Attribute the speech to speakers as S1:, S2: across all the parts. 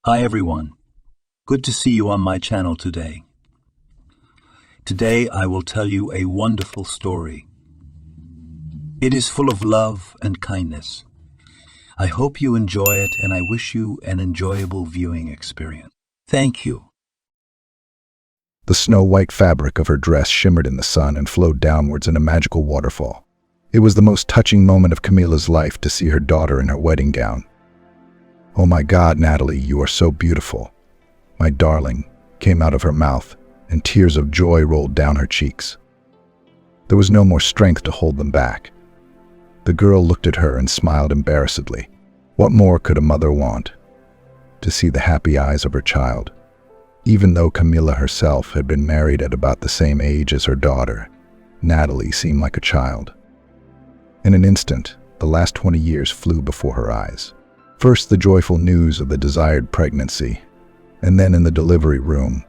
S1: Hi everyone. Good to see you on my channel today. Today I will tell you a wonderful story. It is full of love and kindness. I hope you enjoy it and I wish you an enjoyable viewing experience. Thank you.
S2: The snow-white fabric of her dress shimmered in the sun and flowed downwards in a magical waterfall. It was the most touching moment of Camilla's life to see her daughter in her wedding gown. "Oh my God, Natalie, you are so beautiful, my darling," came out of her mouth, and tears of joy rolled down her cheeks. There was no more strength to hold them back. The girl looked at her and smiled embarrassedly. What more could a mother want? To see the happy eyes of her child. Even though Camilla herself had been married at about the same age as her daughter, Natalie seemed like a child. In an instant, the last 20 years flew before her eyes. First, the joyful news of the desired pregnancy, and then in the delivery room,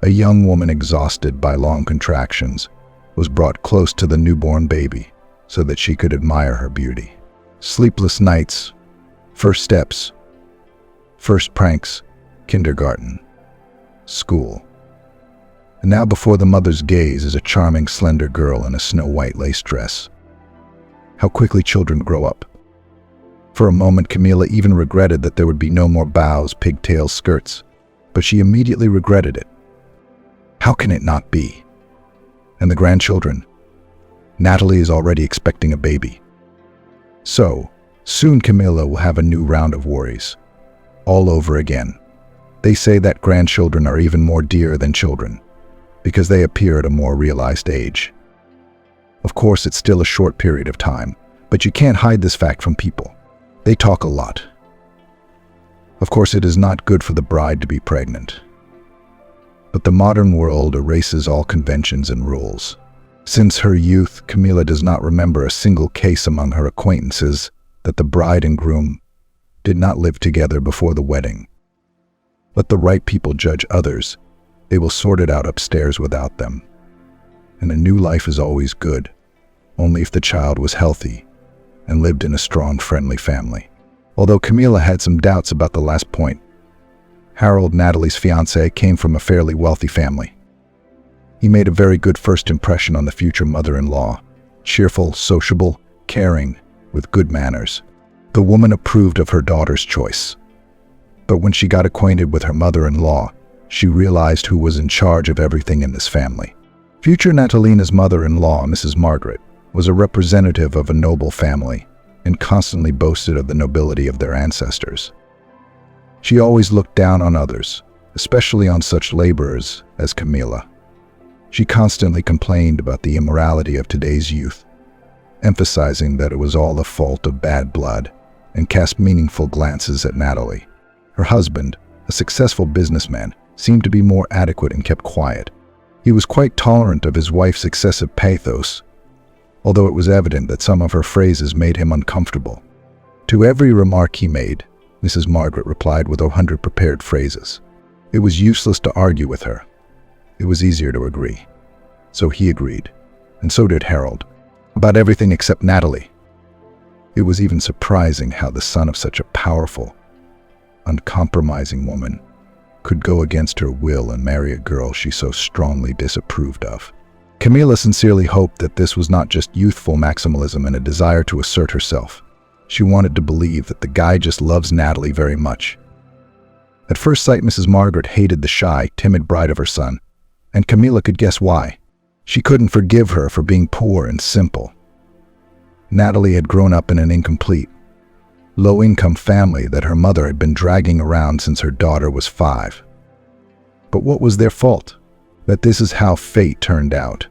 S2: a young woman exhausted by long contractions was brought close to the newborn baby so that she could admire her beauty. Sleepless nights, first steps, first pranks, kindergarten, school. And now before the mother's gaze is a charming, slender girl in a snow-white lace dress. How quickly children grow up. For a moment, Camilla even regretted that there would be no more bows, pigtails, skirts, but she immediately regretted it. How can it not be? And the grandchildren? Natalie is already expecting a baby. So, soon Camilla will have a new round of worries. All over again. They say that grandchildren are even more dear than children, because they appear at a more realized age. Of course, it's still a short period of time, but you can't hide this fact from people. They talk a lot. Of course, it is not good for the bride to be pregnant. But the modern world erases all conventions and rules. Since her youth, Camilla does not remember a single case among her acquaintances that the bride and groom did not live together before the wedding. Let the right people judge others. They will sort it out upstairs without them. And a new life is always good, only if the child was healthy and lived in a strong, friendly family. Although Camilla had some doubts about the last point, Harold, Natalie's fiancé, came from a fairly wealthy family. He made a very good first impression on the future mother-in-law, cheerful, sociable, caring, with good manners. The woman approved of her daughter's choice. But when she got acquainted with her mother-in-law, she realized who was in charge of everything in this family. Future Natalina's mother-in-law, Mrs. Margaret, was a representative of a noble family and constantly boasted of the nobility of their ancestors. She always looked down on others, especially on such laborers as Camilla. She constantly complained about the immorality of today's youth, emphasizing that it was all the fault of bad blood, and cast meaningful glances at Natalie. Her husband, a successful businessman, seemed to be more adequate and kept quiet. He was quite tolerant of his wife's excessive pathos, although it was evident that some of her phrases made him uncomfortable. To every remark he made, Mrs. Margaret replied with 100 prepared phrases. It was useless to argue with her. It was easier to agree. So he agreed, and so did Harold, about everything except Natalie. It was even surprising how the son of such a powerful, uncompromising woman could go against her will and marry a girl she so strongly disapproved of. Camilla sincerely hoped that this was not just youthful maximalism and a desire to assert herself. She wanted to believe that the guy just loves Natalie very much. At first sight, Mrs. Margaret hated the shy, timid bride of her son, and Camilla could guess why. She couldn't forgive her for being poor and simple. Natalie had grown up in an incomplete, low-income family that her mother had been dragging around since her daughter was 5. But what was their fault? That this is how fate turned out.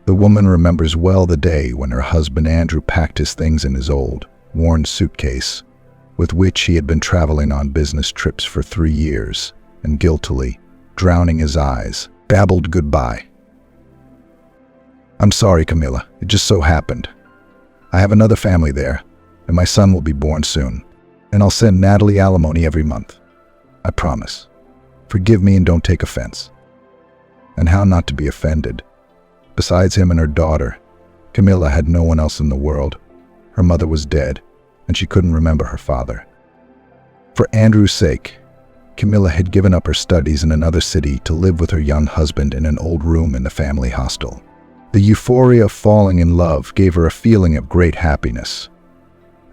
S2: The woman remembers well the day when her husband Andrew packed his things in his old, worn suitcase, with which he had been traveling on business trips for 3 years, and guiltily, drowning his eyes, babbled goodbye. "I'm sorry, Camilla. It just so happened. I have another family there, and my son will be born soon, and I'll send Natalie alimony every month. I promise. Forgive me and don't take offense." And how not to be offended? Besides him and her daughter, Camilla had no one else in the world. Her mother was dead, and she couldn't remember her father. For Andrew's sake, Camilla had given up her studies in another city to live with her young husband in an old room in the family hostel. The euphoria of falling in love gave her a feeling of great happiness,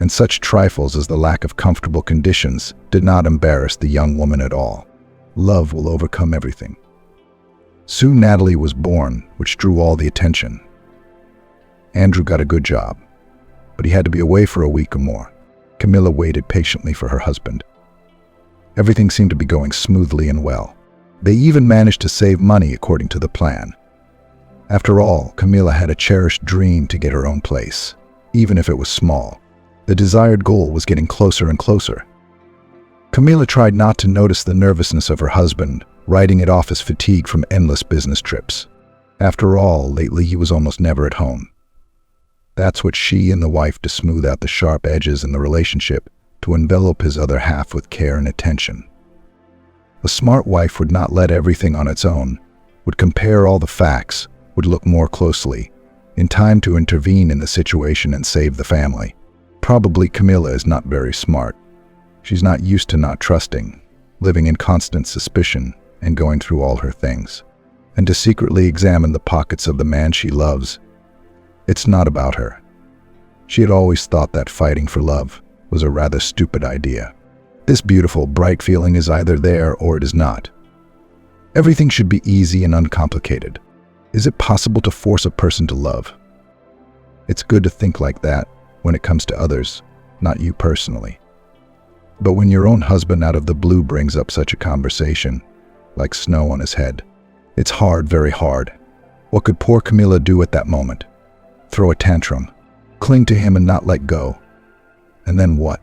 S2: and such trifles as the lack of comfortable conditions did not embarrass the young woman at all. Love will overcome everything. Soon Natalie was born, which drew all the attention. Andrew got a good job, but he had to be away for a week or more. Camilla waited patiently for her husband. Everything seemed to be going smoothly and well. They even managed to save money according to the plan. After all, Camilla had a cherished dream to get her own place, even if it was small. The desired goal was getting closer and closer. Camilla tried not to notice the nervousness of her husband, writing it off as fatigue from endless business trips. After all, lately he was almost never at home. That's what she and the wife to smooth out the sharp edges in the relationship, to envelop his other half with care and attention. A smart wife would not let everything on its own, would compare all the facts, would look more closely, in time to intervene in the situation and save the family. Probably Camilla is not very smart. She's not used to not trusting, living in constant suspicion and going through all her things. And to secretly examine the pockets of the man she loves, it's not about her. She had always thought that fighting for love was a rather stupid idea. This beautiful, bright feeling is either there or it is not. Everything should be easy and uncomplicated. Is it possible to force a person to love? It's good to think like that when it comes to others, not you personally. But when your own husband out of the blue brings up such a conversation, like snow on his head, it's hard, very hard. What could poor Camilla do at that moment? Throw a tantrum, cling to him and not let go. And then what?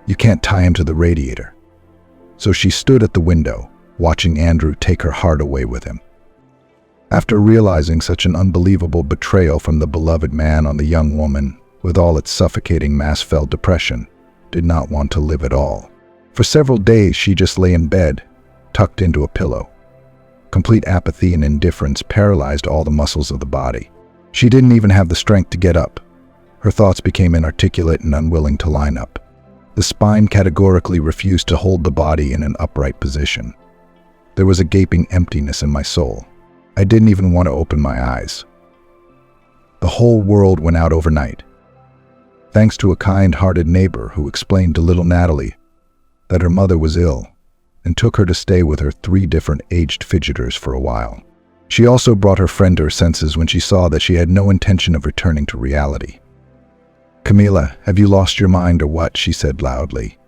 S2: You can't tie him to the radiator. So she stood at the window, watching Andrew take her heart away with him. After realizing such an unbelievable betrayal from the beloved man on the young woman, with all its suffocating mass-felt depression, did not want to live at all. For several days she just lay in bed, tucked into a pillow. Complete apathy and indifference paralyzed all the muscles of the body. She didn't even have the strength to get up. Her thoughts became inarticulate and unwilling to line up. The spine categorically refused to hold the body in an upright position. There was a gaping emptiness in my soul. I didn't even want to open my eyes. The whole world went out overnight. Thanks to a kind-hearted neighbor who explained to little Natalie that her mother was ill and took her to stay with her 3 different aged fidgeters for a while. She also brought her friend to her senses when she saw that she had no intention of returning to reality. "Camilla, have you lost your mind or what?" she said loudly,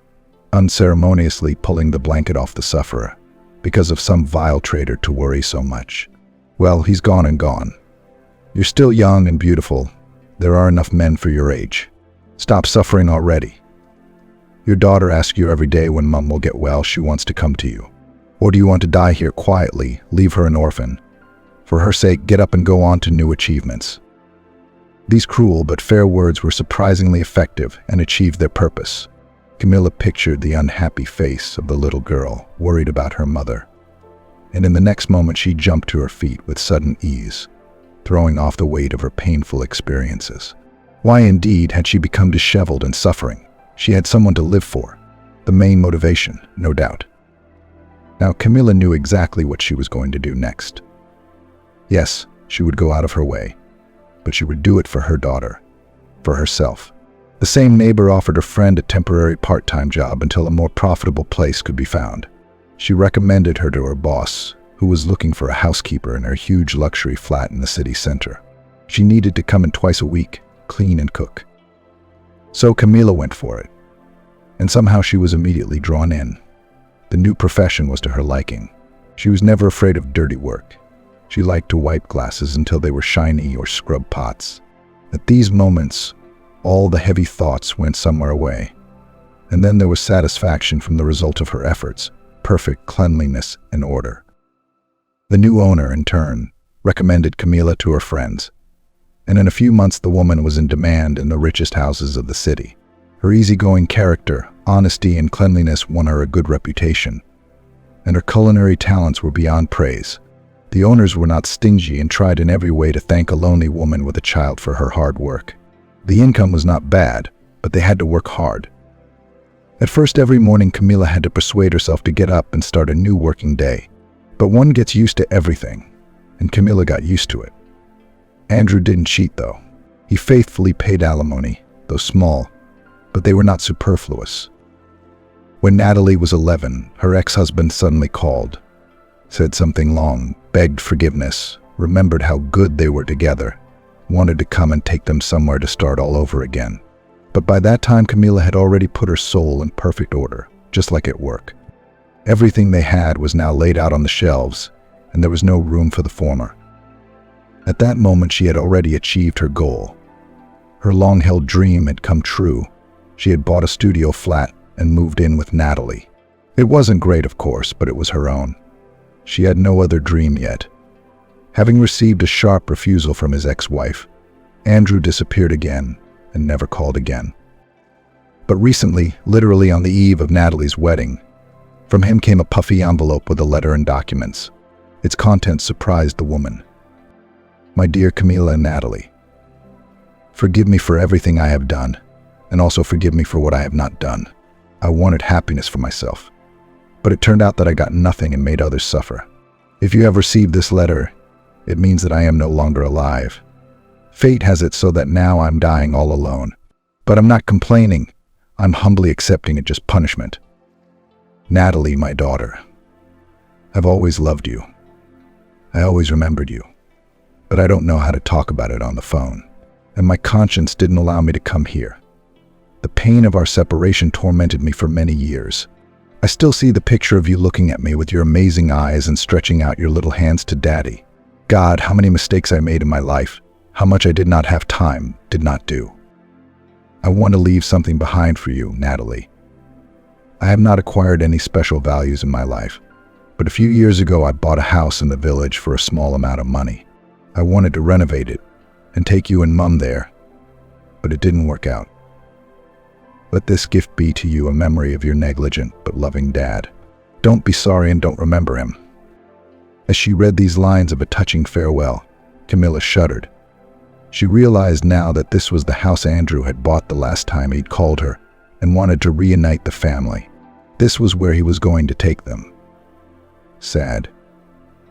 S2: unceremoniously pulling the blanket off the sufferer, because of some vile traitor to worry so much. "Well, he's gone and gone. You're still young and beautiful. There are enough men for your age. Stop suffering already. Your daughter asks you every day when Mom will get well she wants to come to you. Or do you want to die here quietly, leave her an orphan? For her sake, get up and go on to new achievements." These cruel but fair words were surprisingly effective and achieved their purpose. Camilla pictured the unhappy face of the little girl, worried about her mother. And in the next moment she jumped to her feet with sudden ease, throwing off the weight of her painful experiences. Why indeed had she become disheveled and suffering? She had someone to live for. The main motivation, no doubt. Now Camilla knew exactly what she was going to do next. Yes, she would go out of her way, but she would do it for her daughter, for herself. The same neighbor offered her friend a temporary part-time job until a more profitable place could be found. She recommended her to her boss, who was looking for a housekeeper in her huge luxury flat in the city center. She needed to come in twice a week, clean and cook. So Camilla went for it, and somehow she was immediately drawn in. The new profession was to her liking. She was never afraid of dirty work. She liked to wipe glasses until they were shiny or scrub pots. At these moments, all the heavy thoughts went somewhere away. And then there was satisfaction from the result of her efforts, perfect cleanliness and order. The new owner, in turn, recommended Camilla to her friends. And in a few months the woman was in demand in the richest houses of the city. Her easygoing character, honesty and cleanliness won her a good reputation. And her culinary talents were beyond praise. The owners were not stingy and tried in every way to thank a lonely woman with a child for her hard work. The income was not bad, but they had to work hard. At first, every morning Camilla had to persuade herself to get up and start a new working day. But one gets used to everything, and Camilla got used to it. Andrew didn't cheat, though. He faithfully paid alimony, though small, but they were not superfluous. When Natalie was 11, her ex-husband suddenly called, said something long, begged forgiveness, remembered how good they were together, wanted to come and take them somewhere to start all over again. But by that time, Camilla had already put her soul in perfect order, just like at work. Everything they had was now laid out on the shelves, and there was no room for the former. At that moment, she had already achieved her goal. Her long-held dream had come true. She had bought a studio flat and moved in with Natalie. It wasn't great, of course, but it was her own. She had no other dream yet. Having received a sharp refusal from his ex-wife, Andrew disappeared again and never called again. But recently, literally on the eve of Natalie's wedding, from him came a puffy envelope with a letter and documents. Its contents surprised the woman. My dear Camilla and Natalie, forgive me for everything I have done, and also forgive me for what I have not done. I wanted happiness for myself, but it turned out that I got nothing and made others suffer. If you have received this letter, it means that I am no longer alive. Fate has it so that now I'm dying all alone. But I'm not complaining. I'm humbly accepting it just punishment. Natalie, my daughter, I've always loved you. I always remembered you. But I don't know how to talk about it on the phone. And my conscience didn't allow me to come here. The pain of our separation tormented me for many years. I still see the picture of you looking at me with your amazing eyes and stretching out your little hands to Daddy. God, how many mistakes I made in my life. How much I did not have time, did not do. I want to leave something behind for you, Natalie. I have not acquired any special values in my life, but a few years ago I bought a house in the village for a small amount of money. I wanted to renovate it and take you and Mum there, but it didn't work out. Let this gift be to you a memory of your negligent but loving dad. Don't be sorry and don't remember him. As she read these lines of a touching farewell, Camilla shuddered. She realized now that this was the house Andrew had bought the last time he'd called her and wanted to reunite the family. This was where he was going to take them. Sad.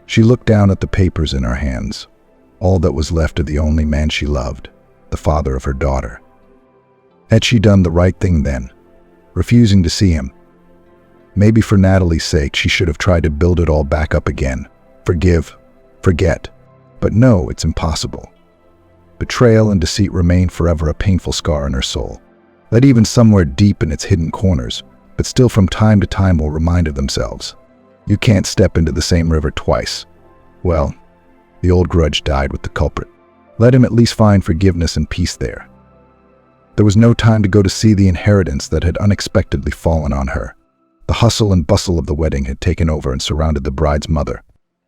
S2: She looked down at the papers in her hands, all that was left of the only man she loved, the father of her daughter. Had she done the right thing then, refusing to see him? Maybe for Natalie's sake she should have tried to build it all back up again. Forgive, forget. But no, it's impossible. Betrayal and deceit remain forever a painful scar in her soul, that even somewhere deep in its hidden corners, but still from time to time will remind of themselves. You can't step into the same river twice. Well, the old grudge died with the culprit. Let him at least find forgiveness and peace there. There was no time to go to see the inheritance that had unexpectedly fallen on her. The hustle and bustle of the wedding had taken over and surrounded the bride's mother.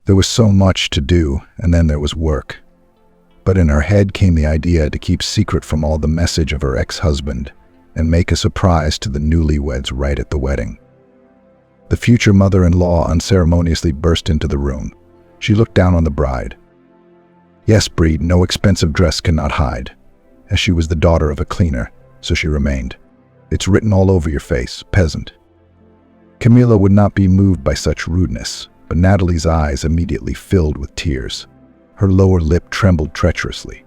S2: There was so much to do, and then there was work. But in her head came the idea to keep secret from all the message of her ex-husband and make a surprise to the newlyweds right at the wedding. The future mother-in-law unceremoniously burst into the room. She looked down on the bride. Yes, Breed, no expensive dress cannot hide. As she was the daughter of a cleaner, so she remained. It's written all over your face, peasant. Camilla would not be moved by such rudeness, but Natalie's eyes immediately filled with tears. Her lower lip trembled treacherously,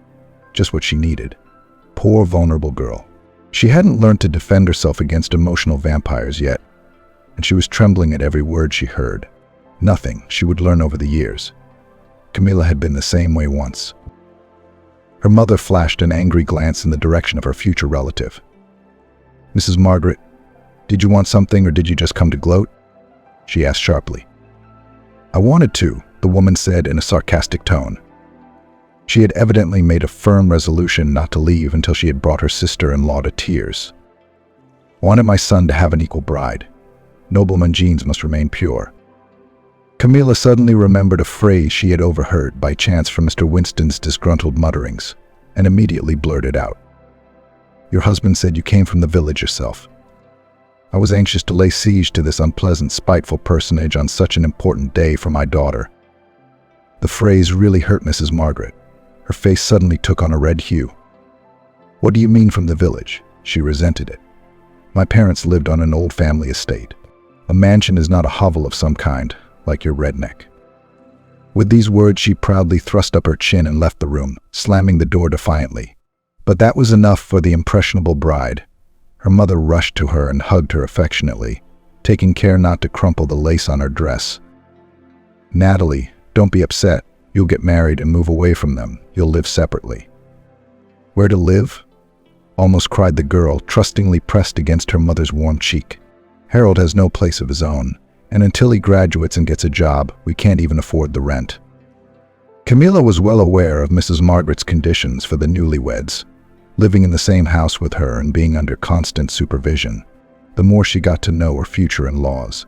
S2: just what she needed. Poor, vulnerable girl. She hadn't learned to defend herself against emotional vampires yet, and she was trembling at every word she heard. Nothing she would learn over the years. Camilla had been the same way once. Her mother flashed an angry glance in the direction of her future relative. Mrs. Margaret, did you want something or did you just come to gloat? She asked sharply. I wanted to, the woman said in a sarcastic tone. She had evidently made a firm resolution not to leave until she had brought her sister-in-law to tears. I wanted my son to have an equal bride. Nobleman genes must remain pure. Camilla suddenly remembered a phrase she had overheard by chance from Mr. Winston's disgruntled mutterings, and immediately blurted out. Your husband said you came from the village yourself. I was anxious to lay siege to this unpleasant, spiteful personage on such an important day for my daughter. The phrase really hurt Mrs. Margaret. Her face suddenly took on a red hue. What do you mean from the village? She resented it. My parents lived on an old family estate. A mansion is not a hovel of some kind, like your redneck." With these words, she proudly thrust up her chin and left the room, slamming the door defiantly. But that was enough for the impressionable bride. Her mother rushed to her and hugged her affectionately, taking care not to crumple the lace on her dress. "Natalie, don't be upset. You'll get married and move away from them. You'll live separately." "Where to live?" almost cried the girl, trustingly pressed against her mother's warm cheek. "Harold has no place of his own, and until he graduates and gets a job, we can't even afford the rent." Camilla was well aware of Mrs. Margaret's conditions for the newlyweds, living in the same house with her and being under constant supervision. The more she got to know her future in-laws,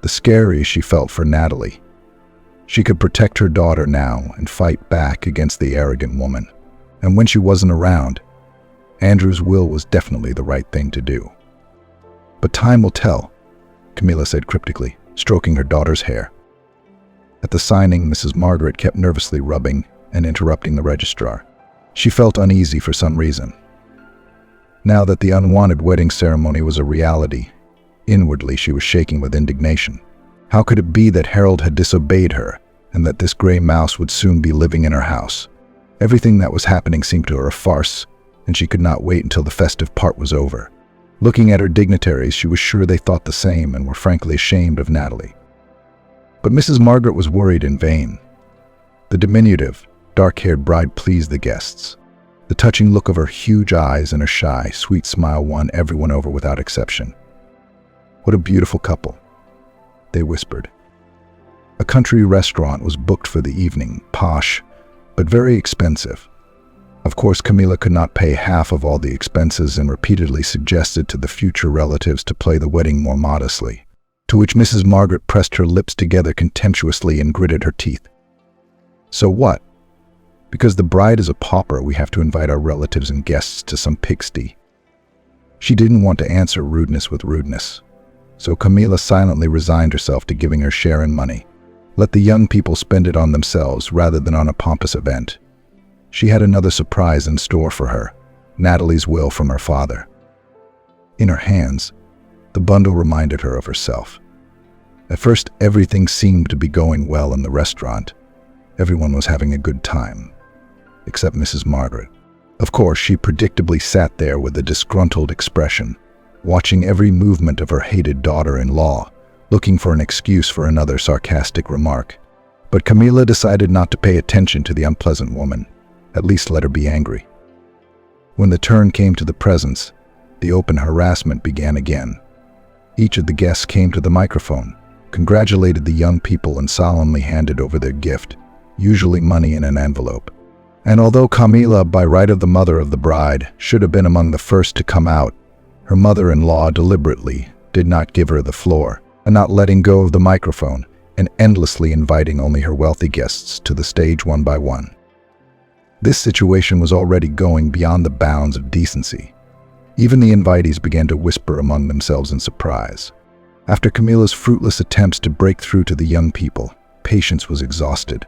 S2: the scarier she felt for Natalie. She could protect her daughter now and fight back against the arrogant woman. And when she wasn't around, Andrew's will was definitely the right thing to do. "But time will tell," Camilla said cryptically, stroking her daughter's hair. At the signing, Mrs. Margaret kept nervously rubbing and interrupting the registrar. She felt uneasy for some reason. Now that the unwanted wedding ceremony was a reality, inwardly she was shaking with indignation. How could it be that Harold had disobeyed her and that this gray mouse would soon be living in her house? Everything that was happening seemed to her a farce, and she could not wait until the festive part was over. Looking at her dignitaries, she was sure they thought the same and were frankly ashamed of Natalie. But Mrs. Margaret was worried in vain. The diminutive, dark-haired bride pleased the guests. The touching look of her huge eyes and her shy, sweet smile won everyone over without exception. "What a beautiful couple," they whispered. A country restaurant was booked for the evening, posh, but very expensive. Of course, Camilla could not pay half of all the expenses and repeatedly suggested to the future relatives to play the wedding more modestly, to which Mrs. Margaret pressed her lips together contemptuously and gritted her teeth. "So what? Because the bride is a pauper, we have to invite our relatives and guests to some pigsty." She didn't want to answer rudeness with rudeness, so Camilla silently resigned herself to giving her share in money. Let the young people spend it on themselves rather than on a pompous event. She had another surprise in store for her, Natalie's will from her father. In her hands, the bundle reminded her of herself. At first, everything seemed to be going well in the restaurant. Everyone was having a good time, except Mrs. Margaret. Of course, she predictably sat there with a disgruntled expression, watching every movement of her hated daughter-in-law, looking for an excuse for another sarcastic remark. But Camilla decided not to pay attention to the unpleasant woman. At least let her be angry. When the turn came to the presents, the open harassment began again. Each of the guests came to the microphone, congratulated the young people, and solemnly handed over their gift, usually money in an envelope. And although Camilla, by right of the mother of the bride, should have been among the first to come out, her mother-in-law deliberately did not give her the floor, and not letting go of the microphone and endlessly inviting only her wealthy guests to the stage one by one. This situation was already going beyond the bounds of decency. Even the invitees began to whisper among themselves in surprise. After Camilla's fruitless attempts to break through to the young people, patience was exhausted.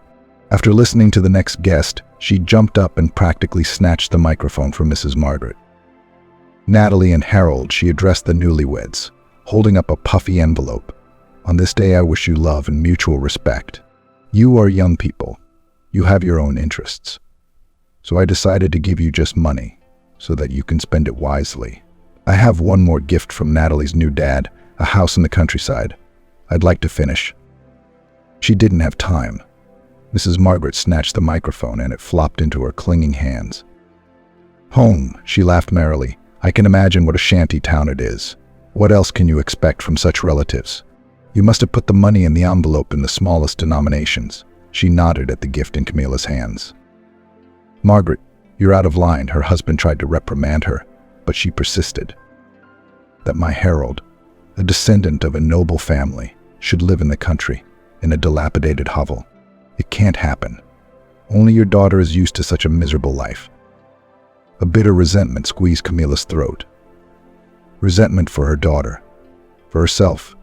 S2: After listening to the next guest, she jumped up and practically snatched the microphone from Mrs. Margaret. "Natalie and Harold," she addressed the newlyweds, holding up a puffy envelope. "On this day I wish you love and mutual respect. You are young people. You have your own interests. So I decided to give you just money, so that you can spend it wisely. I have one more gift from Natalie's new dad, a house in the countryside. I'd like to finish." She didn't have time. Mrs. Margaret snatched the microphone and it flopped into her clinging hands. "Home," she laughed merrily. "I can imagine what a shanty town it is. What else can you expect from such relatives? You must have put the money in the envelope in the smallest denominations." She nodded at the gift in Camilla's hands. "Margaret, you're out of line," her husband tried to reprimand her, but she persisted. "That my Harold, a descendant of a noble family, should live in the country, in a dilapidated hovel. It can't happen. Only your daughter is used to such a miserable life." A bitter resentment squeezed Camilla's throat. Resentment for her daughter, for herself,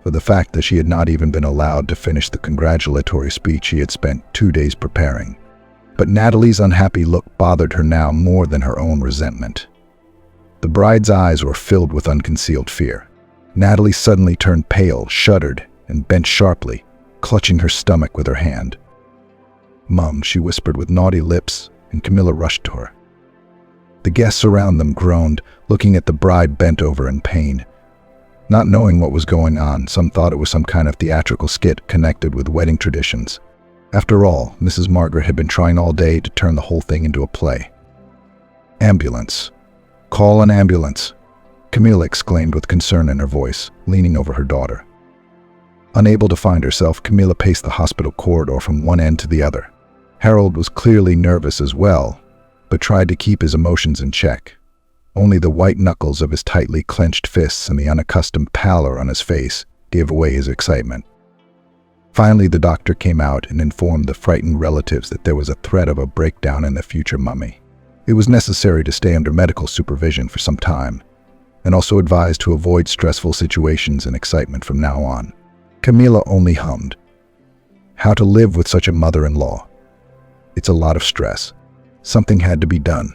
S2: for the fact that she had not even been allowed to finish the congratulatory speech she had spent 2 days preparing. But Natalie's unhappy look bothered her now more than her own resentment. The bride's eyes were filled with unconcealed fear. Natalie suddenly turned pale, shuddered, and bent sharply, clutching her stomach with her hand. "Mum," she whispered with naughty lips, and Camilla rushed to her. The guests around them groaned, looking at the bride bent over in pain. Not knowing what was going on, some thought it was some kind of theatrical skit connected with wedding traditions. After all, Mrs. Margaret had been trying all day to turn the whole thing into a play. "Ambulance. Call an ambulance," Camilla exclaimed with concern in her voice, leaning over her daughter. Unable to find herself, Camilla paced the hospital corridor from one end to the other. Harold was clearly nervous as well, but tried to keep his emotions in check. Only the white knuckles of his tightly clenched fists and the unaccustomed pallor on his face gave away his excitement. Finally, the doctor came out and informed the frightened relatives that there was a threat of a breakdown in the future mummy. It was necessary to stay under medical supervision for some time, and also advised to avoid stressful situations and excitement from now on. Camilla only hummed. How to live with such a mother-in-law? It's a lot of stress. Something had to be done.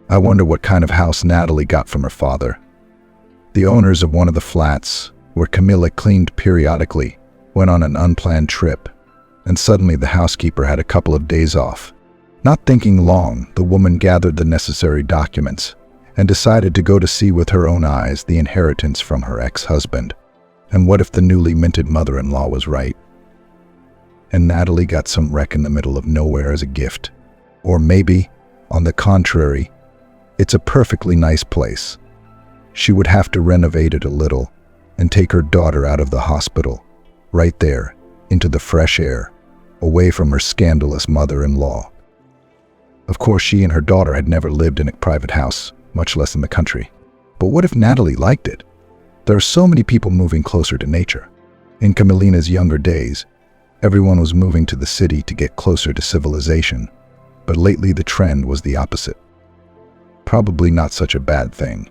S2: I wonder what kind of house Natalie got from her father. The owners of one of the flats, where Camilla cleaned periodically, went on an unplanned trip, and suddenly the housekeeper had a couple of days off. Not thinking long, the woman gathered the necessary documents and decided to go to see with her own eyes the inheritance from her ex-husband. And what if the newly minted mother-in-law was right? And Natalie got some wreck in the middle of nowhere as a gift. Or maybe, on the contrary, it's a perfectly nice place. She would have to renovate it a little and take her daughter out of the hospital, right there, into the fresh air, away from her scandalous mother-in-law. Of course, she and her daughter had never lived in a private house, much less in the country. But what if Natalie liked it? There are so many people moving closer to nature. In Camillina's younger days, everyone was moving to the city to get closer to civilization, but lately the trend was the opposite. Probably not such a bad thing.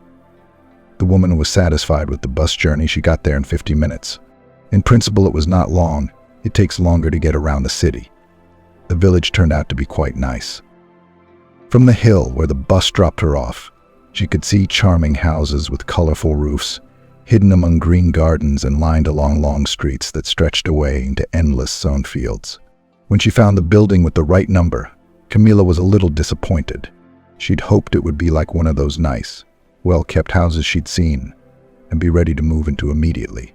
S2: The woman was satisfied with the bus journey. She got there in 50 minutes. In principle, it was not long. It takes longer to get around the city. The village turned out to be quite nice. From the hill where the bus dropped her off, she could see charming houses with colorful roofs, hidden among green gardens and lined along long streets that stretched away into endless sown fields. When she found the building with the right number, Camilla was a little disappointed. She'd hoped it would be like one of those nice, well-kept houses she'd seen and be ready to move into immediately.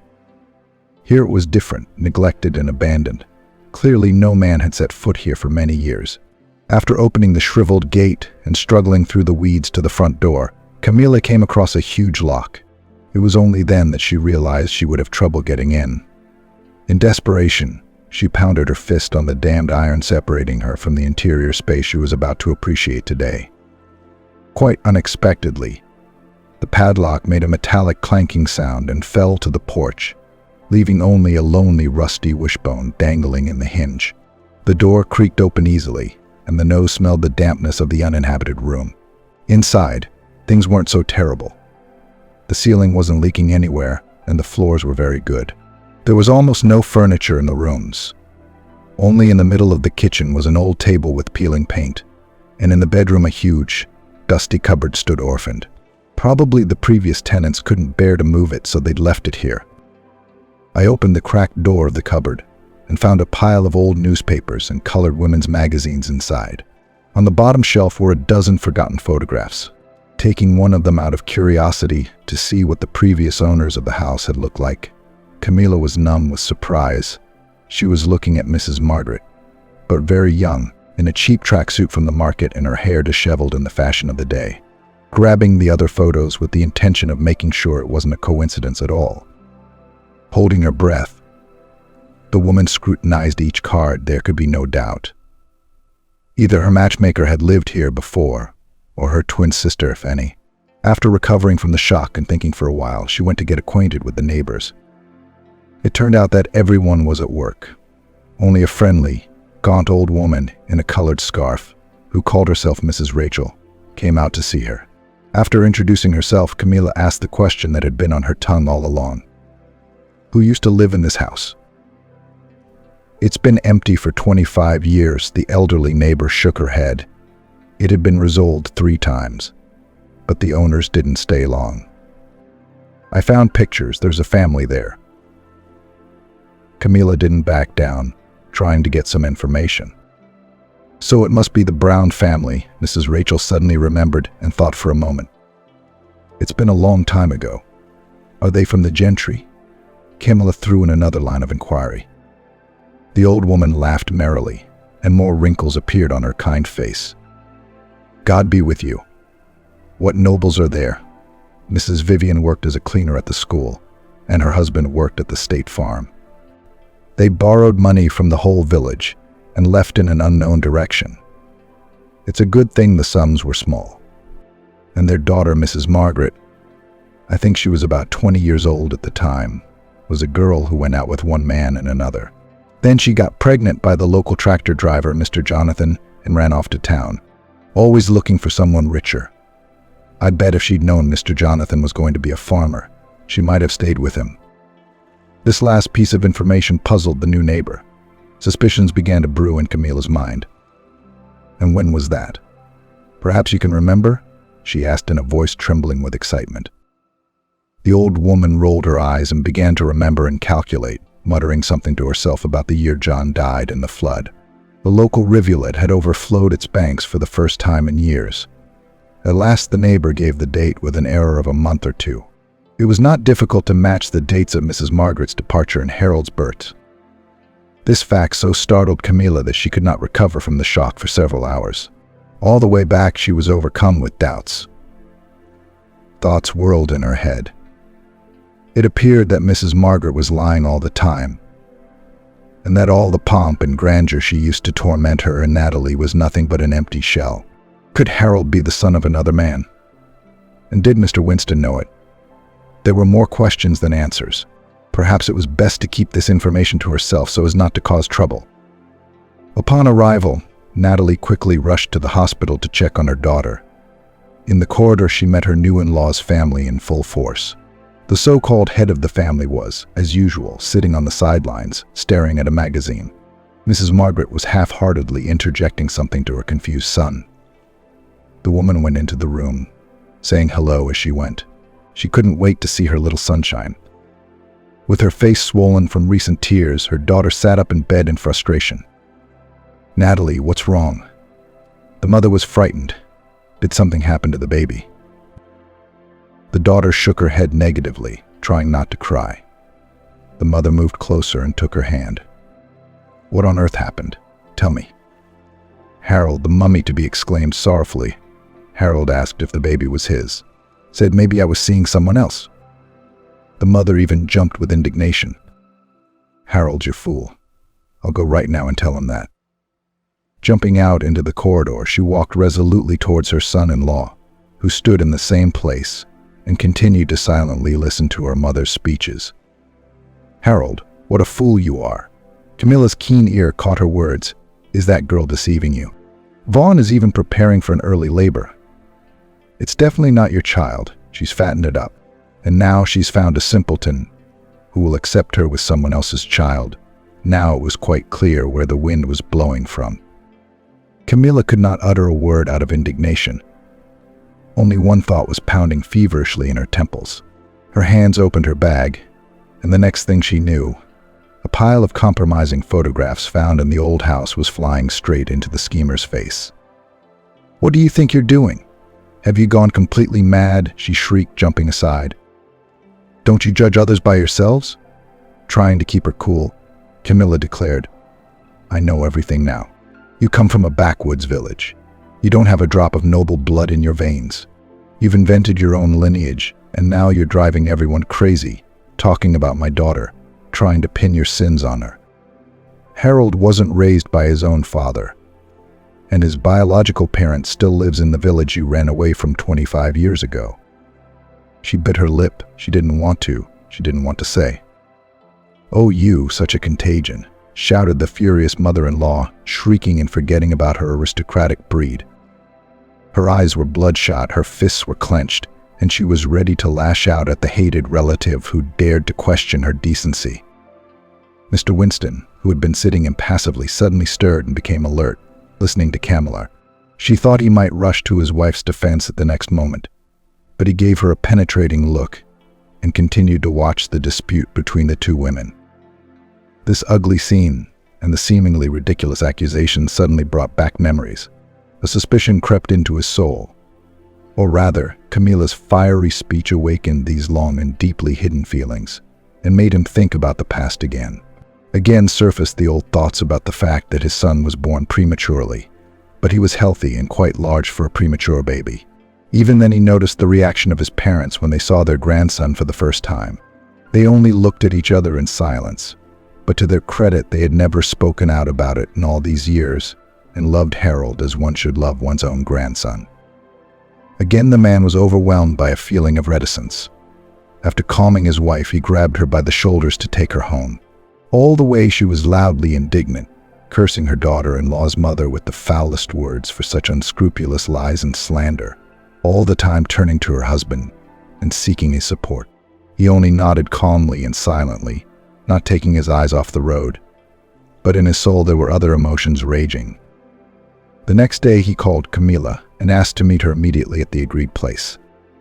S2: Here it was different, neglected and abandoned. Clearly no man had set foot here for many years. After opening the shriveled gate and struggling through the weeds to the front door, Camilla came across a huge lock. It was only then that she realized she would have trouble getting in. In desperation, she pounded her fist on the damned iron separating her from the interior space she was about to appreciate today. Quite unexpectedly, the padlock made a metallic clanking sound and fell to the porch, leaving only a lonely rusty wishbone dangling in the hinge. The door creaked open easily, and the nose smelled the dampness of the uninhabited room. Inside, things weren't so terrible. The ceiling wasn't leaking anywhere, and the floors were very good. There was almost no furniture in the rooms. Only in the middle of the kitchen was an old table with peeling paint, and in the bedroom a huge, dusty cupboard stood orphaned. Probably the previous tenants couldn't bear to move it, so they'd left it here. I opened the cracked door of the cupboard and found a pile of old newspapers and colored women's magazines inside. On the bottom shelf were a dozen forgotten photographs. Taking one of them out of curiosity to see what the previous owners of the house had looked like, Camilla was numb with surprise. She was looking at Mrs. Margaret, but very young, in a cheap tracksuit from the market and her hair disheveled in the fashion of the day. Grabbing the other photos with the intention of making sure it wasn't a coincidence at all. Holding her breath, the woman scrutinized each card. There could be no doubt. Either her matchmaker had lived here before, or her twin sister, if any. After recovering from the shock and thinking for a while, she went to get acquainted with the neighbors. It turned out that everyone was at work. Only a friendly, gaunt old woman in a colored scarf, who called herself Mrs. Rachel, came out to see her. After introducing herself, Camilla asked the question that had been on her tongue all along. Who used to live in this house? It's been empty for 25 years, the elderly neighbor shook her head. It had been resold 3 times. but the owners didn't stay long. I found pictures. There's a family there. Camila didn't back down, trying to get some information. So it must be the Brown family, Mrs. Rachel suddenly remembered and thought for a moment. It's been a long time ago. Are they from the gentry? Camila threw in another line of inquiry. The old woman laughed merrily, and more wrinkles appeared on her kind face. God be with you. What nobles are there? Mrs. Vivian worked as a cleaner at the school, and her husband worked at the state farm. They borrowed money from the whole village and left in an unknown direction. It's a good thing the sums were small. And their daughter, Mrs. Margaret, I think she was about 20 years old at the time, was a girl who went out with one man and another. Then she got pregnant by the local tractor driver, Mr. Jonathan, and ran off to town, always looking for someone richer. I bet if she'd known Mr. Jonathan was going to be a farmer, she might have stayed with him. This last piece of information puzzled the new neighbor. Suspicions began to brew in Camila's mind. And when was that? Perhaps you can remember? She asked in a voice trembling with excitement. The old woman rolled her eyes and began to remember and calculate, muttering something to herself about the year John died in the flood. The local rivulet had overflowed its banks for the first time in years. At last the neighbor gave the date with an error of a month or two. It was not difficult to match the dates of Mrs. Margaret's departure and Harold's birth. This fact so startled Camila that she could not recover from the shock for several hours. All the way back she was overcome with doubts. Thoughts whirled in her head. It appeared that Mrs. Margaret was lying all the time, and that all the pomp and grandeur she used to torment her and Natalie was nothing but an empty shell. Could Harold be the son of another man? And did Mr. Winston know it? There were more questions than answers. Perhaps it was best to keep this information to herself so as not to cause trouble. Upon arrival, Natalie quickly rushed to the hospital to check on her daughter. In the corridor, she met her new in-law's family in full force. The so-called head of the family was, as usual, sitting on the sidelines, staring at a magazine. Mrs. Margaret was half-heartedly interjecting something to her confused son. The woman went into the room, saying hello as she went. She couldn't wait to see her little sunshine. With her face swollen from recent tears, her daughter sat up in bed in frustration. "Natalie, what's wrong?" The mother was frightened. Did something happen to the baby? The daughter shook her head negatively, trying not to cry. The mother moved closer and took her hand. "What on earth happened? Tell me." "Harold, the mummy," to be exclaimed sorrowfully. Harold asked if the baby was his. Said maybe I was seeing someone else. The mother even jumped with indignation. "Harold, you fool. I'll go right now and tell him that." Jumping out into the corridor, she walked resolutely towards her son-in-law, who stood in the same place and continued to silently listen to her mother's speeches. "Harold, what a fool you are." Camila's keen ear caught her words. "Is that girl deceiving you? Vaughn is even preparing for an early labor. It's definitely not your child. She's fattened it up. And now she's found a simpleton who will accept her with someone else's child." Now it was quite clear where the wind was blowing from. Camila could not utter a word out of indignation. Only one thought was pounding feverishly in her temples. Her hands opened her bag, and the next thing she knew, a pile of compromising photographs found in the old house was flying straight into the schemer's face. "What do you think you're doing? Have you gone completely mad?" she shrieked, jumping aside. "Don't you judge others by yourselves?" Trying to keep her cool, Camila declared, "I know everything now. You come from a backwoods village. You don't have a drop of noble blood in your veins. You've invented your own lineage, and now you're driving everyone crazy, talking about my daughter, trying to pin your sins on her. Harold wasn't raised by his own father, and his biological parent still lives in the village you ran away from 25 years ago." She bit her lip. She didn't want to say. "Oh, you, such a contagion," shouted the furious mother-in-law, shrieking and forgetting about her aristocratic breed. Her eyes were bloodshot, her fists were clenched, and she was ready to lash out at the hated relative who dared to question her decency. Mr. Winston, who had been sitting impassively, suddenly stirred and became alert, listening to Camila. She thought he might rush to his wife's defense at the next moment. but he gave her a penetrating look and continued to watch the dispute between the two women. This ugly scene and the seemingly ridiculous accusations suddenly brought back memories. A suspicion crept into his soul. Or rather, Camilla's fiery speech awakened these long and deeply hidden feelings and made him think about the past again. Again surfaced the old thoughts about the fact that his son was born prematurely, but he was healthy and quite large for a premature baby. Even then he noticed the reaction of his parents when they saw their grandson for the first time. They only looked at each other in silence, but to their credit they had never spoken out about it in all these years and loved Harold as one should love one's own grandson. Again the man was overwhelmed by a feeling of reticence. After calming his wife, he grabbed her by the shoulders to take her home. All the way she was loudly indignant, cursing her daughter-in-law's mother with the foulest words for such unscrupulous lies and slander, all the time turning to her husband and seeking his support. He only nodded calmly and silently, not taking his eyes off the road. But in his soul there were other emotions raging. The next day he called Camilla and asked to meet her immediately at the agreed place.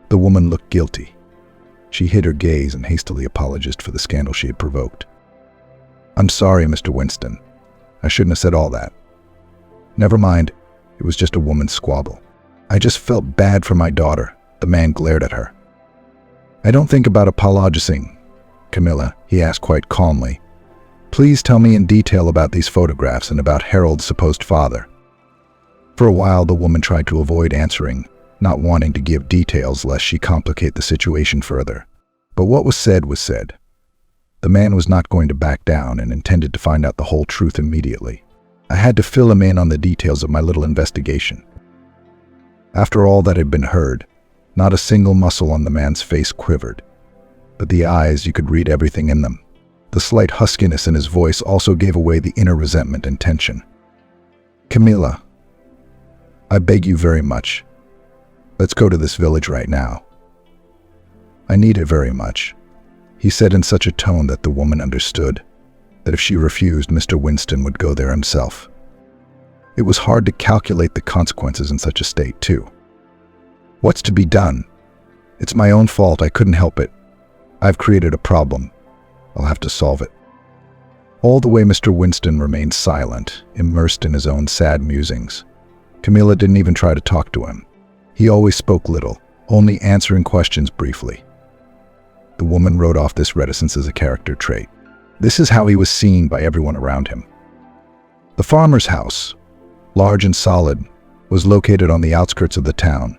S2: The woman looked guilty. She hid her gaze and hastily apologized for the scandal she had provoked. "I'm sorry, Mr. Winston. I shouldn't have said all that." "Never mind. It was just a woman's squabble. I just felt bad for my daughter." The man glared at her. "I don't think about apologizing, Camilla," he asked quite calmly. "Please tell me in detail about these photographs and about Harold's supposed father." For a while the woman tried to avoid answering, not wanting to give details lest she complicate the situation further. But what was said was said. The man was not going to back down and intended to find out the whole truth immediately. I had to fill him in on the details of my little investigation. After all that had been heard, not a single muscle on the man's face quivered, but the eyes, you could read everything in them. The slight huskiness in his voice also gave away the inner resentment and tension. "Camilla, I beg you very much. Let's go to this village right now. I need it very much," he said in such a tone that the woman understood that if she refused, Mr. Winston would go there himself. It was hard to calculate the consequences in such a state, too. "What's to be done? It's my own fault. I couldn't help it. I've created a problem. I'll have to solve it." All the way Mr. Winston remained silent, immersed in his own sad musings. Camilla didn't even try to talk to him. He always spoke little, only answering questions briefly. The woman wrote off this reticence as a character trait. This is how he was seen by everyone around him. The farmer's house, large and solid, was located on the outskirts of the town,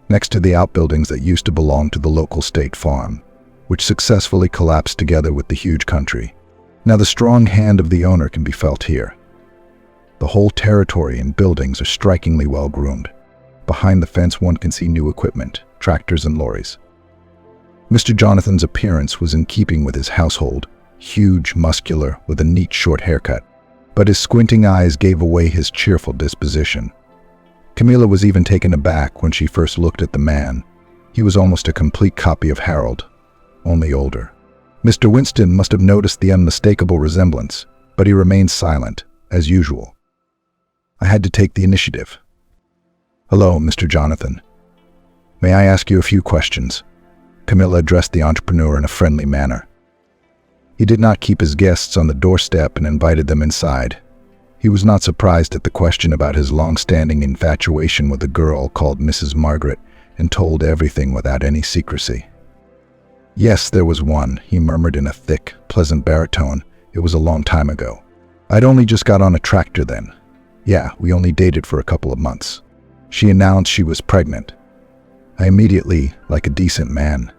S2: next to the outbuildings that used to belong to the local state farm, which successfully collapsed together with the huge country. Now the strong hand of the owner can be felt here. The whole territory and buildings are strikingly well groomed. Behind the fence one can see new equipment, tractors and lorries. Mr. Jonathan's appearance was in keeping with his household, huge, muscular, with a neat short haircut, but his squinting eyes gave away his cheerful disposition. Camilla was even taken aback when she first looked at the man. He was almost a complete copy of Harold, only older. Mr. Winston must have noticed the unmistakable resemblance, but he remained silent, as usual. I had to take the initiative. "Hello, Mr. Jonathan. May I ask you a few questions?" Camilla addressed the entrepreneur in a friendly manner. He did not keep his guests on the doorstep and invited them inside. He was not surprised at the question about his long-standing infatuation with a girl called Mrs. Margaret and told everything without any secrecy. "Yes, there was one," he murmured in a thick, pleasant baritone. "It was a long time ago. I'd only just got on a tractor then. Yeah, we only dated for a couple of months. She announced she was pregnant. I immediately, like a decent man,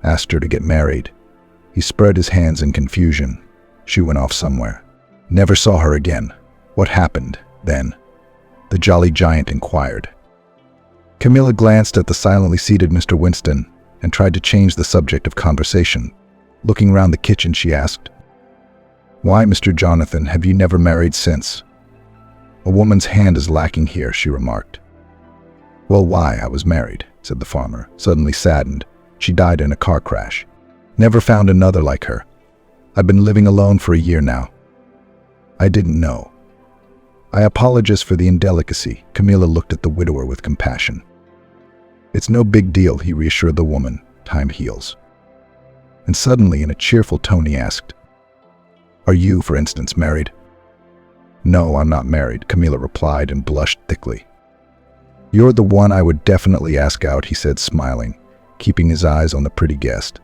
S2: asked her to get married. He spread his hands in confusion. She went off somewhere. Never saw her again. What happened then?" the jolly giant inquired. Camilla glanced at the silently seated Mr. Winston and tried to change the subject of conversation. Looking round the kitchen, she asked, "Why, Mr. Jonathan, have you never married since?" "A woman's hand is lacking here," she remarked. "Well, why? I was married," said the farmer, suddenly saddened. "She died in a car crash. Never found another like her. I've been living alone for a year now." "I didn't know." "I apologize for the indelicacy." Camilla looked at the widower with compassion. "It's no big deal," he reassured the woman. "Time heals." And suddenly, in a cheerful tone, he asked, "Are you, for instance, married?" "No, I'm not married," Camila replied and blushed thickly. "You're the one I would definitely ask out," he said, smiling, keeping his eyes on the pretty guest.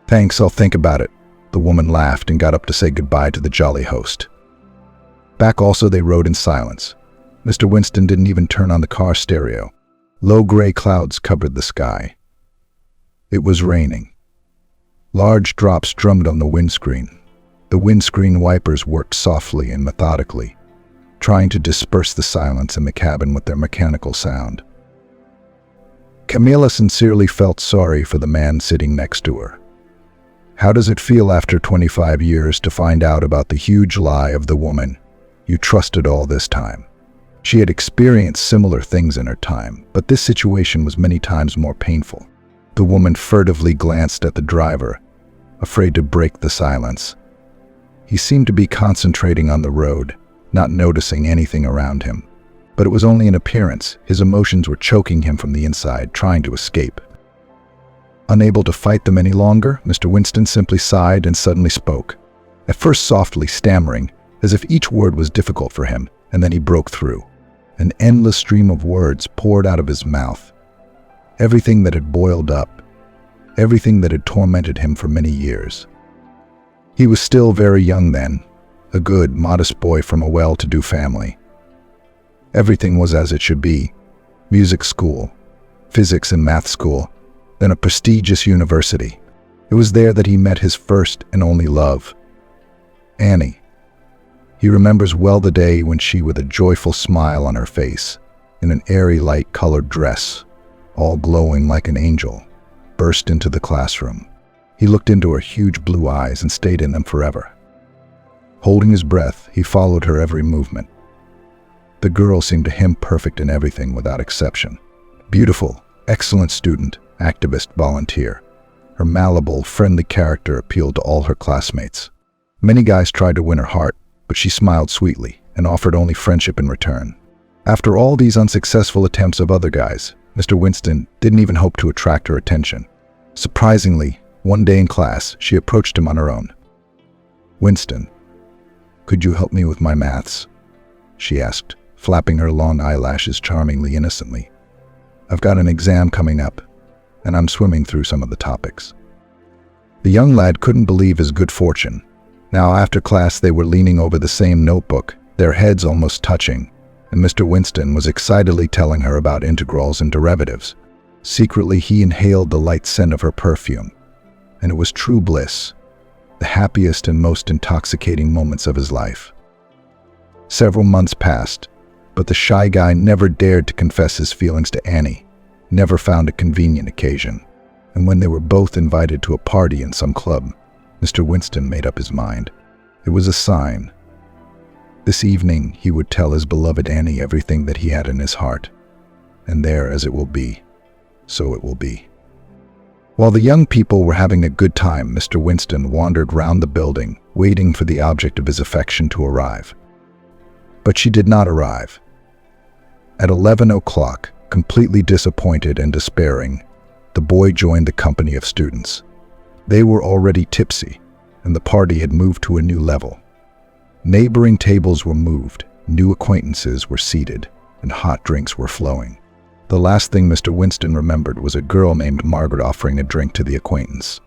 S2: "Thanks, I'll think about it." The woman laughed and got up to say goodbye to the jolly host. Back also they rode in silence. Mr. Winston didn't even turn on the car stereo. Low gray clouds covered the sky. It was raining. Large drops drummed on the windscreen. The windscreen wipers worked softly and methodically, trying to disperse the silence in the cabin with their mechanical sound. Camila sincerely felt sorry for the man sitting next to her. How does it feel after 25 years to find out about the huge lie of the woman you trusted all this time? She had experienced similar things in her time, but this situation was many times more painful. The woman furtively glanced at the driver, afraid to break the silence. He seemed to be concentrating on the road, not noticing anything around him. But it was only an appearance. His emotions were choking him from the inside, trying to escape. Unable to fight them any longer, Mr. Winston simply sighed and suddenly spoke, at first softly, stammering, as if each word was difficult for him, and then he broke through. An endless stream of words poured out of his mouth. Everything that had boiled up, everything that had tormented him for many years. He was still very young then, a good, modest boy from a well-to-do family. Everything was as it should be: music school, physics and math school, then a prestigious university. It was there that he met his first and only love, Annie. He remembers well the day when she, with a joyful smile on her face, in an airy light-colored dress, all glowing like an angel, burst into the classroom. He looked into her huge blue eyes and stayed in them forever. Holding his breath, he followed her every movement. The girl seemed to him perfect in everything without exception. Beautiful, excellent student, activist, volunteer. Her malleable, friendly character appealed to all her classmates. Many guys tried to win her heart, but she smiled sweetly and offered only friendship in return. After all these unsuccessful attempts of other guys, Mr. Winston didn't even hope to attract her attention. Surprisingly, one day in class, she approached him on her own. "Winston, could you help me with my maths?" she asked, flapping her long eyelashes charmingly innocently. "I've got an exam coming up, and I'm swimming through some of the topics." The young lad couldn't believe his good fortune. Now after class they were leaning over the same notebook, their heads almost touching, and Mr. Winston was excitedly telling her about integrals and derivatives. Secretly he inhaled the light scent of her perfume, and it was true bliss, the happiest and most intoxicating moments of his life. Several months passed, but the shy guy never dared to confess his feelings to Annie, never found a convenient occasion, and when they were both invited to a party in some club, Mr. Winston made up his mind. It was a sign. This evening he would tell his beloved Annie everything that he had in his heart, and there as it will be, so it will be. While the young people were having a good time, Mr. Winston wandered round the building, waiting for the object of his affection to arrive. But she did not arrive. At 11 o'clock, completely disappointed and despairing, the boy joined the company of students. They were already tipsy, and the party had moved to a new level. Neighboring tables were moved, new acquaintances were seated, and hot drinks were flowing. The last thing Mr. Winston remembered was a girl named Margaret offering a drink to the acquaintance.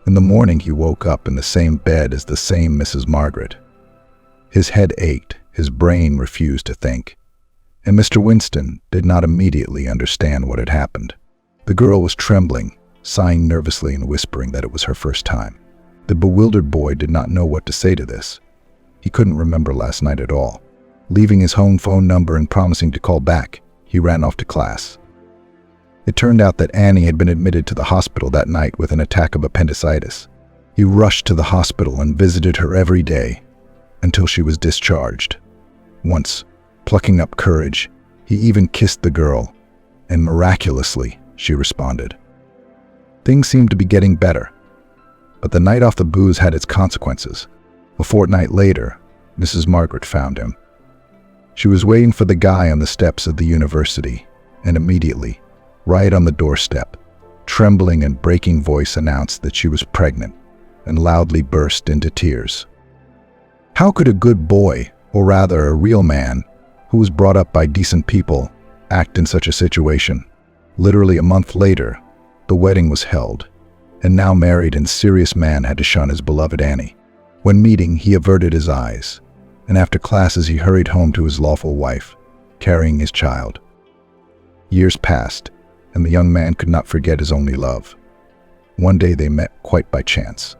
S2: In the morning he woke up in the same bed as the same Mrs. Margaret. His head ached, his brain refused to think, and Mr. Winston did not immediately understand what had happened. The girl was trembling, sighing nervously and whispering that it was her first time. The bewildered boy did not know what to say to this. He couldn't remember last night at all. Leaving his home phone number and promising to call back, he ran off to class. It turned out that Annie had been admitted to the hospital that night with an attack of appendicitis. He rushed to the hospital and visited her every day until she was discharged. Once, plucking up courage, he even kissed the girl, and miraculously, she responded. Things seemed to be getting better, but the night off the booze had its consequences. A fortnight later, Mrs. Margaret found him. She was waiting for the guy on the steps of the university, and immediately, right on the doorstep. Trembling and breaking voice announced that she was pregnant and loudly burst into tears. How could a good boy, or rather a real man, who was brought up by decent people, act in such a situation? Literally a month later, the wedding was held, and now married and serious man had to shun his beloved Annie. When meeting, he averted his eyes, and after classes he hurried home to his lawful wife, carrying his child. Years passed, and the young man could not forget his only love. One day they met quite by chance.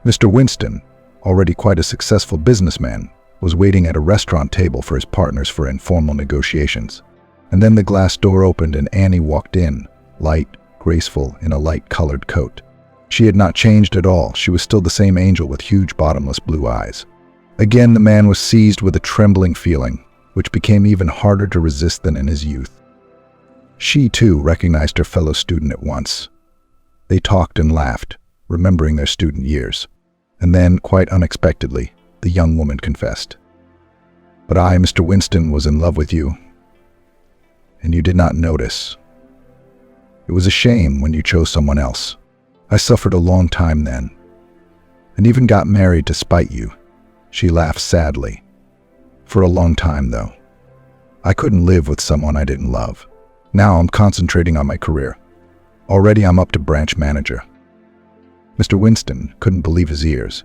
S2: Mr. Winston, already quite a successful businessman, was waiting at a restaurant table for his partners for informal negotiations. And then the glass door opened and Annie walked in, light, graceful, in a light-colored coat. She had not changed at all. She was still the same angel with huge bottomless blue eyes. Again, the man was seized with a trembling feeling, which became even harder to resist than in his youth. She, too, recognized her fellow student at once. They talked and laughed, remembering their student years. And then, quite unexpectedly, the young woman confessed. "But I, Mr. Winston, was in love with you, and you did not notice. It was a shame when you chose someone else. I suffered a long time then, and even got married to spite you." She laughed sadly. "For a long time, though. I couldn't live with someone I didn't love. Now I'm concentrating on my career. Already I'm up to branch manager." Mr. Winston couldn't believe his ears.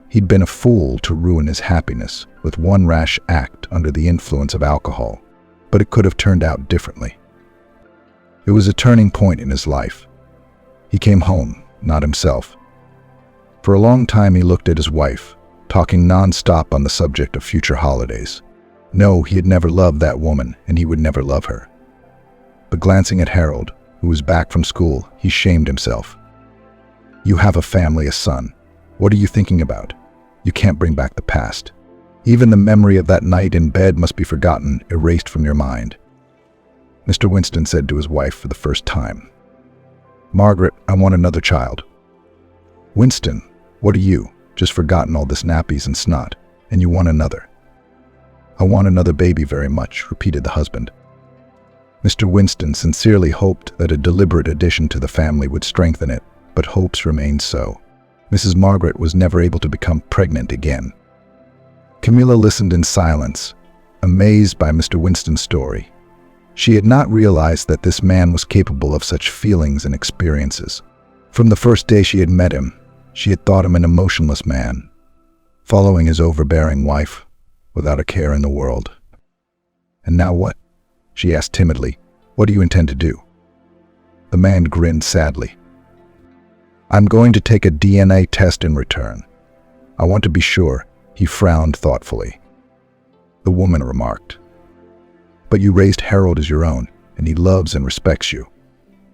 S2: He'd been a fool to ruin his happiness with one rash act under the influence of alcohol, but it could have turned out differently. It was a turning point in his life. He came home, not himself. For a long time he looked at his wife, talking non-stop on the subject of future holidays. No, he had never loved that woman, and he would never love her. But glancing at Harold, who was back from school, he shamed himself. "You have a family, a son. What are you thinking about? You can't bring back the past. Even the memory of that night in bed must be forgotten, erased from your mind." Mr. Winston said to his wife for the first time, "Margaret, I want another child." "Winston, what are you? Just forgotten all this nappies and snot, and you want another?" "I want another baby very much," repeated the husband. Mr. Winston sincerely hoped that a deliberate addition to the family would strengthen it, but hopes remained so. Mrs. Margaret was never able to become pregnant again. Camilla listened in silence, amazed by Mr. Winston's story. She had not realized that this man was capable of such feelings and experiences. From the first day she had met him, she had thought him an emotionless man, following his overbearing wife, without a care in the world. "And now what?" she asked timidly. "What do you intend to do?" The man grinned sadly. "I'm going to take a DNA test in return. I want to be sure." He frowned thoughtfully. The woman remarked, "But you raised Harold as your own, and he loves and respects you.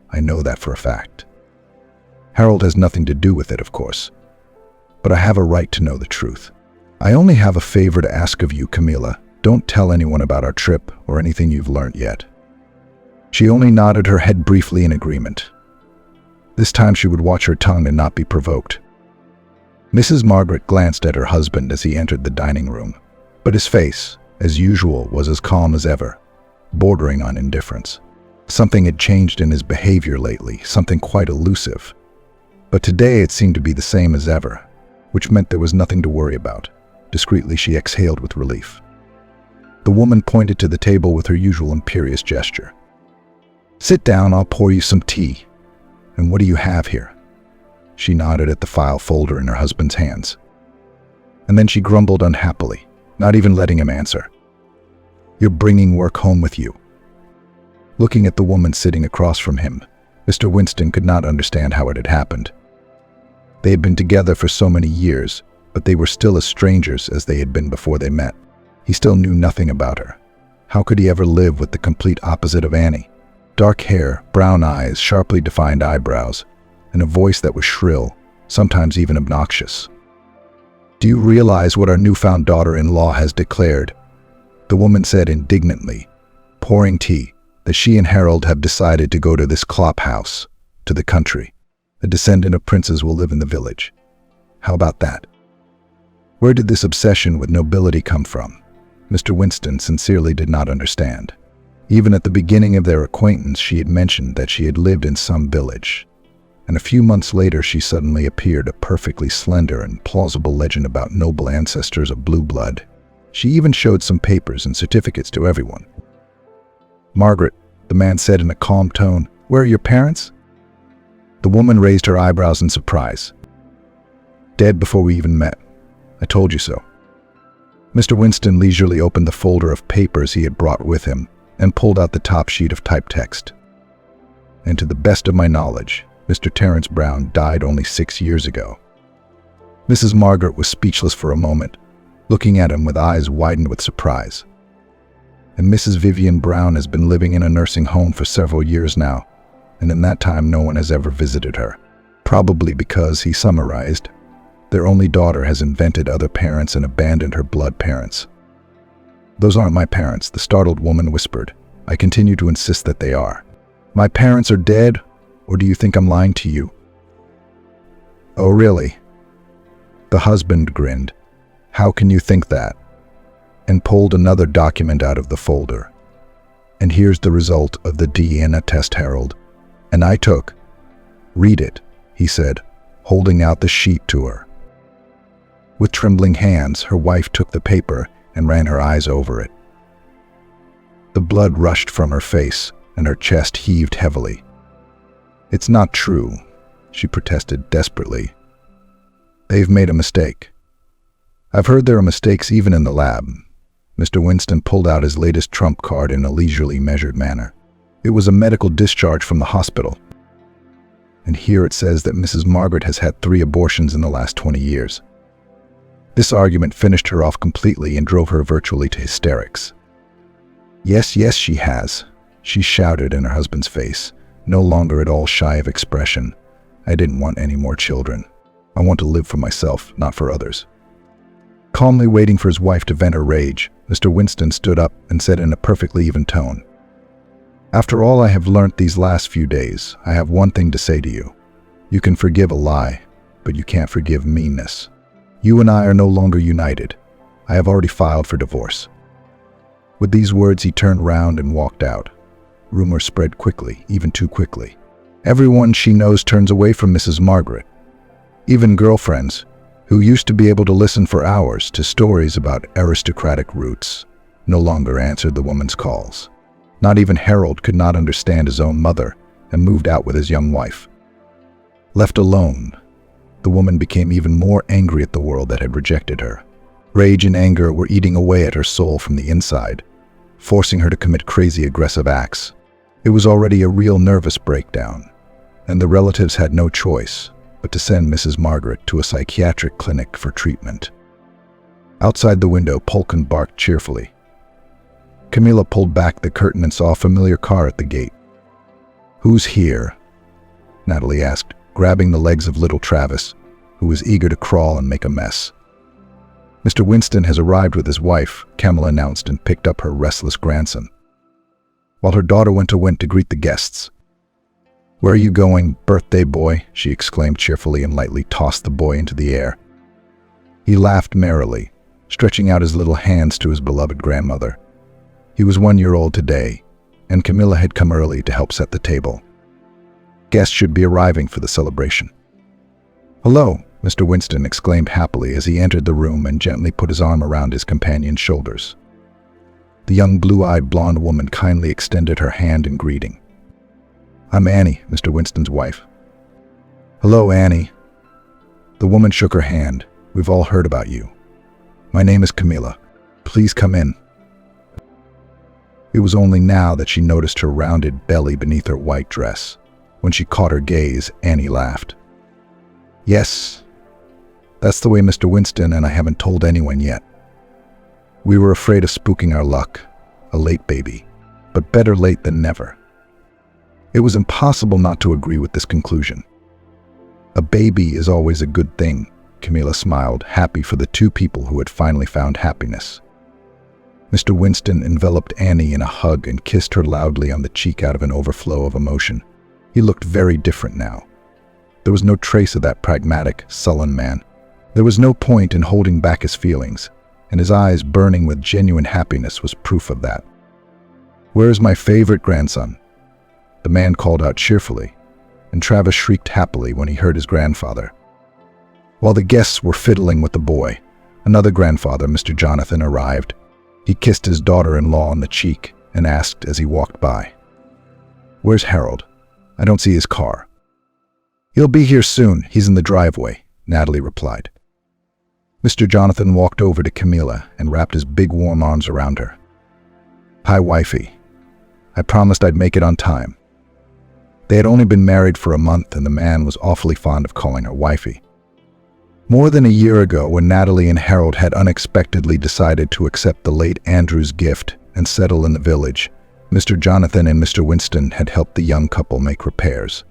S2: I know that for a fact. Harold has nothing to do with it, of course, but I have a right to know the truth. I only have a favor to ask of you, Camilla. Don't tell anyone about our trip or anything you've learned yet." She only nodded her head briefly in agreement. This time she would watch her tongue and not be provoked. Mrs. Margaret glanced at her husband as he entered the dining room, but his face, as usual, was as calm as ever, bordering on indifference. Something had changed in his behavior lately, something quite elusive. But today it seemed to be the same as ever, which meant there was nothing to worry about. Discreetly she exhaled with relief. The woman pointed to the table with her usual imperious gesture. "Sit down, I'll pour you some tea. And what do you have here?" She nodded at the file folder in her husband's hands. And then she grumbled unhappily, not even letting him answer. "You're bringing work home with you." Looking at the woman sitting across from him, Mr. Winston could not understand how it had happened. They had been together for so many years, but they were still as strangers as they had been before they met. He still knew nothing about her. How could he ever live with the complete opposite of Annie? Dark hair, brown eyes, sharply defined eyebrows, and a voice that was shrill, sometimes even obnoxious. "Do you realize what our newfound daughter-in-law has declared?" The woman said indignantly, pouring tea, "that she and Harold have decided to go to this Klopp house, to the country. A descendant of princes will live in the village. How about that? Where did this obsession with nobility come from?" Mr. Winston sincerely did not understand. Even at the beginning of their acquaintance, she had mentioned that she had lived in some village. And a few months later, she suddenly appeared a perfectly slender and plausible legend about noble ancestors of blue blood. She even showed some papers and certificates to everyone. "Margaret," the man said in a calm tone, "where are your parents?" The woman raised her eyebrows in surprise. "Dead before we even met. I told you so." Mr. Winston leisurely opened the folder of papers he had brought with him and pulled out the top sheet of typed text. "And to the best of my knowledge, Mr. Terence Brown died only 6 years ago." Mrs. Margaret was speechless for a moment, looking at him with eyes widened with surprise. "And Mrs. Vivian Brown has been living in a nursing home for several years now, and in that time no one has ever visited her. Probably because," he summarized, "their only daughter has invented other parents and abandoned her blood parents." "Those aren't my parents," the startled woman whispered. "I continue to insist that they are. My parents are dead, or do you think I'm lying to you?" "Oh, really?" The husband grinned. "How can you think that?" And pulled another document out of the folder. "And here's the result of the DNA test, Harold. And I took—" "Read it," he said, holding out the sheet to her. With trembling hands, her wife took the paper and ran her eyes over it. The blood rushed from her face, and her chest heaved heavily. "It's not true," she protested desperately. "They've made a mistake." "I've heard there are mistakes even in the lab." Mr. Winston pulled out his latest trump card in a leisurely, measured manner. It was a medical discharge from the hospital. And here it says that Mrs. Margaret has had 3 abortions in the last 20 years. This argument finished her off completely and drove her virtually to hysterics. "Yes, yes, she has," she shouted in her husband's face, no longer at all shy of expression. "I didn't want any more children. I want to live for myself, not for others." Calmly waiting for his wife to vent her rage, Mr. Winston stood up and said in a perfectly even tone, "After all I have learnt these last few days, I have one thing to say to you. You can forgive a lie, but you can't forgive meanness. You and I are no longer united. I have already filed for divorce." With these words, he turned round and walked out. Rumors spread quickly, even too quickly. Everyone she knows turns away from Mrs. Margaret. Even girlfriends, who used to be able to listen for hours to stories about aristocratic roots, no longer answered the woman's calls. Not even Harold could not understand his own mother and moved out with his young wife. Left alone, the woman became even more angry at the world that had rejected her. Rage and anger were eating away at her soul from the inside, forcing her to commit crazy, aggressive acts. It was already a real nervous breakdown, and the relatives had no choice but to send Mrs. Margaret to a psychiatric clinic for treatment. Outside the window, Polkin barked cheerfully. Camilla pulled back the curtain and saw a familiar car at the gate. "Who's here?" Natalie asked, grabbing the legs of little Travis, who was eager to crawl and make a mess. "Mr. Winston has arrived with his wife," Camilla announced, and picked up her restless grandson, while her daughter went to greet the guests. "Where are you going, birthday boy?" she exclaimed cheerfully and lightly tossed the boy into the air. He laughed merrily, stretching out his little hands to his beloved grandmother. He was 1 year old today, and Camilla had come early to help set the table. Guests should be arriving for the celebration. "Hello," Mr. Winston exclaimed happily as he entered the room and gently put his arm around his companion's shoulders. The young blue-eyed blonde woman kindly extended her hand in greeting. "I'm Annie, Mr. Winston's wife." "Hello, Annie." The woman shook her hand. "We've all heard about you. My name is Camilla. Please come in." It was only now that she noticed her rounded belly beneath her white dress. When she caught her gaze, Annie laughed. "Yes, that's the way Mr. Winston and I haven't told anyone yet. We were afraid of spooking our luck, a late baby, but better late than never." It was impossible not to agree with this conclusion. "A baby is always a good thing," Camilla smiled, happy for the 2 people who had finally found happiness. Mr. Winston enveloped Annie in a hug and kissed her loudly on the cheek out of an overflow of emotion. He looked very different now. There was no trace of that pragmatic, sullen man. There was no point in holding back his feelings, and his eyes burning with genuine happiness was proof of that. "Where is my favorite grandson?" The man called out cheerfully, and Travis shrieked happily when he heard his grandfather. While the guests were fiddling with the boy, another grandfather, Mr. Jonathan, arrived. He kissed his daughter-in-law on the cheek and asked as he walked by, "Where's Harold? I don't see his car." "He'll be here soon. He's in the driveway," Natalie replied. Mr. Jonathan walked over to Camila and wrapped his big warm arms around her. "Hi, wifey. I promised I'd make it on time." They had only been married for a month, and the man was awfully fond of calling her wifey. More than a year ago, when Natalie and Harold had unexpectedly decided to accept the late Andrew's gift and settle in the village, Mr. Jonathan and Mr. Winston had helped the young couple make repairs.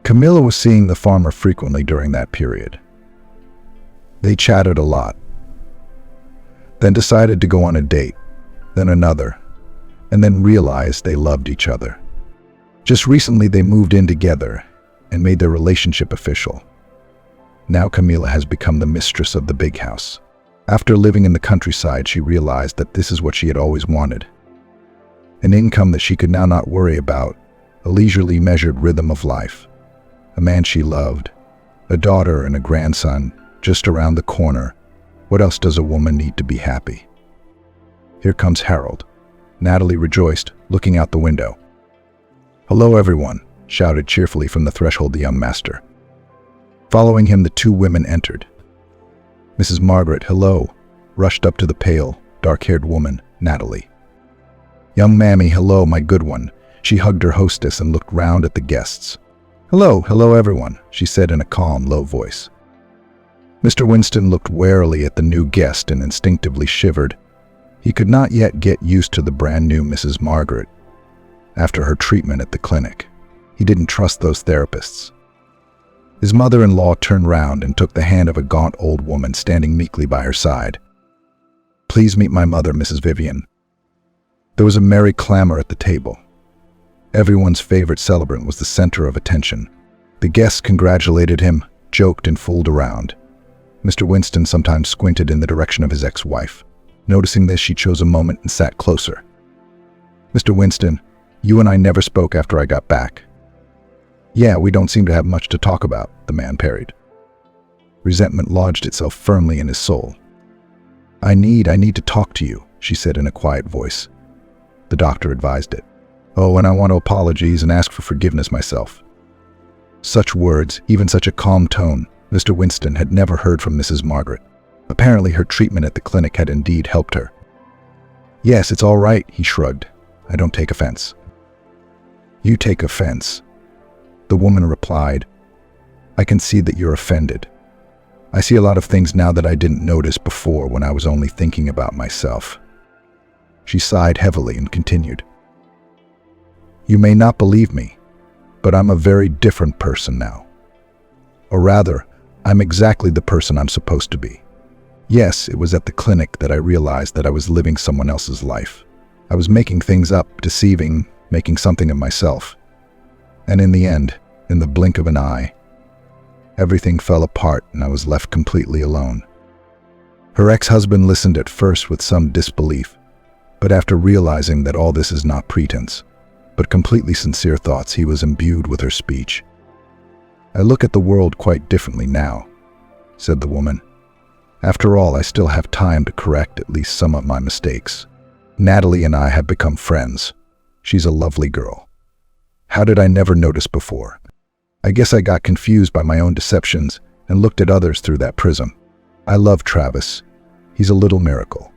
S2: Camilla was seeing the farmer frequently during that period. They chatted a lot, then decided to go on a date, then another, and then realized they loved each other. Just recently they moved in together and made their relationship official. Now Camila has become the mistress of the big house. After living in the countryside, she realized that this is what she had always wanted. An income that she could now not worry about, a leisurely measured rhythm of life. A man she loved, a daughter and a grandson just around the corner. What else does a woman need to be happy? Here comes Harold. Natalie rejoiced, looking out the window. "Hello, everyone," shouted cheerfully from the threshold the young master. Following him, the two women entered. Mrs. Margaret, hello, rushed up to the pale, dark-haired woman, Natalie. "Young mammy, hello, my good one." She hugged her hostess and looked round at the guests. Hello, everyone," she said in a calm, low voice. Mr. Winston looked warily at the new guest and instinctively shivered. He could not yet get used to the brand-new Mrs. Margaret. After her treatment at the clinic, he didn't trust those therapists. His mother-in-law turned round and took the hand of a gaunt old woman standing meekly by her side. "Please meet my mother, Mrs. Vivian." There was a merry clamor at the table. Everyone's favorite celebrant was the center of attention. The guests congratulated him, joked, and fooled around. Mr. Winston sometimes squinted in the direction of his ex-wife. Noticing this, she chose a moment and sat closer. "Mr. Winston, you and I never spoke after I got back." "Yeah, we don't seem to have much to talk about," the man parried. Resentment lodged itself firmly in his soul. I need to talk to you," she said in a quiet voice. The doctor advised it. "Oh, and I want to apologize and ask for forgiveness myself." Such words, even such a calm tone, Mr. Winston had never heard from Mrs. Margaret. Apparently her treatment at the clinic had indeed helped her. "Yes, it's all right," he shrugged. "I don't take offense." "You take offense," the woman replied. "I can see that you're offended. I see a lot of things now that I didn't notice before when I was only thinking about myself." She sighed heavily and continued. "You may not believe me, but I'm a very different person now. Or rather, I'm exactly the person I'm supposed to be. Yes, it was at the clinic that I realized that I was living someone else's life. I was making things up, deceiving, making something of myself. And in the end, in the blink of an eye, everything fell apart and I was left completely alone." Her ex-husband listened at first with some disbelief, but after realizing that all this is not pretense, but completely sincere thoughts, he was imbued with her speech. "I look at the world quite differently now," said the woman. "After all, I still have time to correct at least some of my mistakes. Natalie and I have become friends. She's a lovely girl. How did I never notice before? I guess I got confused by my own deceptions and looked at others through that prism. I love Travis. He's a little miracle.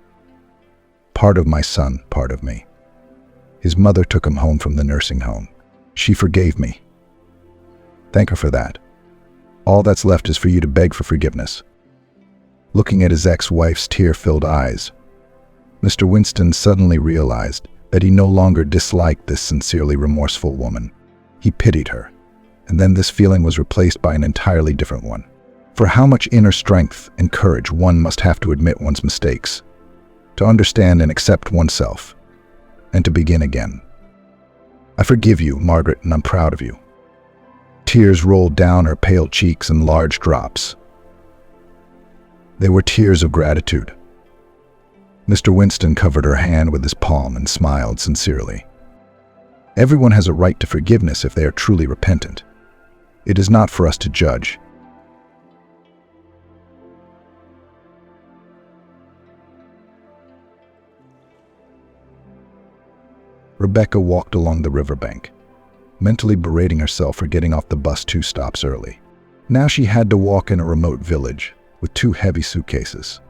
S2: Part of my son, part of me. His mother took him home from the nursing home. She forgave me. Thank her for that. All that's left is for you to beg for forgiveness." Looking at his ex-wife's tear-filled eyes, Mr. Winston suddenly realized that he no longer disliked this sincerely remorseful woman. He pitied her, and then this feeling was replaced by an entirely different one. For how much inner strength and courage one must have to admit one's mistakes, to understand and accept oneself, and to begin again. "I forgive you, Margaret, and I'm proud of you." Tears rolled down her pale cheeks in large drops. They were tears of gratitude. Mr. Winston covered her hand with his palm and smiled sincerely. Everyone has a right to forgiveness if they are truly repentant. It is not for us to judge. Rebecca walked along the riverbank, mentally berating herself for getting off the bus 2 stops early. Now she had to walk in a remote village with 2 heavy suitcases.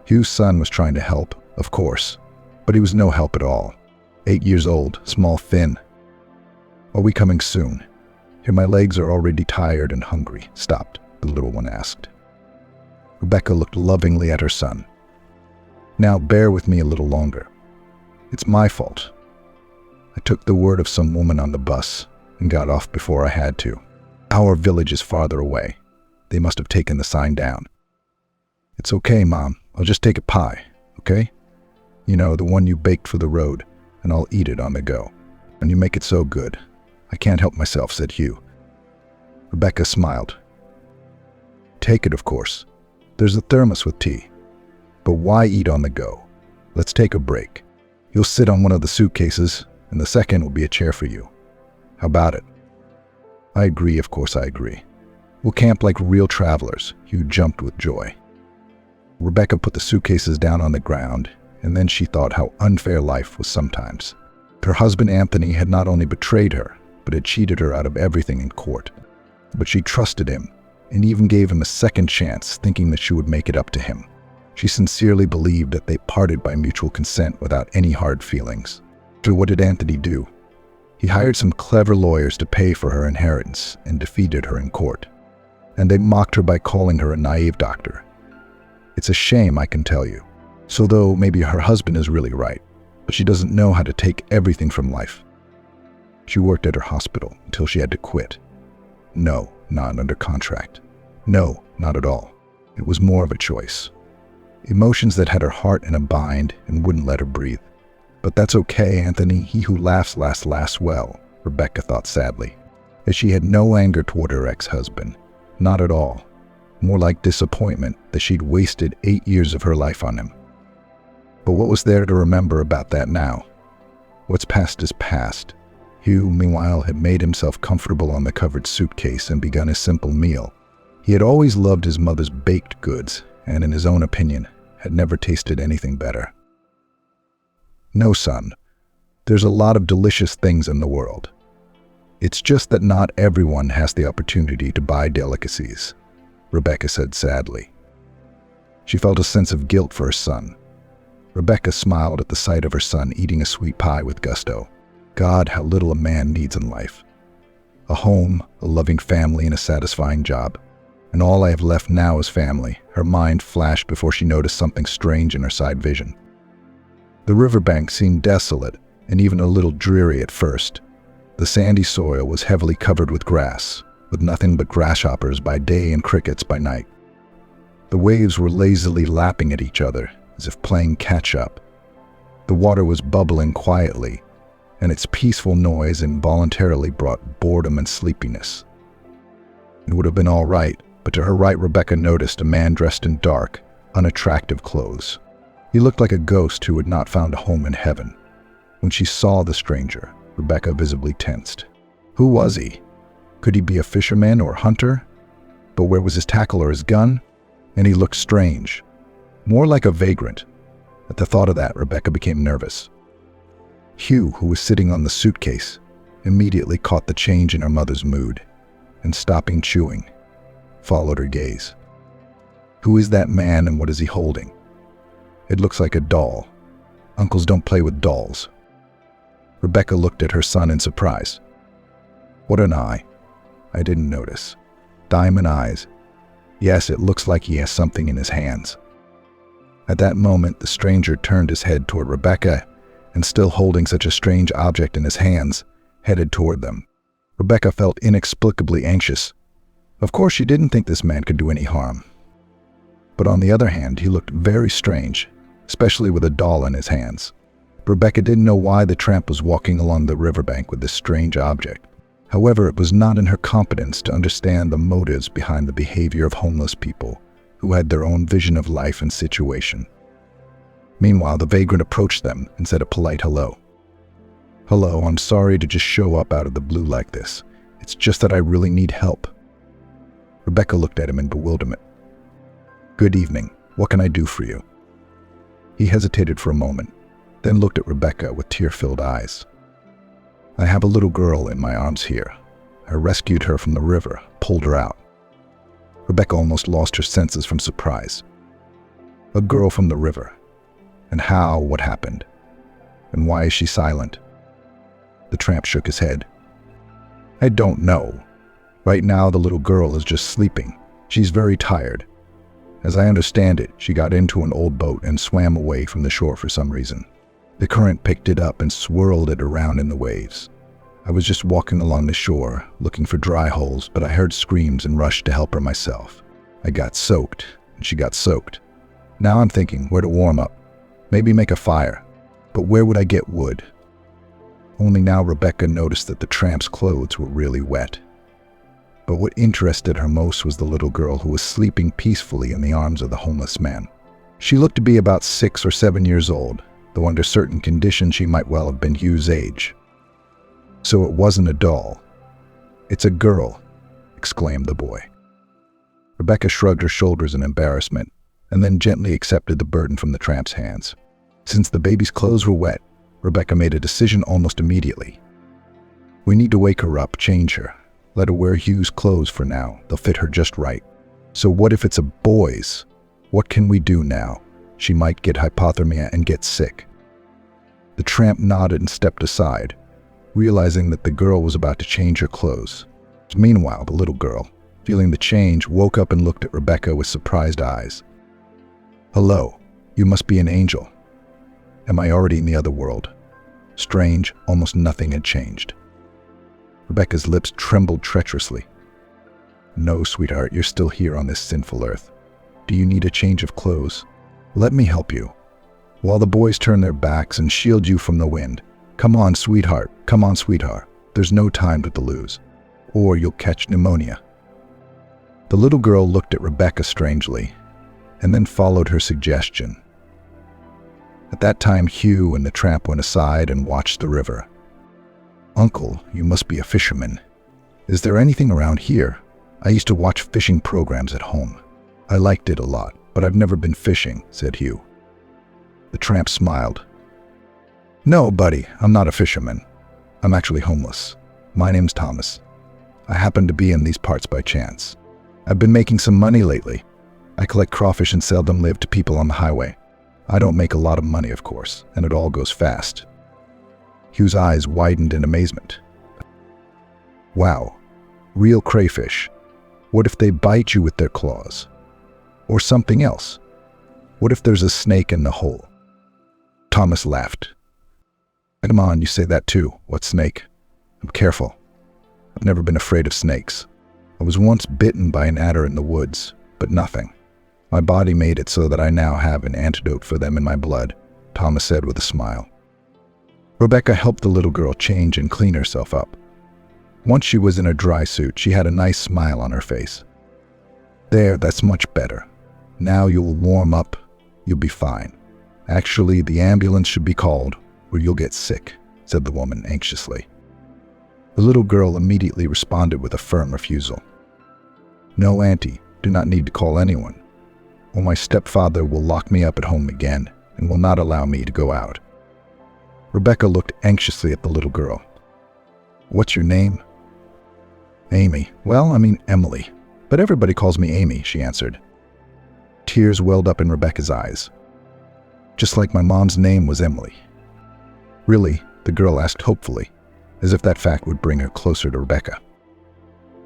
S2: Hugh's son was trying to help, of course, but he was no help at all. 8 years old, small, thin. "Are we coming soon? Here my legs are already tired and hungry." "Stopped?" the little one asked. Rebecca looked lovingly at her son. "Now bear with me a little longer. It's my fault. I took the word of some woman on the bus and got off before I had to. Our village is farther away. They must have taken the sign down." "It's okay, Mom. I'll just take a pie, okay? You know, the one you baked for the road, and I'll eat it on the go. And you make it so good. I can't help myself," said Hugh. Rebecca smiled. "Take it, of course. There's a thermos with tea. But why eat on the go? Let's take a break. You'll sit on one of the suitcases, and the second will be a chair for you. How about it?" "I agree, of course I agree. We'll camp like real travelers." Hugh jumped with joy. Rebecca put the suitcases down on the ground, and then she thought how unfair life was sometimes. Her husband Anthony had not only betrayed her, but had cheated her out of everything in court. But she trusted him, and even gave him a second chance, thinking that she would make it up to him. She sincerely believed that they parted by mutual consent without any hard feelings. So what did Anthony do? He hired some clever lawyers to pay for her inheritance and defeated her in court. And they mocked her by calling her a naive doctor. It's a shame, I can tell you. So though maybe her husband is really right, but she doesn't know how to take everything from life. She worked at her hospital until she had to quit. No, not under contract. No, not at all. It was more of a choice. Emotions that had her heart in a bind and wouldn't let her breathe. "But that's okay, Anthony. He who laughs laughs well," Rebecca thought sadly, as she had no anger toward her ex-husband. Not at all. More like disappointment that she'd wasted 8 years of her life on him. But what was there to remember about that now? What's past is past. Hugh, meanwhile, had made himself comfortable on the covered suitcase and begun his simple meal. He had always loved his mother's baked goods, and in his own opinion, had never tasted anything better. "No, son. There's a lot of delicious things in the world. It's just that not everyone has the opportunity to buy delicacies," Rebecca said sadly. She felt a sense of guilt for her son. Rebecca smiled at the sight of her son eating a sweet pie with gusto. God, how little a man needs in life. A home, a loving family, and a satisfying job. And all I have left now is family. Her mind flashed before she noticed something strange in her side vision. The riverbank seemed desolate and even a little dreary at first. The sandy soil was heavily covered with grass, with nothing but grasshoppers by day and crickets by night. The waves were lazily lapping at each other, as if playing catch-up. The water was bubbling quietly, and its peaceful noise involuntarily brought boredom and sleepiness. It would have been all right, but to her right Rebecca noticed a man dressed in dark, unattractive clothes. He looked like a ghost who had not found a home in heaven. When she saw the stranger, Rebecca visibly tensed. Who was he? Could he be a fisherman or hunter? But where was his tackle or his gun? And he looked strange, more like a vagrant. At the thought of that, Rebecca became nervous. Hugh, who was sitting on the suitcase, immediately caught the change in her mother's mood, and stopping chewing, followed her gaze. Who is that man and what is he holding? It looks like a doll. Uncles don't play with dolls. Rebecca looked at her son in surprise. What an eye. I didn't notice. Diamond eyes. Yes, it looks like he has something in his hands. At that moment, the stranger turned his head toward Rebecca, and still holding such a strange object in his hands, headed toward them. Rebecca felt inexplicably anxious. Of course, she didn't think this man could do any harm. But on the other hand, he looked very strange, especially with a doll in his hands. Rebecca didn't know why the tramp was walking along the riverbank with this strange object. However, it was not in her competence to understand the motives behind the behavior of homeless people who had their own vision of life and situation. Meanwhile, the vagrant approached them and said a polite hello. Hello, I'm sorry to just show up out of the blue like this. It's just that I really need help. Rebecca looked at him in bewilderment. Good evening. What can I do for you? He hesitated for a moment, then looked at Rebecca with tear-filled eyes. I have a little girl in my arms here. I rescued her from the river, pulled her out. Rebecca almost lost her senses from surprise. A girl from the river. And how? What happened? And why is she silent? The tramp shook his head. I don't know. Right now the little girl is just sleeping. She's very tired. As I understand it, she got into an old boat and swam away from the shore for some reason. The current picked it up and swirled it around in the waves. I was just walking along the shore, looking for dry holes, but I heard screams and rushed to help her myself. I got soaked, and she got soaked. Now I'm thinking where to warm up. Maybe make a fire. But where would I get wood? Only now Rebecca noticed that the tramp's clothes were really wet. But what interested her most was the little girl who was sleeping peacefully in the arms of the homeless man. She looked to be about 6 or 7 years old, though under certain conditions she might well have been Hugh's age. So it wasn't a doll. It's a girl, exclaimed the boy. Rebecca shrugged her shoulders in embarrassment, and then gently accepted the burden from the tramp's hands. Since the baby's clothes were wet, Rebecca made a decision almost immediately. We need to wake her up, change her. Let her wear Hugh's clothes for now. They'll fit her just right. So what if it's a boy's? What can we do now? She might get hypothermia and get sick. The tramp nodded and stepped aside, realizing that the girl was about to change her clothes. Meanwhile, the little girl, feeling the change, woke up and looked at Rebecca with surprised eyes. Hello, you must be an angel. Am I already in the other world? Strange, almost nothing had changed. Rebecca's lips trembled treacherously. No, sweetheart, you're still here on this sinful earth. Do you need a change of clothes? Let me help you. While the boys turn their backs and shield you from the wind. Come on, sweetheart. Come on, sweetheart. There's no time to lose, or you'll catch pneumonia. The little girl looked at Rebecca strangely, and then followed her suggestion. At that time, Hugh and the tramp went aside and watched the river. Uncle, you must be a fisherman. Is there anything around here? I used to watch fishing programs at home. I liked it a lot, but I've never been fishing, said Hugh. The tramp smiled. No, buddy, I'm not a fisherman. I'm actually homeless. My name's Thomas. I happen to be in these parts by chance. I've been making some money lately. I collect crawfish and sell them live to people on the highway. I don't make a lot of money, of course, and it all goes fast. Hugh's eyes widened in amazement. Wow, real crayfish. What if they bite you with their claws? Or something else? What if there's a snake in the hole? Thomas laughed. Come on, you say that too. What snake? I'm careful. I've never been afraid of snakes. I was once bitten by an adder in the woods, but nothing. My body made it so that I now have an antidote for them in my blood, Thomas said with a smile. Rebecca helped the little girl change and clean herself up. Once she was in a dry suit, she had a nice smile on her face. There, that's much better. Now you'll warm up. You'll be fine. Actually, the ambulance should be called, or you'll get sick, said the woman anxiously. The little girl immediately responded with a firm refusal. No, Auntie, do not need to call anyone. Or my stepfather will lock me up at home again and will not allow me to go out. Rebecca looked anxiously at the little girl. What's your name? Amy. Well, I mean Emily, but everybody calls me Amy, she answered. Tears welled up in Rebecca's eyes. Just like my mom's name was Emily. Really? The girl asked hopefully, as if that fact would bring her closer to Rebecca.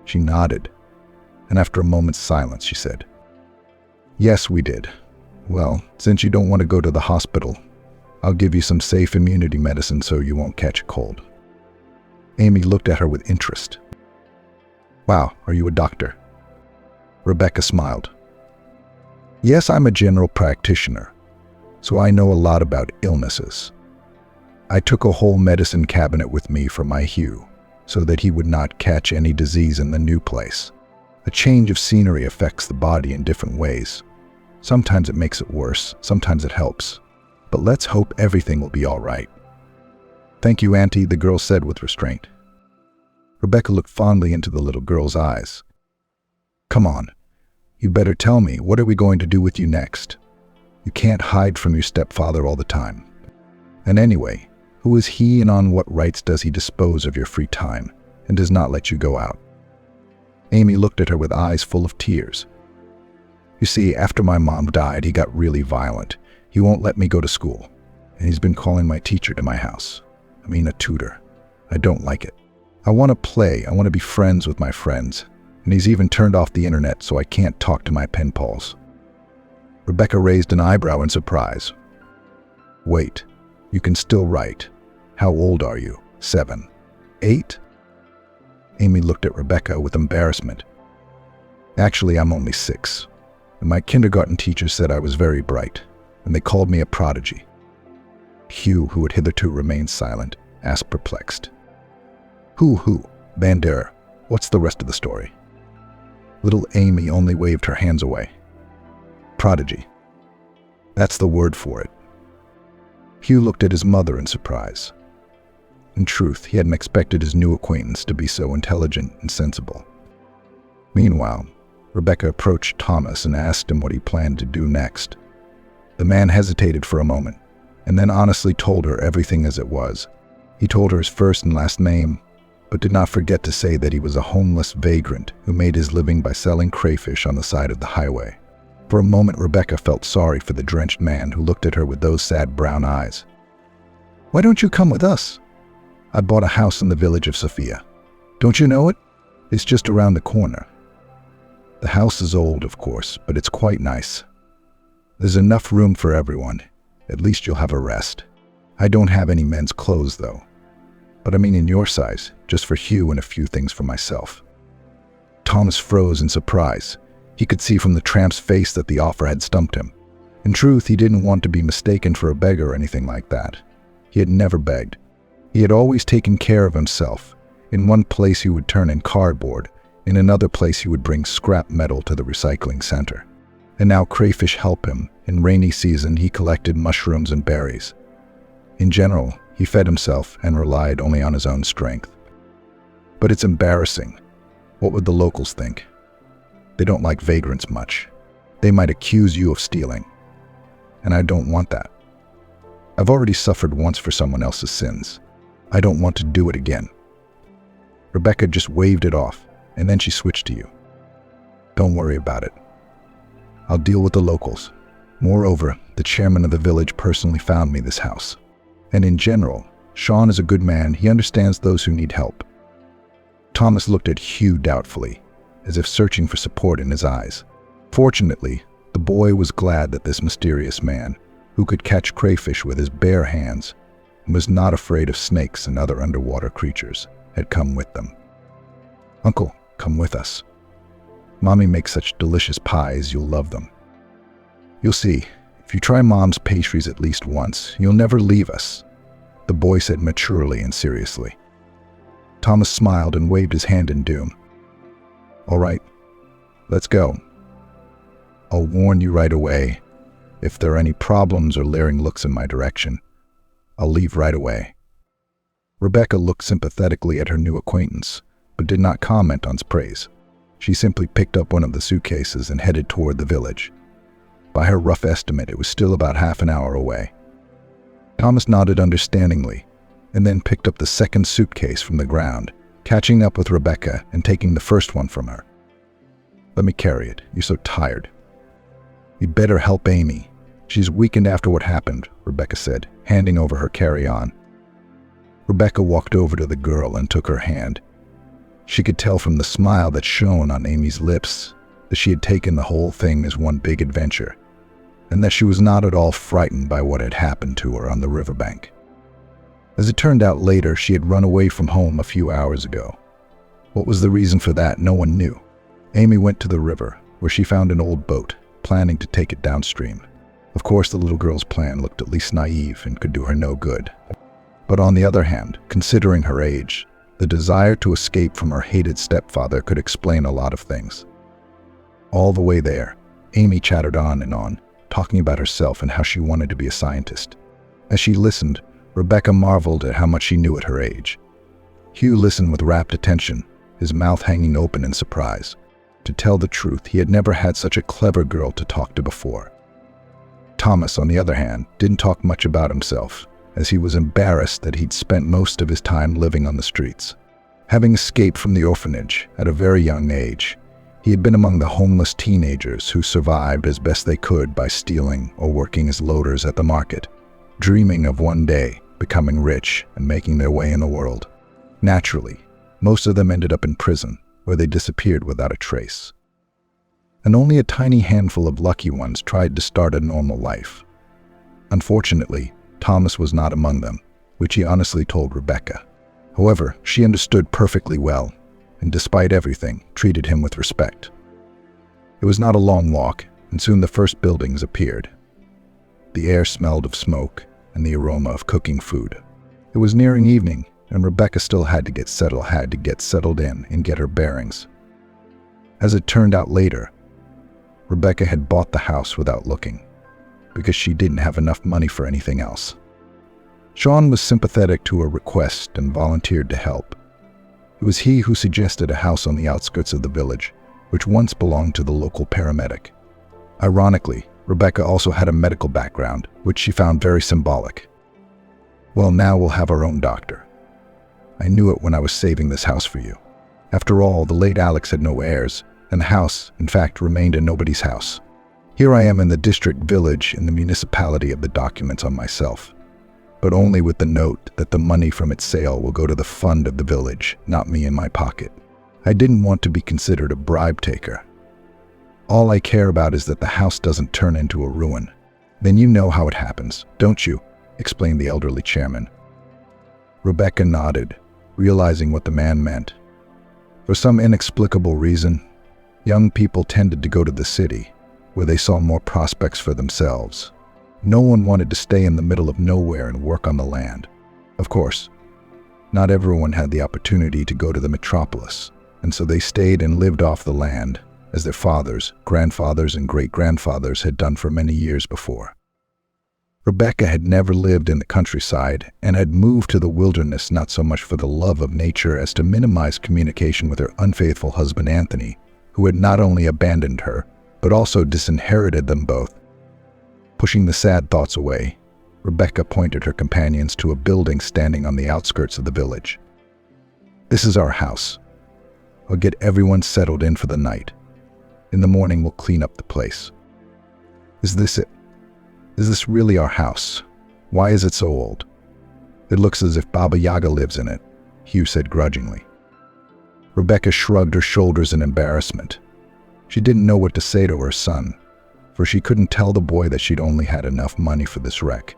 S2: She nodded, and after a moment's silence, she said, Yes, we did. Well, since you don't want to go to the hospital, I'll give you some safe immunity medicine so you won't catch a cold. Amy looked at her with interest. Wow, are you a doctor? Rebecca smiled. Yes, I'm a general practitioner, so I know a lot about illnesses. I took a whole medicine cabinet with me for my Hugh, so that he would not catch any disease in the new place. A change of scenery affects the body in different ways. Sometimes it makes it worse, sometimes it helps. But let's hope everything will be all right. "Thank you, Auntie," the girl said with restraint. Rebecca looked fondly into the little girl's eyes. "Come on. You better tell me, what are we going to do with you next? You can't hide from your stepfather all the time. And anyway, who is he and on what rights does he dispose of your free time and does not let you go out?" Amy looked at her with eyes full of tears. "You see, after my mom died, he got really violent. He won't let me go to school, and he's been calling my teacher to my house. I mean, a tutor. I don't like it. I want to play, I want to be friends with my friends, and he's even turned off the internet so I can't talk to my pen pals." Rebecca raised an eyebrow in surprise. "Wait, you can still write. How old are you? 7? 8? Amy looked at Rebecca with embarrassment. "Actually, I'm only 6. And my kindergarten teacher said I was very bright, and they called me a prodigy." Hugh, who had hitherto remained silent, asked perplexed. Who? Bander, what's the rest of the story?" Little Amy only waved her hands away. "Prodigy. That's the word for it." Hugh looked at his mother in surprise. In truth, he hadn't expected his new acquaintance to be so intelligent and sensible. Meanwhile, Rebecca approached Thomas and asked him what he planned to do next. The man hesitated for a moment, and then honestly told her everything as it was. He told her his first and last name, but did not forget to say that he was a homeless vagrant who made his living by selling crayfish on the side of the highway. For a moment, Rebecca felt sorry for the drenched man who looked at her with those sad brown eyes. "Why don't you come with us? I bought a house in the village of Sophia. Don't you know it? It's just around the corner. The house is old, of course, but it's quite nice. There's enough room for everyone. At least you'll have a rest. I don't have any men's clothes, though. But I mean in your size, just for Hugh and a few things for myself." Thomas froze in surprise. He could see from the tramp's face that the offer had stumped him. In truth, he didn't want to be mistaken for a beggar or anything like that. He had never begged. He had always taken care of himself. In one place he would turn in cardboard, in another place he would bring scrap metal to the recycling center. And now crayfish help him. In rainy season, he collected mushrooms and berries. In general, he fed himself and relied only on his own strength. But it's embarrassing. What would the locals think? They don't like vagrants much. They might accuse you of stealing. And I don't want that. I've already suffered once for someone else's sins. I don't want to do it again." Rebecca just waved it off, and then she switched to you. "Don't worry about it. I'll deal with the locals. Moreover, the chairman of the village personally found me this house. And in general, Sean is a good man. He understands those who need help." Thomas looked at Hugh doubtfully, as if searching for support in his eyes. Fortunately, the boy was glad that this mysterious man, who could catch crayfish with his bare hands, and was not afraid of snakes and other underwater creatures, had come with them. "Uncle, come with us. Mommy makes such delicious pies, you'll love them. You'll see, if you try Mom's pastries at least once, you'll never leave us," the boy said maturely and seriously. Thomas smiled and waved his hand in doom. "All right, let's go. I'll warn you right away. If there are any problems or leering looks in my direction, I'll leave right away." Rebecca looked sympathetically at her new acquaintance, but did not comment on his praise. She simply picked up one of the suitcases and headed toward the village. By her rough estimate, it was still about half an hour away. Thomas nodded understandingly, and then picked up the second suitcase from the ground, catching up with Rebecca and taking the first one from her. "Let me carry it. You're so tired." "You'd better help Amy. She's weakened after what happened," Rebecca said, handing over her carry-on. Rebecca walked over to the girl and took her hand. She could tell from the smile that shone on Amy's lips that she had taken the whole thing as one big adventure, and that she was not at all frightened by what had happened to her on the riverbank. As it turned out later, she had run away from home a few hours ago. What was the reason for that, no one knew. Amy went to the river, where she found an old boat, planning to take it downstream. Of course, the little girl's plan looked at least naive and could do her no good. But on the other hand, considering her age, the desire to escape from her hated stepfather could explain a lot of things. All the way there, Amy chattered on and on, talking about herself and how she wanted to be a scientist. As she listened, Rebecca marveled at how much she knew at her age. Hugh listened with rapt attention, his mouth hanging open in surprise. To tell the truth, he had never had such a clever girl to talk to before. Thomas, on the other hand, didn't talk much about himself, as he was embarrassed that he'd spent most of his time living on the streets. Having escaped from the orphanage at a very young age, he had been among the homeless teenagers who survived as best they could by stealing or working as loaders at the market, dreaming of one day becoming rich and making their way in the world. Naturally, most of them ended up in prison, where they disappeared without a trace. And only a tiny handful of lucky ones tried to start a normal life. Unfortunately, Thomas was not among them, which he honestly told Rebecca. However, she understood perfectly well, and despite everything, treated him with respect. It was not a long walk, and soon the first buildings appeared. The air smelled of smoke and the aroma of cooking food. It was nearing evening, and Rebecca still had to get settled in and get her bearings. As it turned out later, Rebecca had bought the house without looking, because she didn't have enough money for anything else. Sean was sympathetic to her request and volunteered to help. It was he who suggested a house on the outskirts of the village, which once belonged to the local paramedic. Ironically, Rebecca also had a medical background, which she found very symbolic. Well, now we'll have our own doctor. I knew it when I was saving this house for you. After all, the late Alex had no heirs, and the house, in fact, remained a nobody's house. Here I am in the district village in the municipality of the documents on myself, but only with the note that the money from its sale will go to the fund of the village, not me in my pocket. I didn't want to be considered a bribe taker. All I care about is that the house doesn't turn into a ruin. Then you know how it happens, don't you? Explained the elderly chairman. Rebecca nodded, realizing what the man meant. For some inexplicable reason, young people tended to go to the city, where they saw more prospects for themselves. No one wanted to stay in the middle of nowhere and work on the land. Of course, not everyone had the opportunity to go to the metropolis, and so they stayed and lived off the land, as their fathers, grandfathers, and great-grandfathers had done for many years before. Rebecca had never lived in the countryside and had moved to the wilderness not so much for the love of nature as to minimize communication with her unfaithful husband Anthony, who had not only abandoned her, but also disinherited them both. Pushing the sad thoughts away, Rebecca pointed her companions to a building standing on the outskirts of the village. This is our house. I'll get everyone settled in for the night. In the morning, we'll clean up the place. Is this it? Is this really our house? Why is it so old? It looks as if Baba Yaga lives in it, Hugh said grudgingly. Rebecca shrugged her shoulders in embarrassment. She didn't know what to say to her son, for she couldn't tell the boy that she'd only had enough money for this wreck.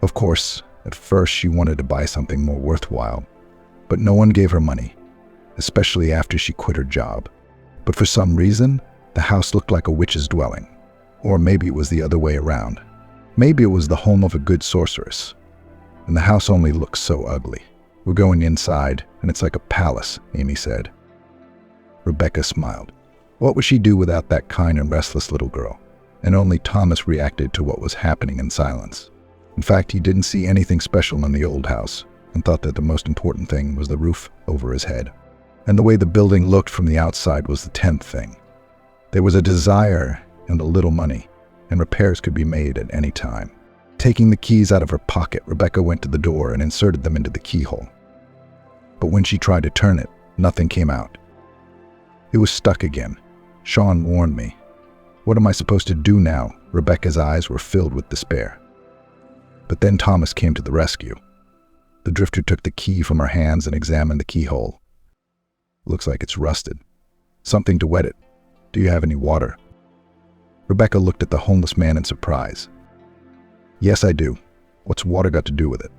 S2: Of course, at first she wanted to buy something more worthwhile, but no one gave her money, especially after she quit her job. But for some reason, the house looked like a witch's dwelling. Or maybe it was the other way around. Maybe it was the home of a good sorceress. And the house only looks so ugly. We're going inside, and it's like a palace, Amy said. Rebecca smiled. What would she do without that kind and restless little girl? And only Thomas reacted to what was happening in silence. In fact, he didn't see anything special in the old house, and thought that the most important thing was the roof over his head. And the way the building looked from the outside was the 10th thing. There was a desire and a little money, and repairs could be made at any time. Taking the keys out of her pocket, Rebecca went to the door and inserted them into the keyhole. But when she tried to turn it, nothing came out. It was stuck again. Sean warned me. What am I supposed to do now? Rebecca's eyes were filled with despair. But then Thomas came to the rescue. The drifter took the key from her hands and examined the keyhole. Looks like it's rusted. Something to wet it. Do you have any water? Rebecca looked at the homeless man in surprise. Yes, I do. What's water got to do with it?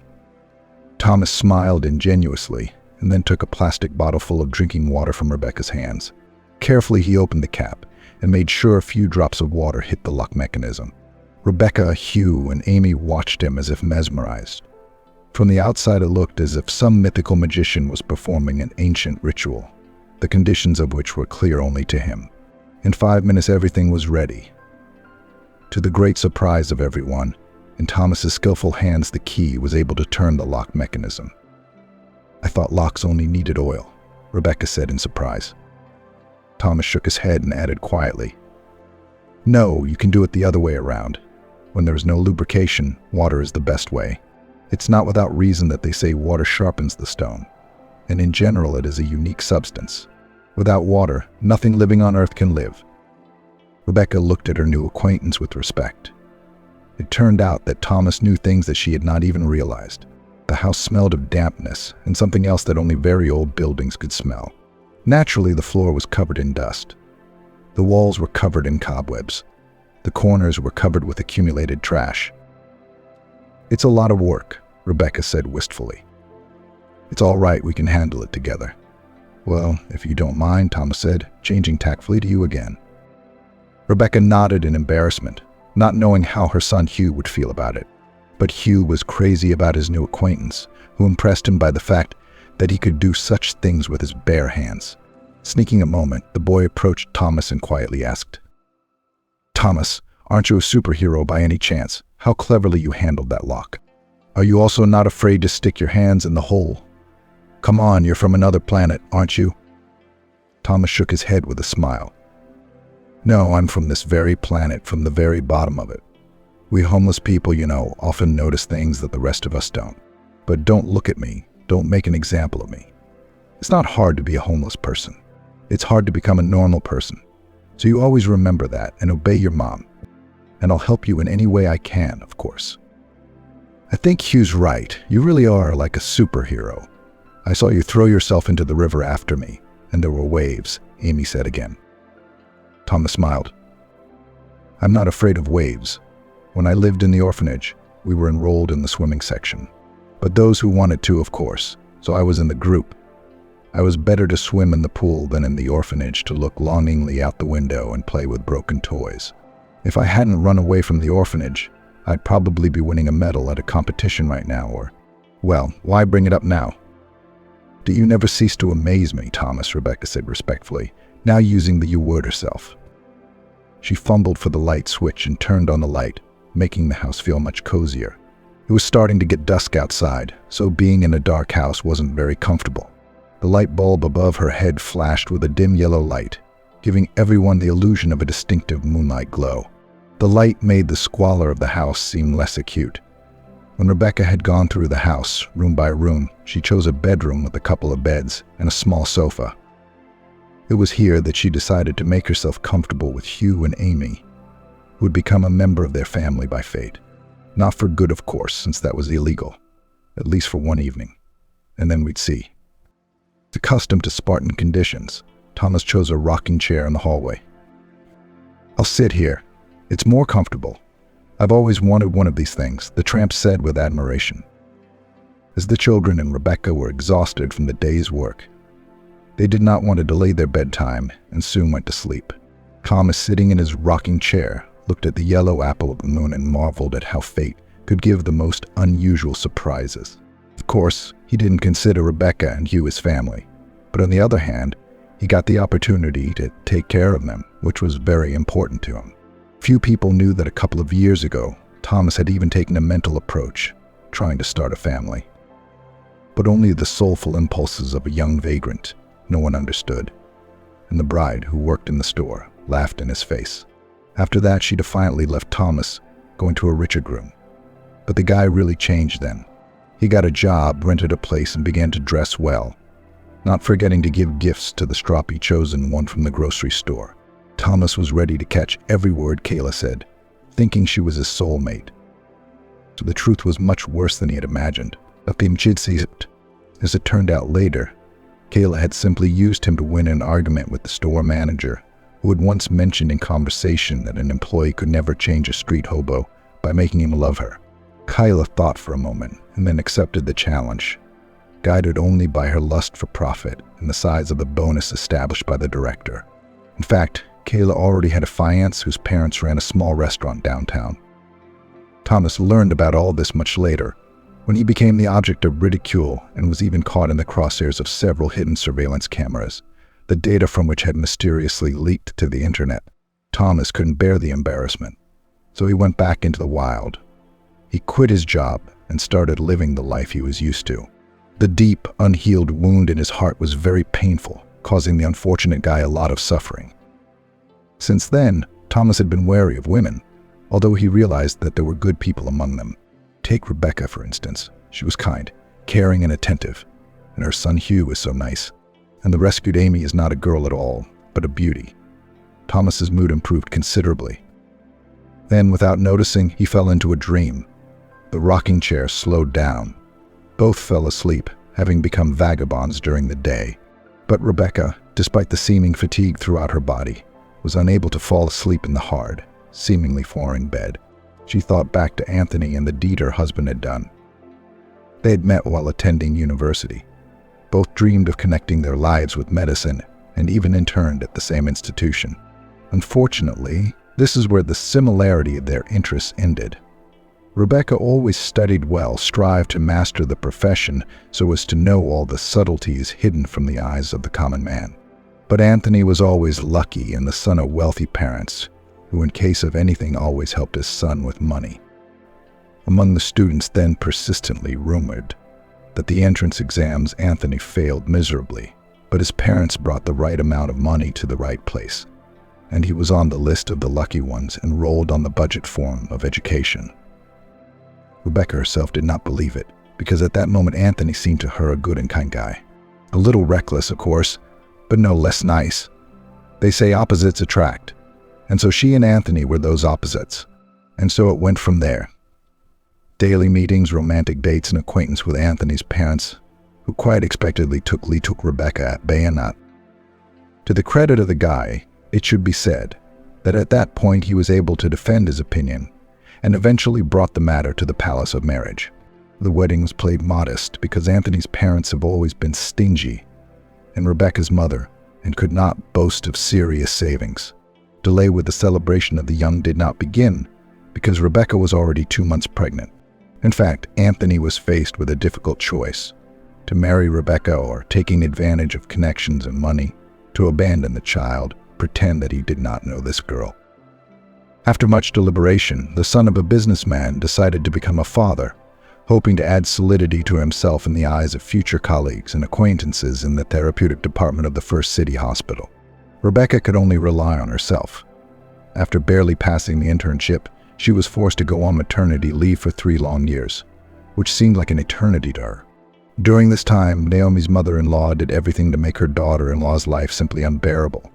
S2: Thomas smiled ingenuously and then took a plastic bottle full of drinking water from Rebecca's hands. Carefully, he opened the cap and made sure a few drops of water hit the lock mechanism. Rebecca, Hugh, and Amy watched him as if mesmerized. From the outside, it looked as if some mythical magician was performing an ancient ritual, the conditions of which were clear only to him. In 5 minutes, everything was ready. To the great surprise of everyone, In Thomas's skillful hands, the key was able to turn the lock mechanism. "I thought locks only needed oil," Rebecca said in surprise. Thomas shook his head and added quietly, "No, you can do it the other way around. When there is no lubrication, water is the best way. It's not without reason that they say water sharpens the stone. And in general, it is a unique substance. Without water, nothing living on earth can live." Rebecca looked at her new acquaintance with respect. It turned out that Thomas knew things that she had not even realized. The house smelled of dampness and something else that only very old buildings could smell. Naturally, the floor was covered in dust. The walls were covered in cobwebs. The corners were covered with accumulated trash. "It's a lot of work," Rebecca said wistfully. "It's all right, we can handle it together." "Well, if you don't mind," Thomas said, changing tactfully to you again. Rebecca nodded in embarrassment, not knowing how her son Hugh would feel about it. But Hugh was crazy about his new acquaintance, who impressed him by the fact that he could do such things with his bare hands. Sneaking a moment, the boy approached Thomas and quietly asked, "Thomas, aren't you a superhero by any chance? How cleverly you handled that lock. Are you also not afraid to stick your hands in the hole? Come on, you're from another planet, aren't you?" Thomas shook his head with a smile. "No, I'm from this very planet, from the very bottom of it. We homeless people, often notice things that the rest of us don't. But don't look at me. Don't make an example of me. It's not hard to be a homeless person. It's hard to become a normal person. So you always remember that and obey your mom. And I'll help you in any way I can, of course." "I think Hugh's right. You really are like a superhero. I saw you throw yourself into the river after me, and there were waves," Amy said again. Thomas smiled. "I'm not afraid of waves. When I lived in the orphanage, we were enrolled in the swimming section. But those who wanted to, of course, so I was in the group. I was better to swim in the pool than in the orphanage to look longingly out the window and play with broken toys. If I hadn't run away from the orphanage, I'd probably be winning a medal at a competition right now, or, well, why bring it up now?" "Do you never cease to amaze me, Thomas," Rebecca said respectfully, now using the you word herself. She fumbled for the light switch and turned on the light, making the house feel much cozier. It was starting to get dusk outside, so being in a dark house wasn't very comfortable. The light bulb above her head flashed with a dim yellow light, giving everyone the illusion of a distinctive moonlight glow. The light made the squalor of the house seem less acute. When Rebecca had gone through the house, room by room, she chose a bedroom with a couple of beds and a small sofa. It was here that she decided to make herself comfortable with Hugh and Amy, who would become a member of their family by fate. Not for good, of course, since that was illegal, at least for one evening. And then we'd see. Accustomed to Spartan conditions, Thomas chose a rocking chair in the hallway. "I'll sit here. It's more comfortable. I've always wanted one of these things," the tramp said with admiration. As the children and Rebecca were exhausted from the day's work, they did not want to delay their bedtime and soon went to sleep. Thomas, sitting in his rocking chair, looked at the yellow apple of the moon and marveled at how fate could give the most unusual surprises. Of course, he didn't consider Rebecca and Hugh his family, but on the other hand, he got the opportunity to take care of them, which was very important to him. Few people knew that a couple of years ago, Thomas had even taken a mental approach, trying to start a family. But only the soulful impulses of a young vagrant no one understood, and the bride who worked in the store laughed in his face. After that, she defiantly left Thomas, going to a richer groom. But the guy really changed then. He got a job, rented a place, and began to dress well, not forgetting to give gifts to the stroppy chosen one from the grocery store. Thomas was ready to catch every word Kayla said, thinking she was his soulmate. So the truth was much worse than he had imagined. As it turned out later, Kayla had simply used him to win an argument with the store manager, who had once mentioned in conversation that an employee could never change a street hobo by making him love her. Kayla thought for a moment and then accepted the challenge, guided only by her lust for profit and the size of the bonus established by the director. In fact, Kayla already had a fiancé whose parents ran a small restaurant downtown. Thomas learned about all this much later, when he became the object of ridicule and was even caught in the crosshairs of several hidden surveillance cameras, the data from which had mysteriously leaked to the internet. Thomas couldn't bear the embarrassment, so he went back into the wild, He quit his job and started living the life he was used to. The deep, unhealed wound in his heart was very painful, causing the unfortunate guy a lot of suffering. Since then, Thomas had been wary of women, although he realized that there were good people among them. Take Rebecca, for instance. She was kind, caring, and attentive, and her son Hugh was so nice. And the rescued Amy is not a girl at all, but a beauty. Thomas's mood improved considerably. Then, without noticing, he fell into a dream. The rocking chair slowed down. Both fell asleep, having become vagabonds during the day. But Rebecca, despite the seeming fatigue throughout her body, was unable to fall asleep in the hard, seemingly foreign bed. She thought back to Anthony and the deed her husband had done. They had met while attending university. Both dreamed of connecting their lives with medicine and even interned at the same institution. Unfortunately, this is where the similarity of their interests ended. Rebecca always studied well, strived to master the profession so as to know all the subtleties hidden from the eyes of the common man. But Anthony was always lucky and the son of wealthy parents, who in case of anything always helped his son with money. Among the students then persistently rumored that the entrance exams Anthony failed miserably, but his parents brought the right amount of money to the right place, and he was on the list of the lucky ones enrolled on the budget form of education. Rebecca herself did not believe it, because at that moment Anthony seemed to her a good and kind guy. A little reckless, of course, but no less nice. They say opposites attract, and so she and Anthony were those opposites, and so it went from there. Daily meetings, romantic dates, and acquaintance with Anthony's parents, who quite expectedly took Rebecca at bayonet. To the credit of the guy, it should be said that at that point he was able to defend his opinion and eventually brought the matter to the palace of marriage. The wedding was played modest because Anthony's parents have always been stingy, and Rebecca's mother, and could not boast of serious savings. Delay with the celebration of the young did not begin because Rebecca was already 2 months pregnant. In fact, Anthony was faced with a difficult choice: to marry Rebecca or, taking advantage of connections and money, to abandon the child, pretend that he did not know this girl. After much deliberation, the son of a businessman decided to become a father, hoping to add solidity to himself in the eyes of future colleagues and acquaintances in the therapeutic department of the first city hospital. Rebecca could only rely on herself. After barely passing the internship, she was forced to go on maternity leave for 3 long years, which seemed like an eternity to her. During this time, Naomi's mother-in-law did everything to make her daughter-in-law's life simply unbearable.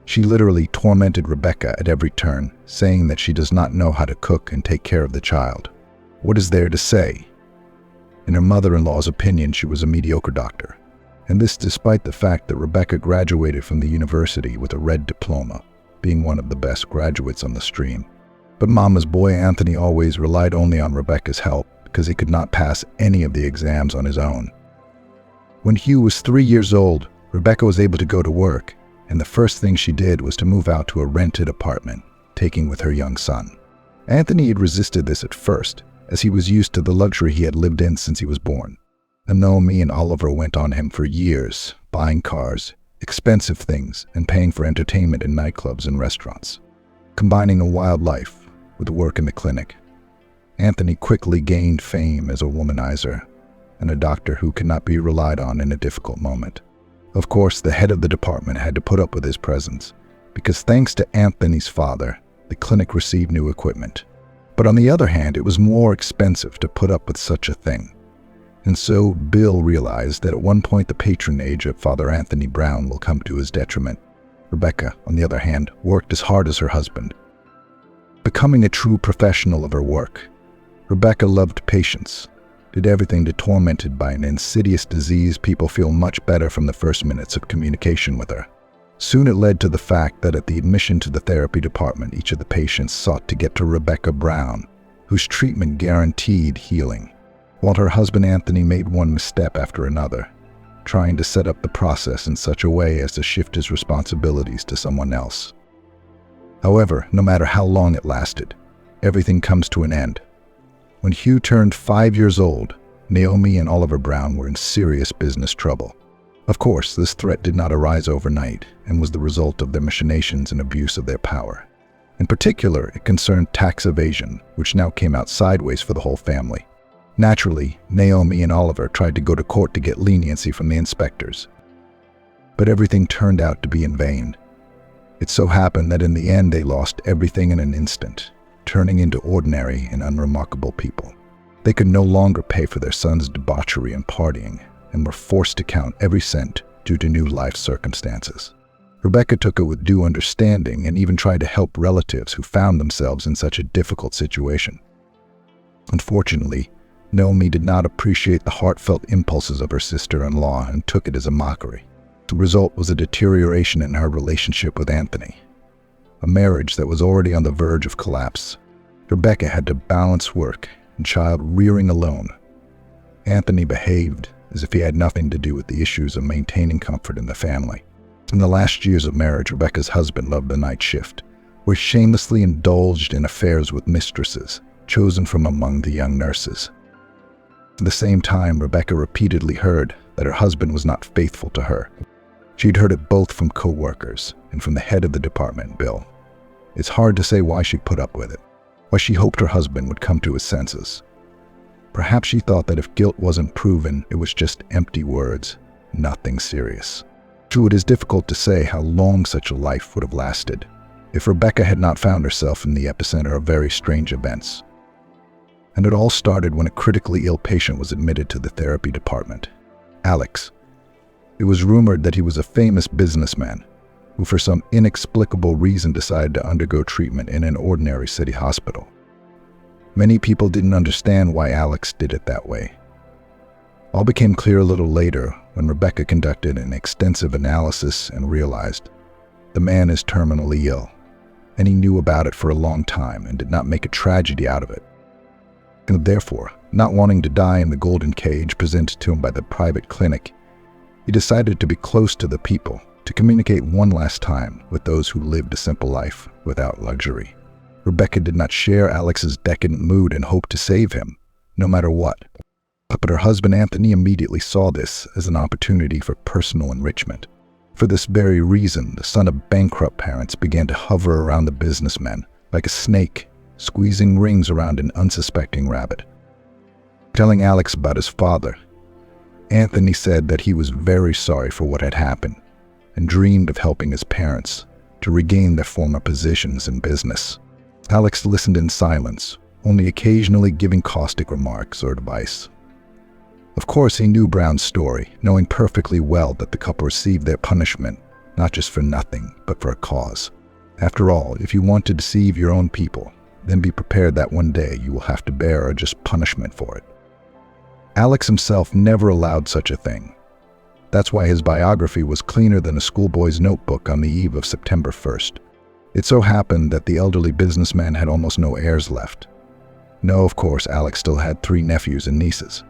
S2: She literally tormented Rebecca at every turn, saying that she does not know how to cook and take care of the child. What is there to say? In her mother-in-law's opinion, she was a mediocre doctor, and this despite the fact that Rebecca graduated from the university with a red diploma, being one of the best graduates on the stream. But Mama's boy Anthony always relied only on Rebecca's help because he could not pass any of the exams on his own. When Hugh was 3 years old, Rebecca was able to go to work, and the first thing she did was to move out to a rented apartment, taking with her young son. Anthony had resisted this at first, as he was used to the luxury he had lived in since he was born. And Naomi and Oliver went on him for years, buying cars, expensive things, and paying for entertainment in nightclubs and restaurants. Combining a wild life with work in the clinic, Anthony quickly gained fame as a womanizer and a doctor who could not be relied on in a difficult moment. Of course, the head of the department had to put up with his presence, because thanks to Anthony's father, the clinic received new equipment. But on the other hand, it was more expensive to put up with such a thing. And so Bill realized that at one point the patronage of Father Anthony Brown will come to his detriment. Rebecca, on the other hand, worked as hard as her husband, becoming a true professional of her work. Rebecca loved patients, did everything to, tormented by an insidious disease, people feel much better from the first minutes of communication with her. Soon it led to the fact that at the admission to the therapy department, each of the patients sought to get to Rebecca Brown, whose treatment guaranteed healing, while her husband Anthony made one misstep after another, trying to set up the process in such a way as to shift his responsibilities to someone else. However, no matter how long it lasted, everything comes to an end. When Hugh turned 5 years old, Naomi and Oliver Brown were in serious business trouble. Of course, this threat did not arise overnight and was the result of their machinations and abuse of their power. In particular, it concerned tax evasion, which now came out sideways for the whole family. Naturally, Naomi and Oliver tried to go to court to get leniency from the inspectors. But everything turned out to be in vain. It so happened that in the end they lost everything in an instant, turning into ordinary and unremarkable people. They could no longer pay for their son's debauchery and partying, and were forced to count every cent due to new life circumstances. Rebecca took it with due understanding and even tried to help relatives who found themselves in such a difficult situation. Unfortunately, Naomi did not appreciate the heartfelt impulses of her sister-in-law and took it as a mockery. The result was a deterioration in her relationship with Anthony, a marriage that was already on the verge of collapse. Rebecca had to balance work and child rearing alone. Anthony behaved as if he had nothing to do with the issues of maintaining comfort in the family. In the last years of marriage, Rebecca's husband loved the night shift, where he shamelessly indulged in affairs with mistresses chosen from among the young nurses. At the same time, Rebecca repeatedly heard that her husband was not faithful to her. She'd heard it both from co-workers and from the head of the department, Bill. It's hard to say why she put up with it, why she hoped her husband would come to his senses. Perhaps she thought that if guilt wasn't proven, it was just empty words, nothing serious. True, it is difficult to say how long such a life would have lasted if Rebecca had not found herself in the epicenter of very strange events. And it all started when a critically ill patient was admitted to the therapy department. Alex. It was rumored that he was a famous businessman who for some inexplicable reason decided to undergo treatment in an ordinary city hospital. Many people didn't understand why Alex did it that way. All became clear a little later when Rebecca conducted an extensive analysis and realized the man is terminally ill, and he knew about it for a long time and did not make a tragedy out of it. And therefore, not wanting to die in the golden cage presented to him by the private clinic, he decided to be close to the people, to communicate one last time with those who lived a simple life without luxury. Rebecca did not share Alex's decadent mood and hoped to save him, no matter what. But her husband Anthony immediately saw this as an opportunity for personal enrichment. For this very reason, the son of bankrupt parents began to hover around the businessman like a snake, squeezing rings around an unsuspecting rabbit. Telling Alex about his father, Anthony said that he was very sorry for what had happened and dreamed of helping his parents to regain their former positions in business. Alex listened in silence, only occasionally giving caustic remarks or advice. Of course, he knew Brown's story, knowing perfectly well that the couple received their punishment, not just for nothing, but for a cause. After all, if you want to deceive your own people, then be prepared that one day you will have to bear a just punishment for it. Alex himself never allowed such a thing. That's why his biography was cleaner than a schoolboy's notebook on the eve of September 1st. It so happened that the elderly businessman had almost no heirs left. No, of course, Alex still had 3 nephews and nieces.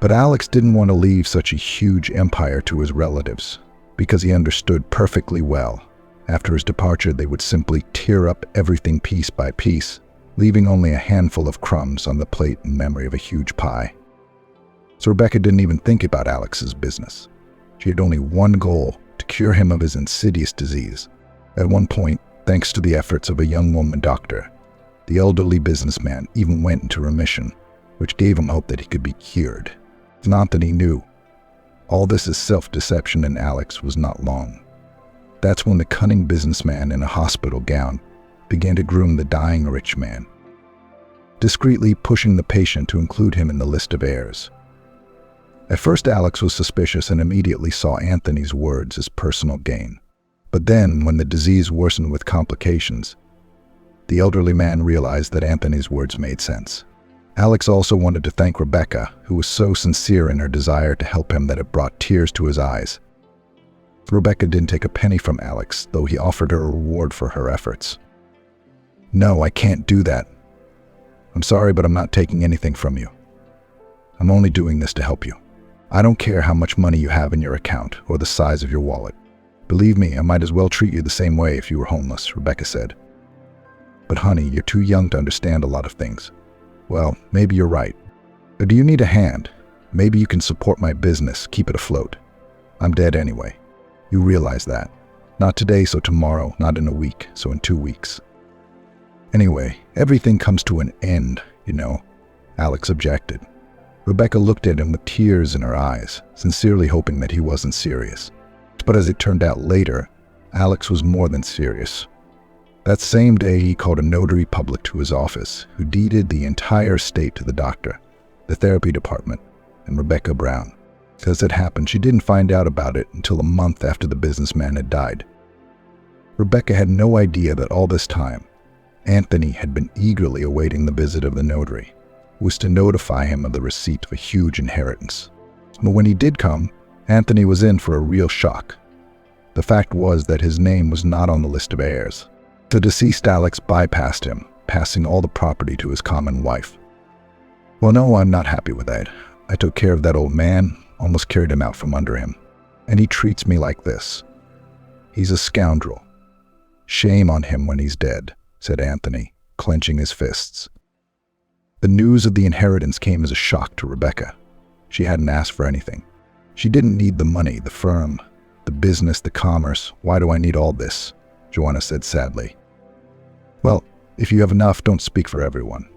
S2: But Alex didn't want to leave such a huge empire to his relatives, because he understood perfectly well. After his departure, they would simply tear up everything piece by piece, leaving only a handful of crumbs on the plate in memory of a huge pie. So Rebecca didn't even think about Alex's business. She had only one goal: to cure him of his insidious disease. At one point, thanks to the efforts of a young woman doctor, the elderly businessman even went into remission, which gave him hope that he could be cured. Not that he knew. All this is self-deception, and Alex was not long. That's when the cunning businessman in a hospital gown began to groom the dying rich man, discreetly pushing the patient to include him in the list of heirs. At first, Alex was suspicious and immediately saw Anthony's words as personal gain. But then, when the disease worsened with complications, the elderly man realized that Anthony's words made sense. Alex also wanted to thank Rebecca, who was so sincere in her desire to help him that it brought tears to his eyes. Rebecca didn't take a penny from Alex, though he offered her a reward for her efforts. "No, I can't do that. I'm sorry, but I'm not taking anything from you. I'm only doing this to help you. I don't care how much money you have in your account or the size of your wallet. Believe me, I might as well treat you the same way if you were homeless," Rebecca said. "But honey, you're too young to understand a lot of things." "Well, maybe you're right. But do you need a hand? Maybe you can support my business, keep it afloat. I'm dead anyway. You realize that. Not today, so tomorrow. Not in a week, so in 2 weeks." Anyway, everything comes to an end, you know, Alex objected. Rebecca looked at him with tears in her eyes, sincerely hoping that he wasn't serious. But as it turned out later, Alex was more than serious. That same day, he called a notary public to his office, who deeded the entire estate to the doctor, the therapy department, and Rebecca Brown. As it happened, she didn't find out about it until a month after the businessman had died. Rebecca had no idea that all this time, Anthony had been eagerly awaiting the visit of the notary, who was to notify him of the receipt of a huge inheritance. But when he did come, Anthony was in for a real shock. The fact was that his name was not on the list of heirs. The deceased Alex bypassed him, passing all the property to his common wife. Well, no, I'm not happy with that. I took care of that old man, almost carried him out from under him. And he treats me like this. He's a scoundrel. Shame on him when he's dead, said Anthony, clenching his fists. The news of the inheritance came as a shock to Rebecca. She hadn't asked for anything. She didn't need the money, the firm, the business, the commerce. Why do I need all this? Joanna said sadly. Well, if you have enough, don't speak for everyone.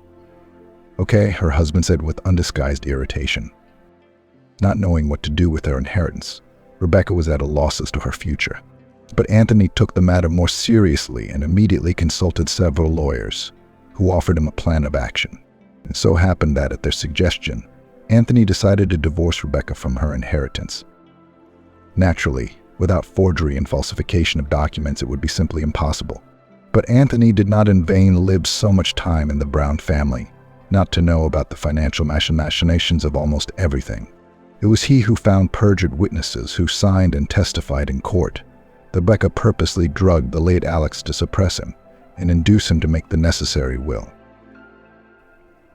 S2: Okay, her husband said with undisguised irritation. Not knowing what to do with her inheritance, Rebecca was at a loss as to her future. But Anthony took the matter more seriously and immediately consulted several lawyers, who offered him a plan of action. It so happened that, at their suggestion, Anthony decided to divorce Rebecca from her inheritance. Naturally, without forgery and falsification of documents, it would be simply impossible. But Anthony did not in vain live so much time in the Brown family, not to know about the financial machinations of almost everything. It was he who found perjured witnesses who signed and testified in court. Rebecca purposely drugged the late Alex to suppress him and induce him to make the necessary will.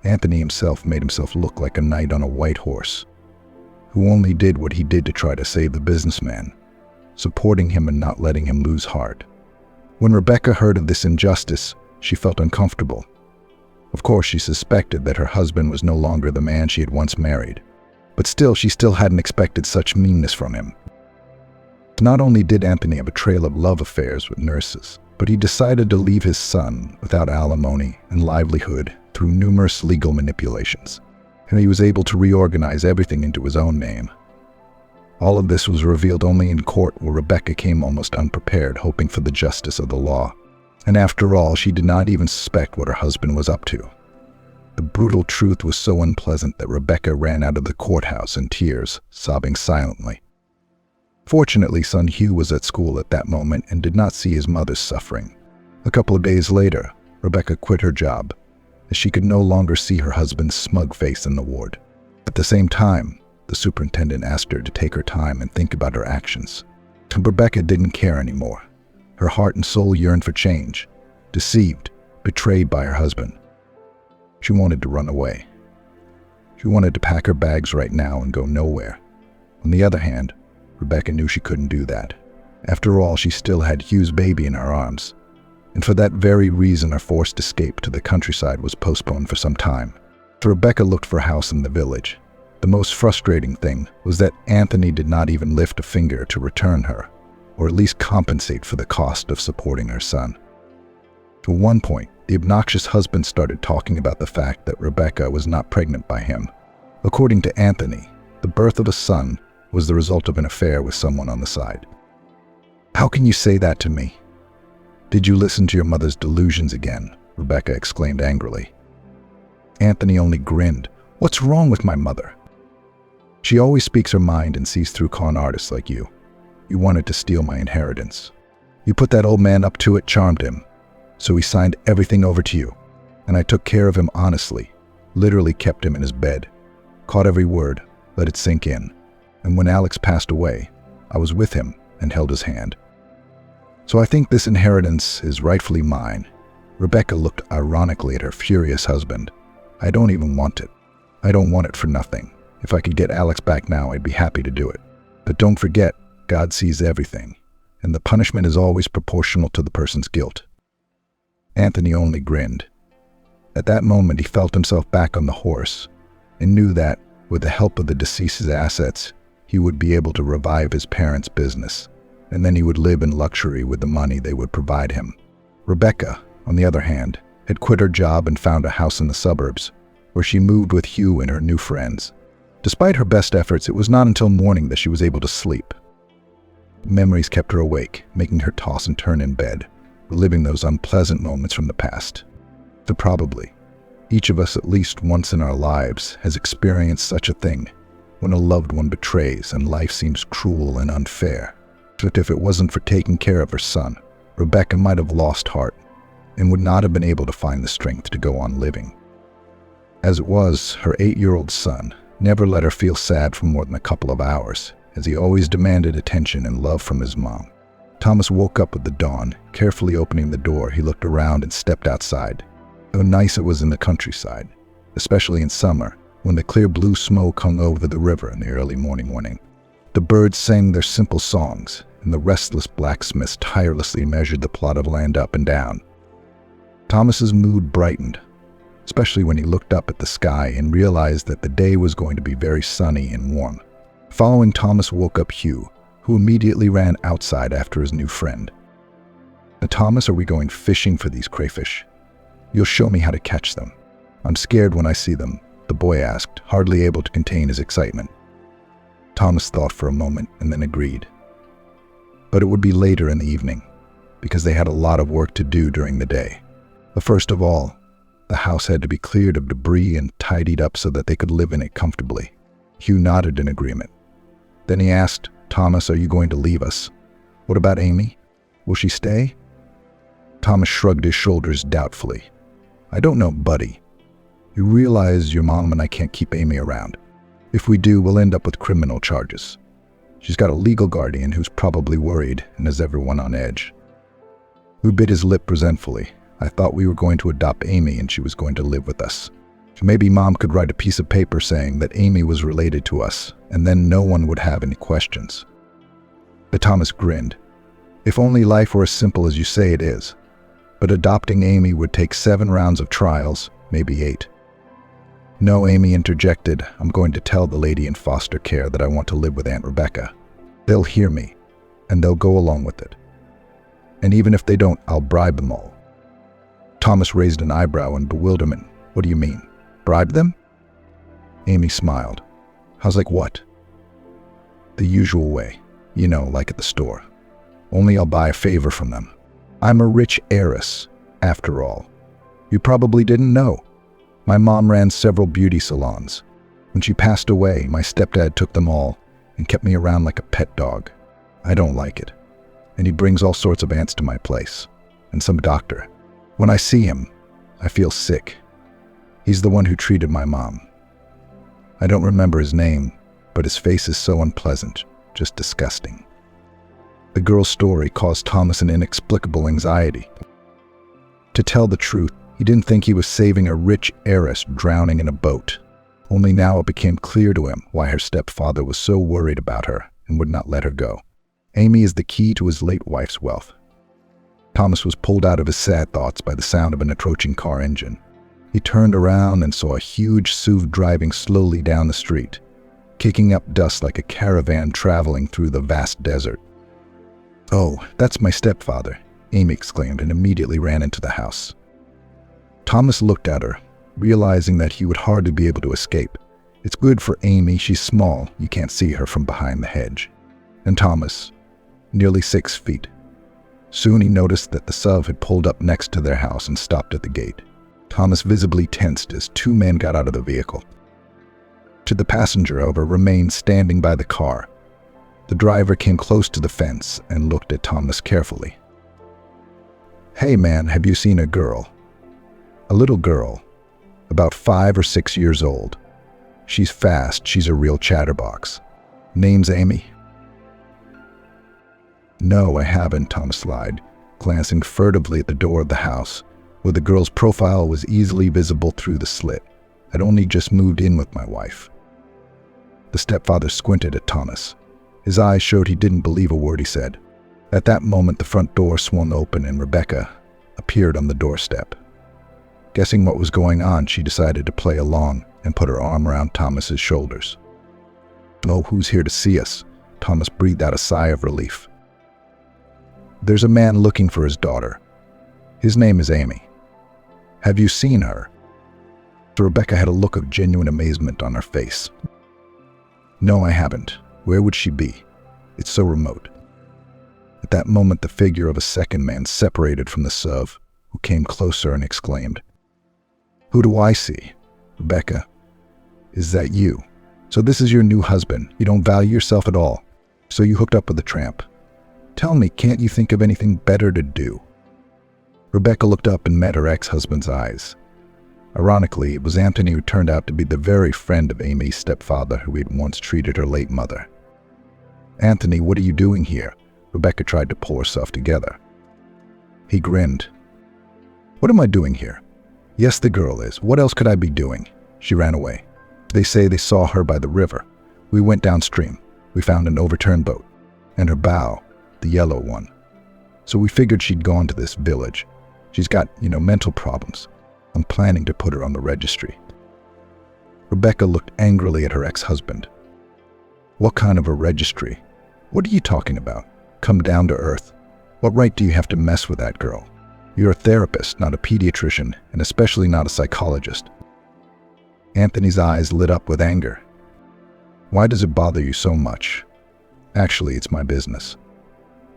S2: Anthony himself made himself look like a knight on a white horse, who only did what he did to try to save the businessman, supporting him and not letting him lose heart. When Rebecca heard of this injustice, she felt uncomfortable. Of course, she suspected that her husband was no longer the man she had once married, but she still hadn't expected such meanness from him. Not only did Anthony have a trail of love affairs with nurses, but he decided to leave his son without alimony and livelihood through numerous legal manipulations, and he was able to reorganize everything into his own name. All of this was revealed only in court, where Rebecca came almost unprepared, hoping for the justice of the law. And after all, she did not even suspect what her husband was up to. The brutal truth was so unpleasant that Rebecca ran out of the courthouse in tears, sobbing silently. Fortunately, son Hugh was at school at that moment and did not see his mother's suffering. A couple of days later, Rebecca quit her job, as she could no longer see her husband's smug face in the ward. At the same time, the superintendent asked her to take her time and think about her actions. And Rebecca didn't care anymore. Her heart and soul yearned for change, deceived, betrayed by her husband. She wanted to run away. She wanted to pack her bags right now and go nowhere. On the other hand, Rebecca knew she couldn't do that. After all, she still had Hugh's baby in her arms, and for that very reason her forced escape to the countryside was postponed for some time. So Rebecca looked for a house in the village. The most frustrating thing was that Anthony did not even lift a finger to return her, or at least compensate for the cost of supporting her son. At one point, the obnoxious husband started talking about the fact that Rebecca was not pregnant by him. According to Anthony, the birth of a son was the result of an affair with someone on the side. "How can you say that to me? Did you listen to your mother's delusions again?" Rebecca exclaimed angrily. Anthony only grinned. "What's wrong with my mother? She always speaks her mind and sees through con artists like you. You wanted to steal my inheritance. You put that old man up to it, charmed him. So he signed everything over to you. And I took care of him honestly, literally kept him in his bed, caught every word, let it sink in. And when Alex passed away, I was with him and held his hand. So I think this inheritance is rightfully mine." Rebecca looked ironically at her furious husband. "I don't even want it. I don't want it for nothing. If I could get Alex back now, I'd be happy to do it. But don't forget, God sees everything, and the punishment is always proportional to the person's guilt." Anthony only grinned. At that moment, he felt himself back on the horse and knew that, with the help of the deceased's assets, he would be able to revive his parents' business, and then he would live in luxury with the money they would provide him. Rebecca, on the other hand, had quit her job and found a house in the suburbs, where she moved with Hugh and her new friends. Despite her best efforts, it was not until morning that she was able to sleep. Memories kept her awake, making her toss and turn in bed, reliving those unpleasant moments from the past. Probably, each of us at least once in our lives has experienced such a thing, when a loved one betrays and life seems cruel and unfair. But if it wasn't for taking care of her son, Rebecca might have lost heart and would not have been able to find the strength to go on living. As it was, her 8-year-old son never let her feel sad for more than a couple of hours, as he always demanded attention and love from his mom. Thomas woke up with the dawn. Carefully opening the door, he looked around and stepped outside. How nice it was in the countryside, especially in summer, when the clear blue smoke hung over the river in the early morning. The birds sang their simple songs, and the restless blacksmiths tirelessly measured the plot of land up and down. Thomas's mood brightened, especially when he looked up at the sky and realized that the day was going to be very sunny and warm. Following Thomas woke up Hugh, who immediately ran outside after his new friend. "Now, Thomas, are we going fishing for these crayfish? You'll show me how to catch them. I'm scared when I see them," the boy asked, hardly able to contain his excitement. Thomas thought for a moment and then agreed. But it would be later in the evening, because they had a lot of work to do during the day. But first of all, the house had to be cleared of debris and tidied up so that they could live in it comfortably. Hugh nodded in agreement. Then he asked, "Thomas, are you going to leave us? What about Amy? Will she stay?" Thomas shrugged his shoulders doubtfully. "I don't know, buddy. You realize your mom and I can't keep Amy around. If we do, we'll end up with criminal charges. She's got a legal guardian who's probably worried and has everyone on edge." He bit his lip resentfully. "I thought we were going to adopt Amy and she was going to live with us. Maybe Mom could write a piece of paper saying that Amy was related to us, and then no one would have any questions." But Thomas grinned. "If only life were as simple as you say it is. But adopting Amy would take 7 rounds of trials, maybe 8. "No," Amy interjected. "I'm going to tell the lady in foster care that I want to live with Aunt Rebecca. They'll hear me, and they'll go along with it. And even if they don't, I'll bribe them all." Thomas raised an eyebrow in bewilderment. "What do you mean? Bribe them?" Amy smiled. "How's like what?" "The usual way. You know, like at the store. Only I'll buy a favor from them. I'm a rich heiress, after all. You probably didn't know. My mom ran several beauty salons. When she passed away, my stepdad took them all and kept me around like a pet dog. I don't like it. And he brings all sorts of aunts to my place, and some doctor. When I see him, I feel sick. He's the one who treated my mom. I don't remember his name, but his face is so unpleasant, just disgusting." The girl's story caused Thomas an inexplicable anxiety. To tell the truth, he didn't think he was saving a rich heiress drowning in a boat. Only now it became clear to him why her stepfather was so worried about her and would not let her go. Amy is the key to his late wife's wealth. Thomas was pulled out of his sad thoughts by the sound of an approaching car engine. He turned around and saw a huge SUV driving slowly down the street, kicking up dust like a caravan traveling through the vast desert. "Oh, that's my stepfather," Amy exclaimed and immediately ran into the house. Thomas looked at her, realizing that he would hardly be able to escape. It's good for Amy, she's small, you can't see her from behind the hedge. And Thomas, nearly 6 feet. Soon he noticed that the SUV had pulled up next to their house and stopped at the gate. Thomas visibly tensed as 2 men got out of the vehicle. The passenger, however, remained standing by the car. The driver came close to the fence and looked at Thomas carefully. "Hey man, have you seen a girl?" "A little girl, about 5 or 6 years old. She's fast, she's a real chatterbox. Name's Amy." "No, I haven't," Thomas lied, glancing furtively at the door of the house, where the girl's profile was easily visible through the slit. "I'd only just moved in with my wife." The stepfather squinted at Thomas. His eyes showed he didn't believe a word he said. At that moment, the front door swung open and Rebecca appeared on the doorstep. Guessing what was going on, she decided to play along and put her arm around Thomas's shoulders. "Oh, who's here to see us?" Thomas breathed out a sigh of relief. "There's a man looking for his daughter. His name is Amy. Have you seen her? So Rebecca had a look of genuine amazement on her face. No, I haven't. Where would she be? It's so remote. At that moment, the figure of a second man separated from the serf, who came closer and exclaimed, "Who do I see? Rebecca, is that you? So this is your new husband. You don't value yourself at all. So you hooked up with a tramp. Tell me, can't you think of anything better to do?" Rebecca looked up and met her ex-husband's eyes. Ironically, it was Anthony who turned out to be the very friend of Amy's stepfather who had once treated her late mother. "Anthony, what are you doing here?" Rebecca tried to pull herself together. He grinned. "What am I doing here? Yes, the girl is. What else could I be doing?" She ran away. They say they saw her by the river. We went downstream. We found an overturned boat. And her bow, the yellow one. So we figured she'd gone to this village. She's got, mental problems. I'm planning to put her on the registry." Rebecca looked angrily at her ex-husband. "What kind of a registry? What are you talking about? Come down to earth. What right do you have to mess with that girl? You're a therapist, not a pediatrician, and especially not a psychologist." Anthony's eyes lit up with anger. "Why does it bother you so much? Actually, it's my business.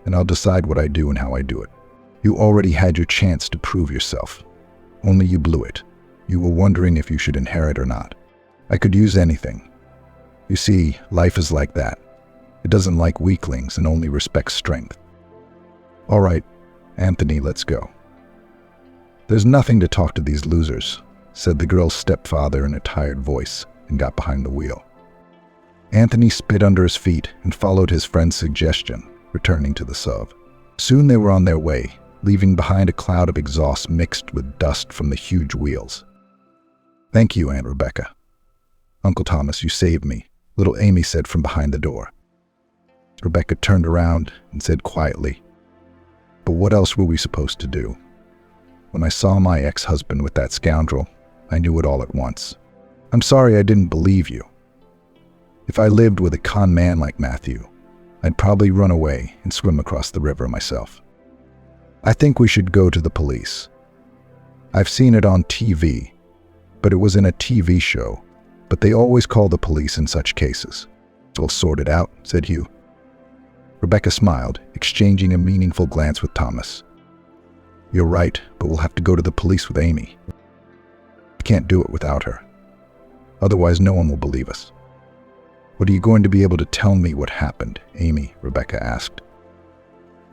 S2: And I'll decide what I do and how I do it. You already had your chance to prove yourself. Only you blew it. You were wondering if you should inherit or not. I could use anything. You see, life is like that. It doesn't like weaklings and only respects strength." "All right, Anthony, let's go." "There's nothing to talk to these losers," said the girl's stepfather in a tired voice and got behind the wheel. Anthony spit under his feet and followed his friend's suggestion, returning to the sub. Soon they were on their way, leaving behind a cloud of exhaust mixed with dust from the huge wheels. "Thank you, Aunt Rebecca." "Uncle Thomas, you saved me," little Amy said from behind the door. Rebecca turned around and said quietly, "But what else were we supposed to do? When I saw my ex-husband with that scoundrel, I knew it all at once. I'm sorry I didn't believe you. If I lived with a con man like Matthew, I'd probably run away and swim across the river myself. I think we should go to the police. I've seen it on TV, but it was in a TV show, but they always call the police in such cases. We'll sort it out," said Hugh. Rebecca smiled, exchanging a meaningful glance with Thomas. "You're right, but we'll have to go to the police with Amy. We can't do it without her. Otherwise, no one will believe us." "What are you going to be able to tell me what happened, Amy?" Rebecca asked.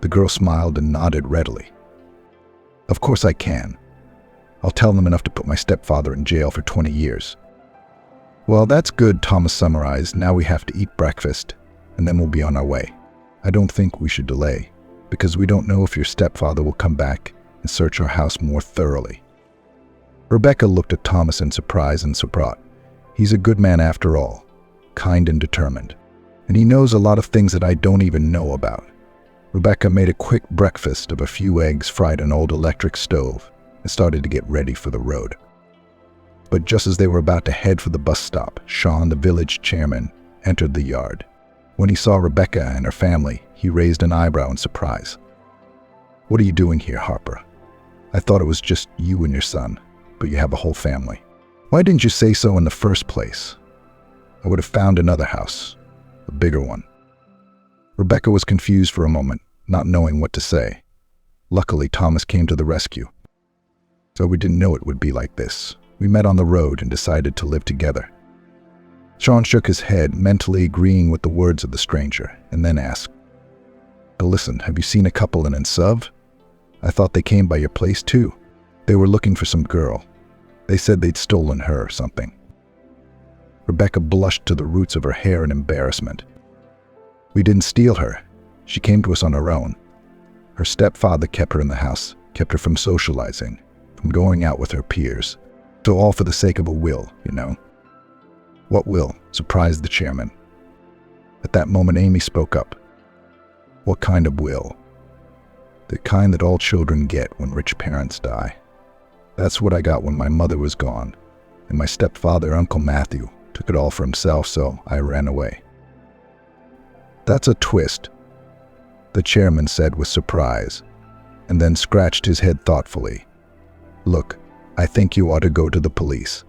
S2: The girl smiled and nodded readily. "Of course I can. I'll tell them enough to put my stepfather in jail for 20 years. "Well, that's good," Thomas summarized. "Now we have to eat breakfast, and then we'll be on our way. I don't think we should delay, because we don't know if your stepfather will come back and search our house more thoroughly." Rebecca looked at Thomas in surprise and surprise. He's a good man after all, kind and determined, and he knows a lot of things that I don't even know about. Rebecca made a quick breakfast of a few eggs fried on an old electric stove and started to get ready for the road. But just as they were about to head for the bus stop, Sean, the village chairman, entered the yard. When he saw Rebecca and her family, he raised an eyebrow in surprise. "What are you doing here, Harper? I thought it was just you and your son, but you have a whole family. Why didn't you say so in the first place? I would have found another house, a bigger one." Rebecca was confused for a moment, not knowing what to say. Luckily, Thomas came to the rescue. "So we didn't know it would be like this. We met on the road and decided to live together." Sean shook his head, mentally agreeing with the words of the stranger, and then asked, "But listen, have you seen a couple in Ensuv? I thought they came by your place too. They were looking for some girl. They said they'd stolen her or something." Rebecca blushed to the roots of her hair in embarrassment. "We didn't steal her. She came to us on her own. Her stepfather kept her in the house, kept her from socializing, from going out with her peers. So all for the sake of a will, you know." "What will?" surprised the chairman. At that moment, Amy spoke up. "What kind of will?" "The kind that all children get when rich parents die. That's what I got when my mother was gone, and my stepfather, Uncle Matthew, took it all for himself, so I ran away." "That's a twist," the chairman said with surprise, and then scratched his head thoughtfully. "Look, I think you ought to go to the police.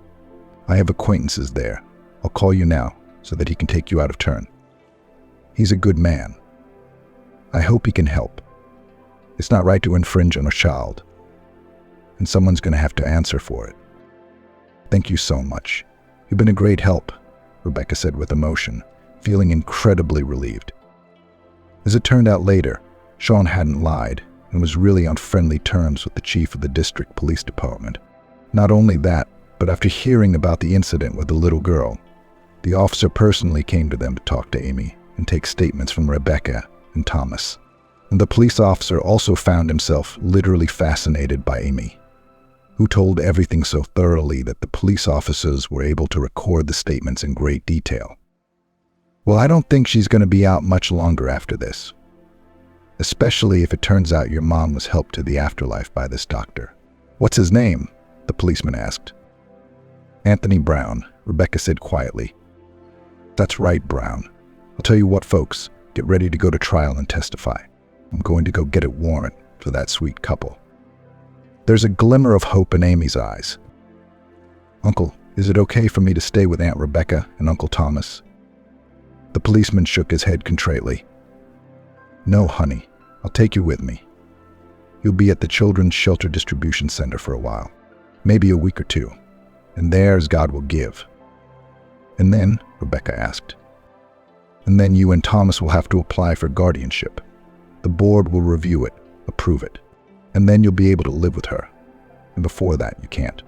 S2: I have acquaintances there. I'll call you now so that he can take you out of turn. He's a good man. I hope he can help. It's not right to infringe on a child, and someone's going to have to answer for it. Thank you so much. You've been a great help, Rebecca said with emotion, feeling incredibly relieved. As it turned out later, Sean hadn't lied and was really on friendly terms with the chief of the district police department. Not only that, but after hearing about the incident with the little girl, the officer personally came to them to talk to Amy and take statements from Rebecca and Thomas. And the police officer also found himself literally fascinated by Amy, who told everything so thoroughly that the police officers were able to record the statements in great detail. Well, I don't think she's going to be out much longer after this, especially if it turns out your mom was helped to the afterlife by this doctor. What's his name? The policeman asked. Anthony Brown, Rebecca said quietly. That's right, Brown. I'll tell you what, folks, get ready to go to trial and testify. I'm going to go get a warrant for that sweet couple. There's a glimmer of hope in Amy's eyes. Uncle, is it okay for me to stay with Aunt Rebecca and Uncle Thomas? The policeman shook his head contritely. No, honey, I'll take you with me. You'll be at the Children's Shelter Distribution Center for a while, maybe a week or two, and there as God will give. And then, Rebecca asked, and then you and Thomas will have to apply for guardianship. The board will review it, approve it, and then you'll be able to live with her. And before that, you can't.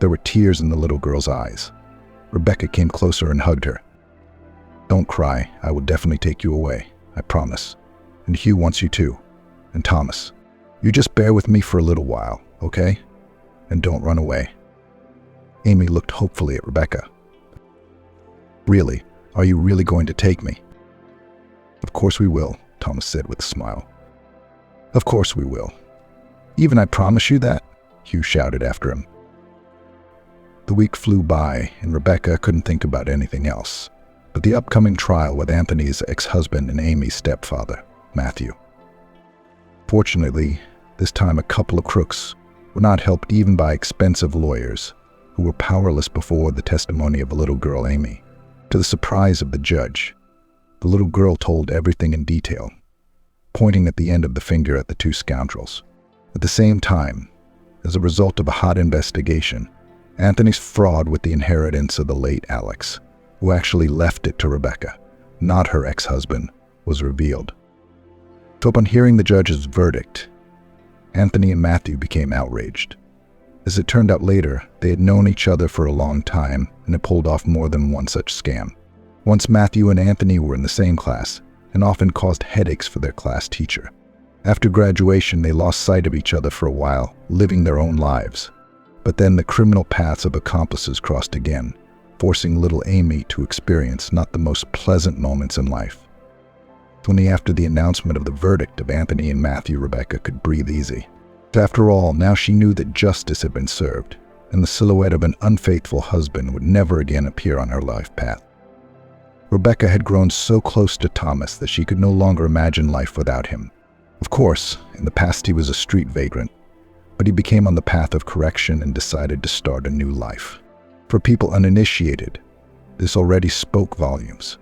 S2: There were tears in the little girl's eyes. Rebecca came closer and hugged her. Don't cry, I will definitely take you away, I promise. And Hugh wants you too. And Thomas. You just bear with me for a little while, okay? And don't run away. Amy looked hopefully at Rebecca. Really? Are you really going to take me? Of course we will, Thomas said with a smile. Of course we will. Even I promise you that, Hugh shouted after him. The week flew by, and Rebecca couldn't think about anything else but the upcoming trial with Anthony's ex-husband and Amy's stepfather, Matthew. Fortunately, this time a couple of crooks were not helped even by expensive lawyers who were powerless before the testimony of the little girl Amy. To the surprise of the judge, the little girl told everything in detail, pointing at the end of the finger at the two scoundrels. At the same time, as a result of a hot investigation, Anthony's fraud with the inheritance of the late Alex, who actually left it to Rebecca, not her ex-husband, was revealed. So upon hearing the judge's verdict, Anthony and Matthew became outraged. As it turned out later, they had known each other for a long time and had pulled off more than one such scam. Once Matthew and Anthony were in the same class and often caused headaches for their class teacher. After graduation, they lost sight of each other for a while, living their own lives. But then the criminal paths of accomplices crossed again, forcing little Amy to experience not the most pleasant moments in life. Only after the announcement of the verdict of Anthony and Matthew, Rebecca could breathe easy. After all, now she knew that justice had been served, and the silhouette of an unfaithful husband would never again appear on her life path. Rebecca had grown so close to Thomas that she could no longer imagine life without him. Of course, in the past he was a street vagrant, but he became on the path of correction and decided to start a new life. For people uninitiated, this already spoke volumes.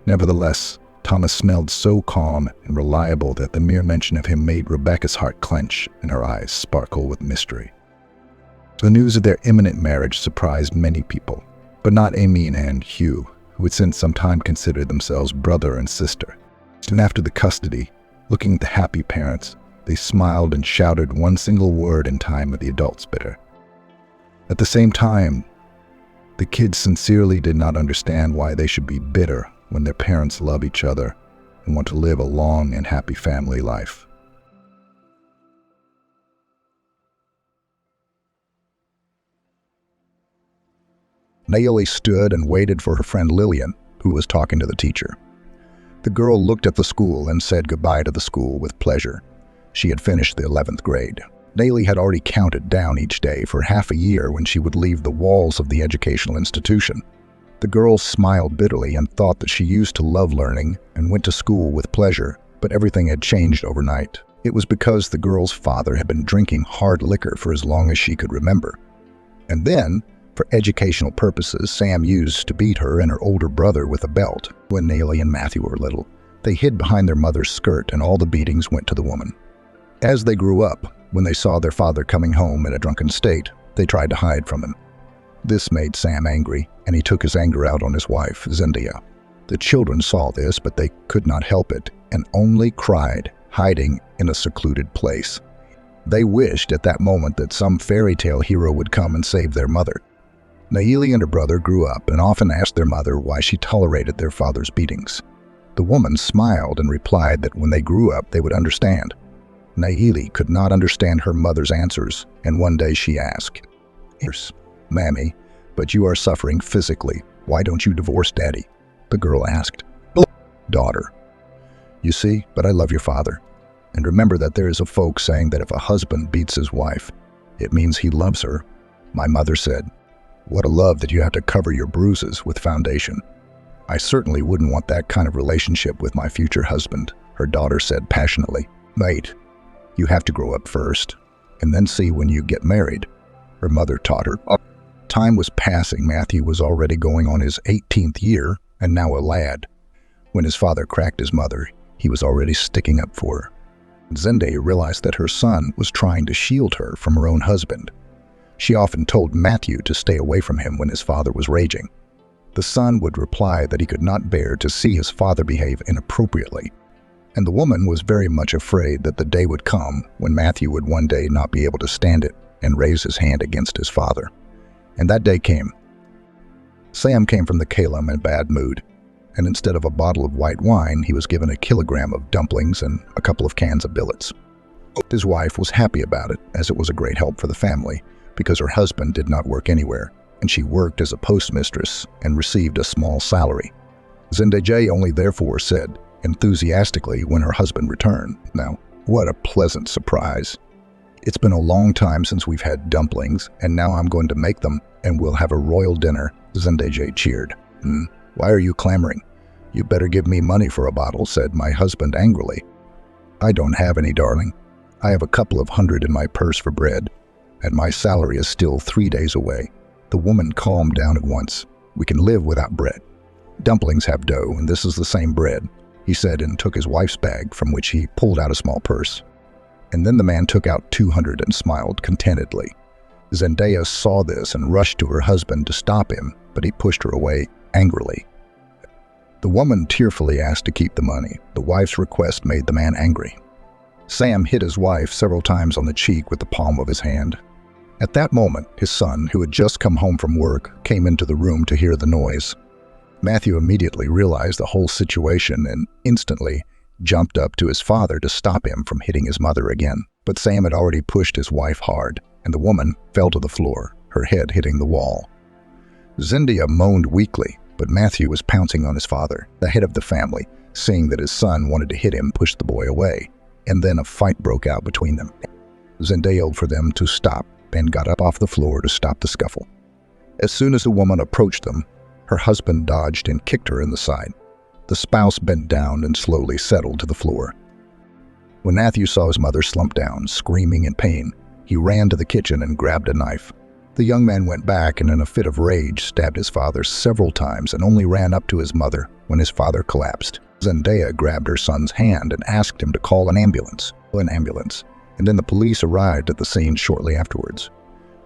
S2: Nevertheless, Thomas smelled so calm and reliable that the mere mention of him made Rebecca's heart clench and her eyes sparkle with mystery. The news of their imminent marriage surprised many people, but not Amy and Hugh, who had since some time considered themselves brother and sister. And after the custody, looking at the happy parents, they smiled and shouted one single word in time of the adults' bitter. At the same time, the kids sincerely did not understand why they should be bitter when their parents love each other and want to live a long and happy family life. Naomi stood and waited for her friend Lillian, who was talking to the teacher. The girl looked at the school and said goodbye to the school with pleasure. She had finished the 11th grade. Naomi had already counted down each day for half a year when she would leave the walls of the educational institution. The girl smiled bitterly and thought that she used to love learning and went to school with pleasure, but everything had changed overnight. It was because the girl's father had been drinking hard liquor for as long as she could remember. And then, for educational purposes, Sam used to beat her and her older brother with a belt. When Nayeli and Matthew were little, they hid behind their mother's skirt and all the beatings went to the woman. As they grew up, when they saw their father coming home in a drunken state, they tried to hide from him. This made Sam angry, and he took his anger out on his wife, Zendaya. The children saw this, but they could not help it and only cried, hiding in a secluded place. They wished at that moment that some fairy tale hero would come and save their mother. Nayeli and her brother grew up and often asked their mother why she tolerated their father's beatings. The woman smiled and replied that when they grew up they would understand. Nayeli could not understand her mother's answers, and one day she asked, "Mammy, but you are suffering physically. Why don't you divorce Daddy?" The girl asked, "Daughter, you see, but I love your father. And remember that there is a folk saying that if a husband beats his wife, it means he loves her." My mother said, "What a love that you have to cover your bruises with foundation." "I certainly wouldn't want that kind of relationship with my future husband," her daughter said passionately. "Mate, you have to grow up first, and then see when you get married," her mother taught her. Time was passing. Matthew was already going on his 18th year, and now a lad. When his father cracked his mother, he was already sticking up for her. Zendaya realized that her son was trying to shield her from her own husband. She often told Matthew to stay away from him when his father was raging. The son would reply that he could not bear to see his father behave inappropriately, and the woman was very much afraid that the day would come when Matthew would one day not be able to stand it and raise his hand against his father. And that day came. Sam came from the Kalem in a bad mood, and instead of a bottle of white wine, he was given a kilogram of dumplings and a couple of cans of billets. His wife was happy about it, as it was a great help for the family, because her husband did not work anywhere, and she worked as a postmistress and received a small salary. Zendaya only therefore said enthusiastically when her husband returned, "Now, what a pleasant surprise. It's been a long time since we've had dumplings, and now I'm going to make them, and we'll have a royal dinner." Zendaya cheered. "Why are you clamoring? You better give me money for a bottle," said my husband angrily. "I don't have any, darling. I have a couple of hundred in my purse for bread, and my salary is still 3 days away." The woman calmed down at once. "We can live without bread. Dumplings have dough, and this is the same bread," he said, and took his wife's bag, from which he pulled out a small purse. And then the man took out 200 and smiled contentedly. Zendaya saw this and rushed to her husband to stop him, but he pushed her away angrily. The woman tearfully asked to keep the money. The wife's request made the man angry. Sam hit his wife several times on the cheek with the palm of his hand. At that moment, his son, who had just come home from work, came into the room to hear the noise. Matthew immediately realized the whole situation and instantly jumped up to his father to stop him from hitting his mother again. But Sam had already pushed his wife hard, and the woman fell to the floor, her head hitting the wall. Zendaya moaned weakly, but Matthew was pouncing on his father. The head of the family, seeing that his son wanted to hit him, pushed the boy away, and then a fight broke out between them. Zendaya yelled for them to stop and got up off the floor to stop the scuffle. As soon as the woman approached them, her husband dodged and kicked her in the side. The spouse bent down and slowly settled to the floor. When Matthew saw his mother slump down, screaming in pain, he ran to the kitchen and grabbed a knife. The young man went back and in a fit of rage stabbed his father several times and only ran up to his mother when his father collapsed. Zendaya grabbed her son's hand and asked him to call an ambulance, and then the police arrived at the scene shortly afterwards.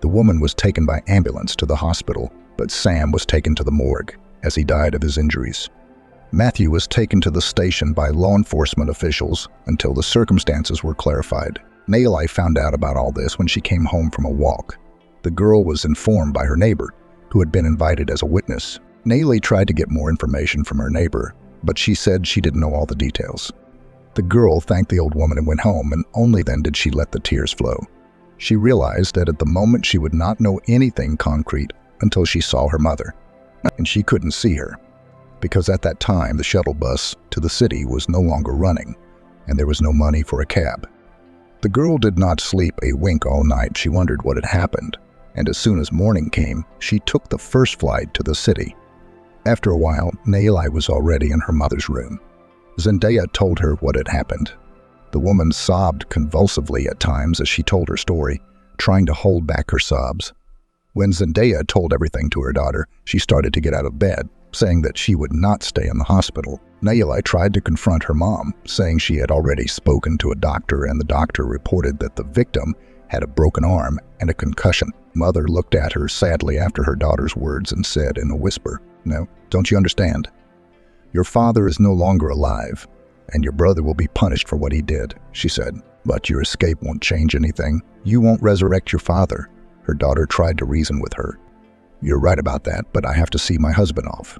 S2: The woman was taken by ambulance to the hospital, but Sam was taken to the morgue as he died of his injuries. Matthew was taken to the station by law enforcement officials until the circumstances were clarified. Nayeli found out about all this when she came home from a walk. The girl was informed by her neighbor, who had been invited as a witness. Nayeli tried to get more information from her neighbor, but she said she didn't know all the details. The girl thanked the old woman and went home, and only then did she let the tears flow. She realized that at the moment she would not know anything concrete until she saw her mother, and she couldn't see her, because at that time the shuttle bus to the city was no longer running, and there was no money for a cab. The girl did not sleep a wink all night. She wondered what had happened, and as soon as morning came, she took the first flight to the city. After a while, Nayeli was already in her mother's room. Zendaya told her what had happened. The woman sobbed convulsively at times as she told her story, trying to hold back her sobs. When Zendaya told everything to her daughter, she started to get out of bed, saying that she would not stay in the hospital. Nayeli tried to confront her mom, saying she had already spoken to a doctor and the doctor reported that the victim had a broken arm and a concussion. Mother looked at her sadly after her daughter's words and said in a whisper, "No, don't you understand? Your father is no longer alive, and your brother will be punished for what he did," she said. "But your escape won't change anything. You won't resurrect your father." Her daughter tried to reason with her. "You're right about that, but I have to see my husband off.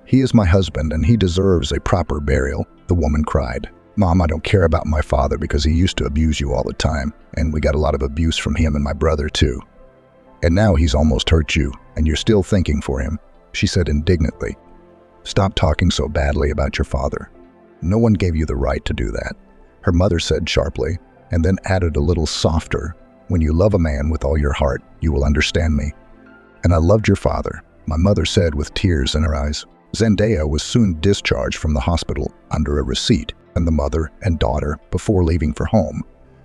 S2: He is my husband and he deserves a proper burial," the woman cried. "Mom, I don't care about my father because he used to abuse you all the time, and we got a lot of abuse from him and my brother too. And now he's almost hurt you, and you're still thinking for him," she said indignantly. "Stop talking so badly about your father. No one gave you the right to do that," her mother said sharply, and then added a little softer, "When you love a man with all your heart, you will understand me. And I loved your father," my mother said with tears in her eyes. Zendaya was soon discharged from the hospital under a receipt, and the mother and daughter, before leaving for home,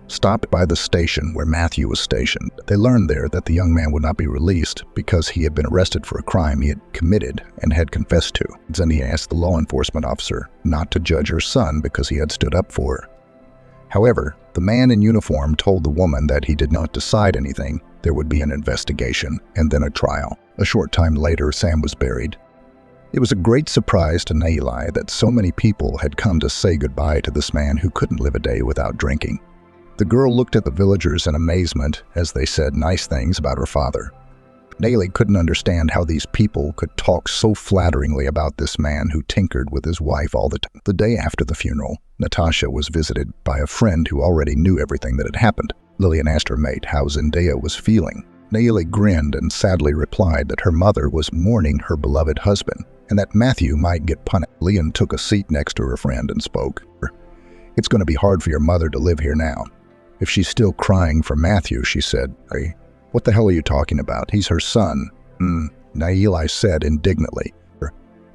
S2: stopped by the station where Matthew was stationed. They learned there that the young man would not be released because he had been arrested for a crime he had committed and had confessed to. Zendaya asked the law enforcement officer not to judge her son because he had stood up for her. However, the man in uniform told the woman that he did not decide anything. There would be an investigation and then a trial. A short time later, Sam was buried. It was a great surprise to Nayeli that so many people had come to say goodbye to this man who couldn't live a day without drinking. The girl looked at the villagers in amazement as they said nice things about her father. Nayeli couldn't understand how these people could talk so flatteringly about this man who tinkered with his wife all the time. The day after the funeral, Natasha was visited by a friend who already knew everything that had happened. Lillian asked her mate how Zendaya was feeling. Nayeli grinned and sadly replied that her mother was mourning her beloved husband and that Matthew might get punished. Lillian took a seat next to her friend and spoke. "It's going to be hard for your mother to live here now. If she's still crying for Matthew," she said. "Hey, what the hell are you talking about? He's her son." Nayeli said indignantly.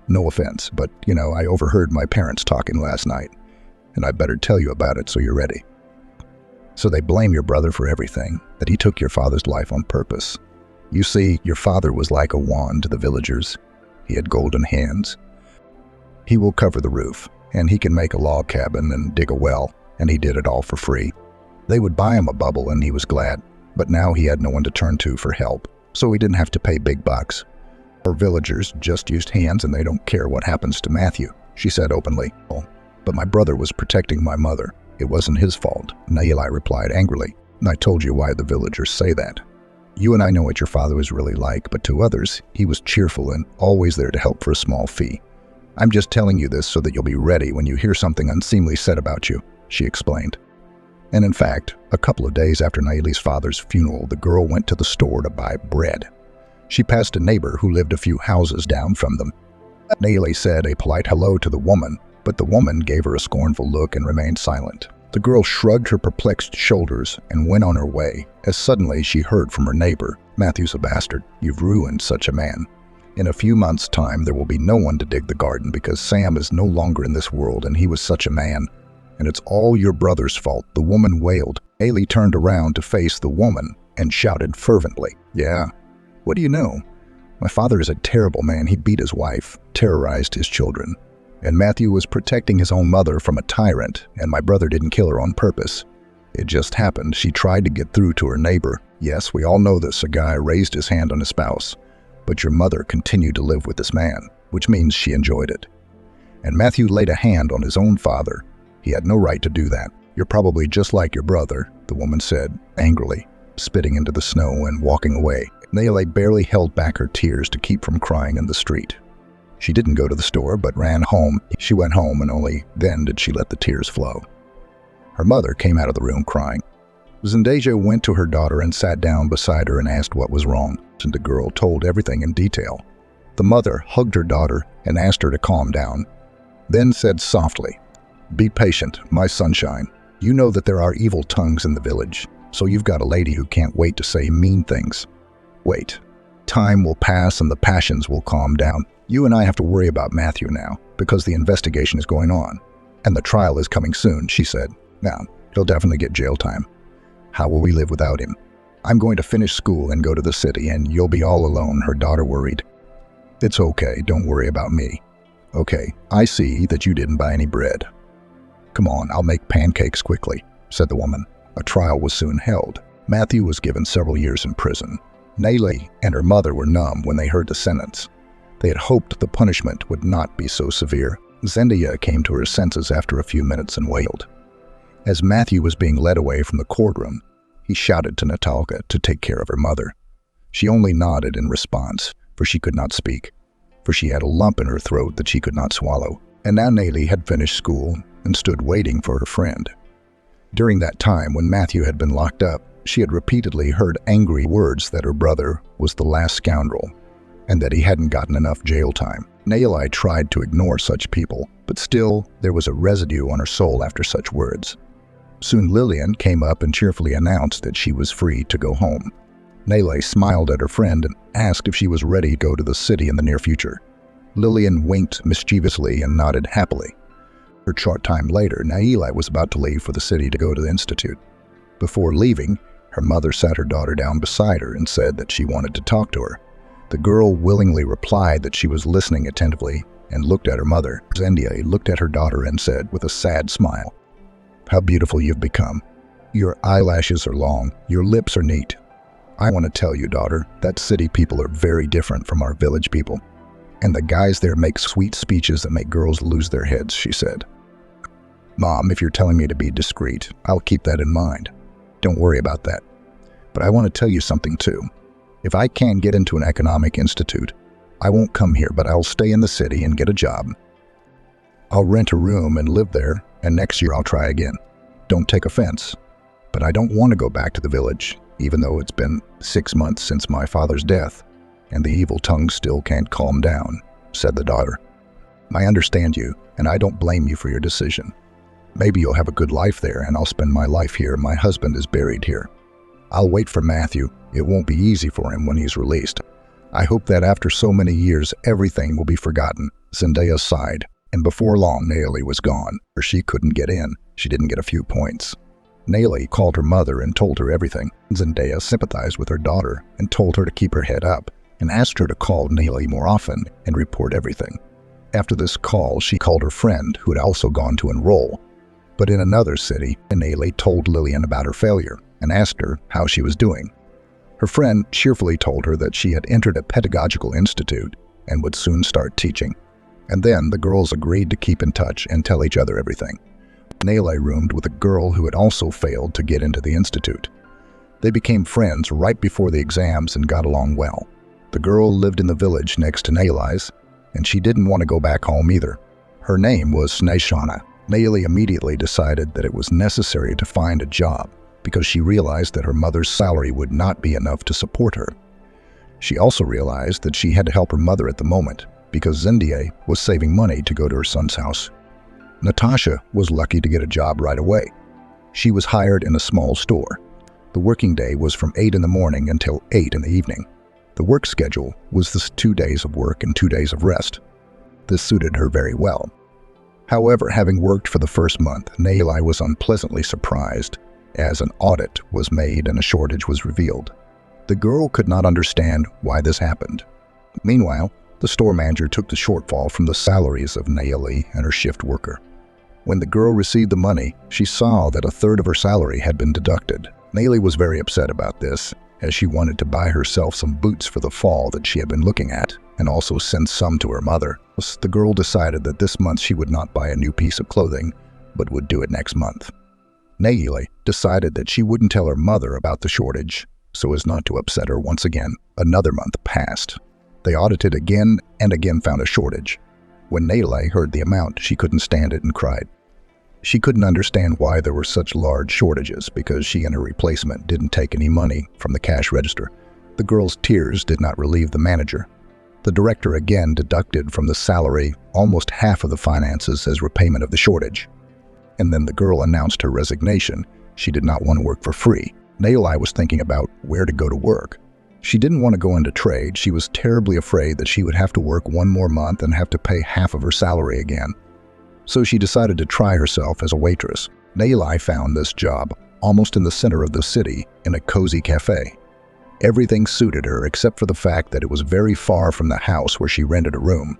S2: "No offense, but, I overheard my parents talking last night, and I better tell you about it so you're ready. So they blame your brother for everything, that he took your father's life on purpose. You see, your father was like a wand to the villagers. He had golden hands. He will cover the roof, and he can make a log cabin and dig a well, and he did it all for free. They would buy him a bubble and he was glad, but now he had no one to turn to for help, so he didn't have to pay big bucks. Our villagers just used hands and they don't care what happens to Matthew," she said openly. "But my brother was protecting my mother. It wasn't his fault," Nayeli replied angrily. "And I told you why the villagers say that. You and I know what your father was really like, but to others, he was cheerful and always there to help for a small fee. I'm just telling you this so that you'll be ready when you hear something unseemly said about you," she explained. And in fact, a couple of days after Nayeli's father's funeral, the girl went to the store to buy bread. She passed a neighbor who lived a few houses down from them. Nayeli said a polite hello to the woman, but the woman gave her a scornful look and remained silent. The girl shrugged her perplexed shoulders and went on her way, as suddenly she heard from her neighbor, "Matthew's a bastard. You've ruined such a man. In a few months' time, there will be no one to dig the garden because Sam is no longer in this world and he was such a man. And it's all your brother's fault," the woman wailed. Ailey turned around to face the woman and shouted fervently, "Yeah, what do you know? My father is a terrible man. He beat his wife, terrorized his children. And Matthew was protecting his own mother from a tyrant, and my brother didn't kill her on purpose. It just happened. She tried to get through to her neighbor. Yes, we all know this. A guy raised his hand on his spouse. But your mother continued to live with this man, which means she enjoyed it. And Matthew laid a hand on his own father. He had no right to do that. You're probably just like your brother," the woman said, angrily, spitting into the snow and walking away. Nayeli barely held back her tears to keep from crying in the street. She didn't go to the store, but ran home. She went home, and only then did she let the tears flow. Her mother came out of the room crying. Zendaya went to her daughter and sat down beside her and asked what was wrong, and the girl told everything in detail. The mother hugged her daughter and asked her to calm down, then said softly, "Be patient, my sunshine. You know that there are evil tongues in the village, so you've got a lady who can't wait to say mean things. Wait. Time will pass and the passions will calm down. You and I have to worry about Matthew now, because the investigation is going on. And the trial is coming soon," she said. Now, he'll definitely get jail time. How will we live without him? I'm going to finish school and go to the city, and you'll be all alone, her daughter worried. It's okay, don't worry about me. Okay, I see that you didn't buy any bread. Come on, I'll make pancakes quickly, said the woman. A trial was soon held. Matthew was given several years in prison. Nellie and her mother were numb when they heard the sentence. They had hoped the punishment would not be so severe. Zendia came to her senses after a few minutes and wailed. As Matthew was being led away from the courtroom, he shouted to Natalka to take care of her mother. She only nodded in response, for she could not speak, for she had a lump in her throat that she could not swallow. And now Nellie had finished school and stood waiting for her friend. During that time when Matthew had been locked up, she had repeatedly heard angry words that her brother was the last scoundrel and that he hadn't gotten enough jail time. Nellie tried to ignore such people, but still there was a residue on her soul after such words. Soon Lillian came up and cheerfully announced that she was free to go home. Nellie smiled at her friend and asked if she was ready to go to the city in the near future. Lillian winked mischievously and nodded happily. A short time later, Nellie was about to leave for the city to go to the institute. Before leaving, her mother sat her daughter down beside her and said that she wanted to talk to her. The girl willingly replied that she was listening attentively and looked at her mother. Zendia looked at her daughter and said with a sad smile, "How beautiful you've become. Your eyelashes are long, your lips are neat. I want to tell you, daughter, that city people are very different from our village people. And the guys there make sweet speeches that make girls lose their heads," she said. "Mom, if you're telling me to be discreet, I'll keep that in mind. Don't worry about that. But I want to tell you something too. If I can get into an economic institute, I won't come here, but I'll stay in the city and get a job. I'll rent a room and live there, and next year I'll try again. Don't take offense, but I don't want to go back to the village, even though it's been 6 months since my father's death, and the evil tongue still can't calm down," said the daughter. "I understand you, and I don't blame you for your decision. Maybe you'll have a good life there, and I'll spend my life here. My husband is buried here. I'll wait for Matthew. It won't be easy for him when he's released. I hope that after so many years, everything will be forgotten." Zendaya sighed, and before long, Nellie was gone. She couldn't get in. She didn't get a few points. Nellie called her mother and told her everything. Zendaya sympathized with her daughter and told her to keep her head up and asked her to call Nellie more often and report everything. After this call, she called her friend, who had also gone to enroll, but in another city. Nellie told Lillian about her failure and asked her how she was doing. Her friend cheerfully told her that she had entered a pedagogical institute and would soon start teaching. And then the girls agreed to keep in touch and tell each other everything. Nellie roomed with a girl who had also failed to get into the institute. They became friends right before the exams and got along well. The girl lived in the village next to Nellie's, and she didn't want to go back home either. Her name was Sneshana. Nellie immediately decided that it was necessary to find a job because she realized that her mother's salary would not be enough to support her. She also realized that she had to help her mother at the moment because Zendia was saving money to go to her son's house. Natasha was lucky to get a job right away. She was hired in a small store. The working day was from 8 in the morning until 8 in the evening. The work schedule was this 2 days of work and 2 days of rest. This suited her very well. However, having worked for the first month, Nellie was unpleasantly surprised as an audit was made and a shortage was revealed. The girl could not understand why this happened. Meanwhile, the store manager took the shortfall from the salaries of Nellie and her shift worker. When the girl received the money, she saw that a third of her salary had been deducted. Nellie was very upset about this, as she wanted to buy herself some boots for the fall that she had been looking at, and also send some to her mother. The girl decided that this month she would not buy a new piece of clothing, but would do it next month. Nellie decided that she wouldn't tell her mother about the shortage, so as not to upset her once again. Another month passed. They audited again and again found a shortage. When Nellie heard the amount, she couldn't stand it and cried. She couldn't understand why there were such large shortages because she and her replacement didn't take any money from the cash register. The girl's tears did not relieve the manager. The director again deducted from the salary almost half of the finances as repayment of the shortage. And then the girl announced her resignation. She did not want to work for free. Nellie was thinking about where to go to work. She didn't want to go into trade. She was terribly afraid that she would have to work one more month and have to pay half of her salary again. So she decided to try herself as a waitress. Nayeli found this job almost in the center of the city in a cozy cafe. Everything suited her except for the fact that it was very far from the house where she rented a room.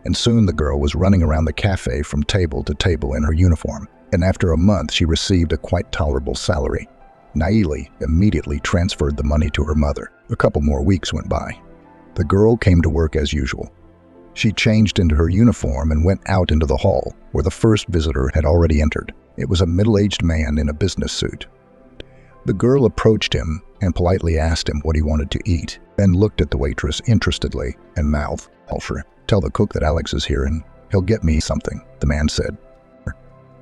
S2: And soon the girl was running around the cafe from table to table in her uniform. And after a month, she received a quite tolerable salary. Nayeli immediately transferred the money to her mother. A couple more weeks went by. The girl came to work as usual. She changed into her uniform and went out into the hall, where the first visitor had already entered. It was a middle-aged man in a business suit. The girl approached him and politely asked him what he wanted to eat, then looked at the waitress interestedly and mouthed, "Alfred, tell the cook that Alex is here and he'll get me something," the man said.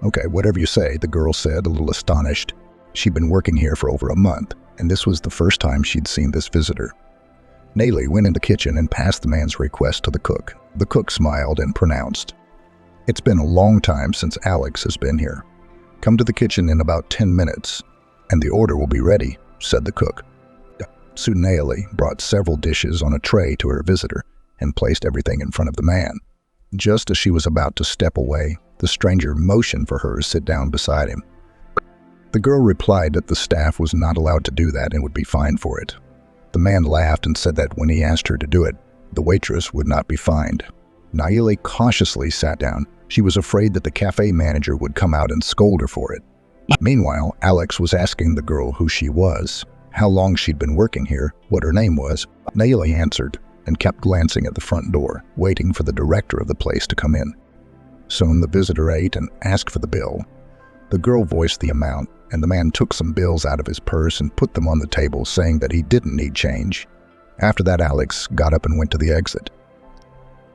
S2: "Okay, whatever you say," the girl said, a little astonished. She'd been working here for over a month, and this was the first time she'd seen this visitor. Nayeli went in the kitchen and passed the man's request to the cook. The cook smiled and pronounced, "It's been a long time since Alex has been here. Come to the kitchen in about 10 minutes, and the order will be ready," said the cook. Soon Nayeli brought several dishes on a tray to her visitor and placed everything in front of the man. Just as she was about to step away, the stranger motioned for her to sit down beside him. The girl replied that the staff was not allowed to do that and would be fined for it. The man laughed and said that when he asked her to do it, the waitress would not be fined. Nayeli cautiously sat down. She was afraid that the cafe manager would come out and scold her for it. Meanwhile, Alex was asking the girl who she was, how long she'd been working here, what her name was. Nayeli answered and kept glancing at the front door, waiting for the director of the place to come in. Soon the visitor ate and asked for the bill. The girl voiced the amount, and the man took some bills out of his purse and put them on the table, saying that he didn't need change. After that, Alex got up and went to the exit.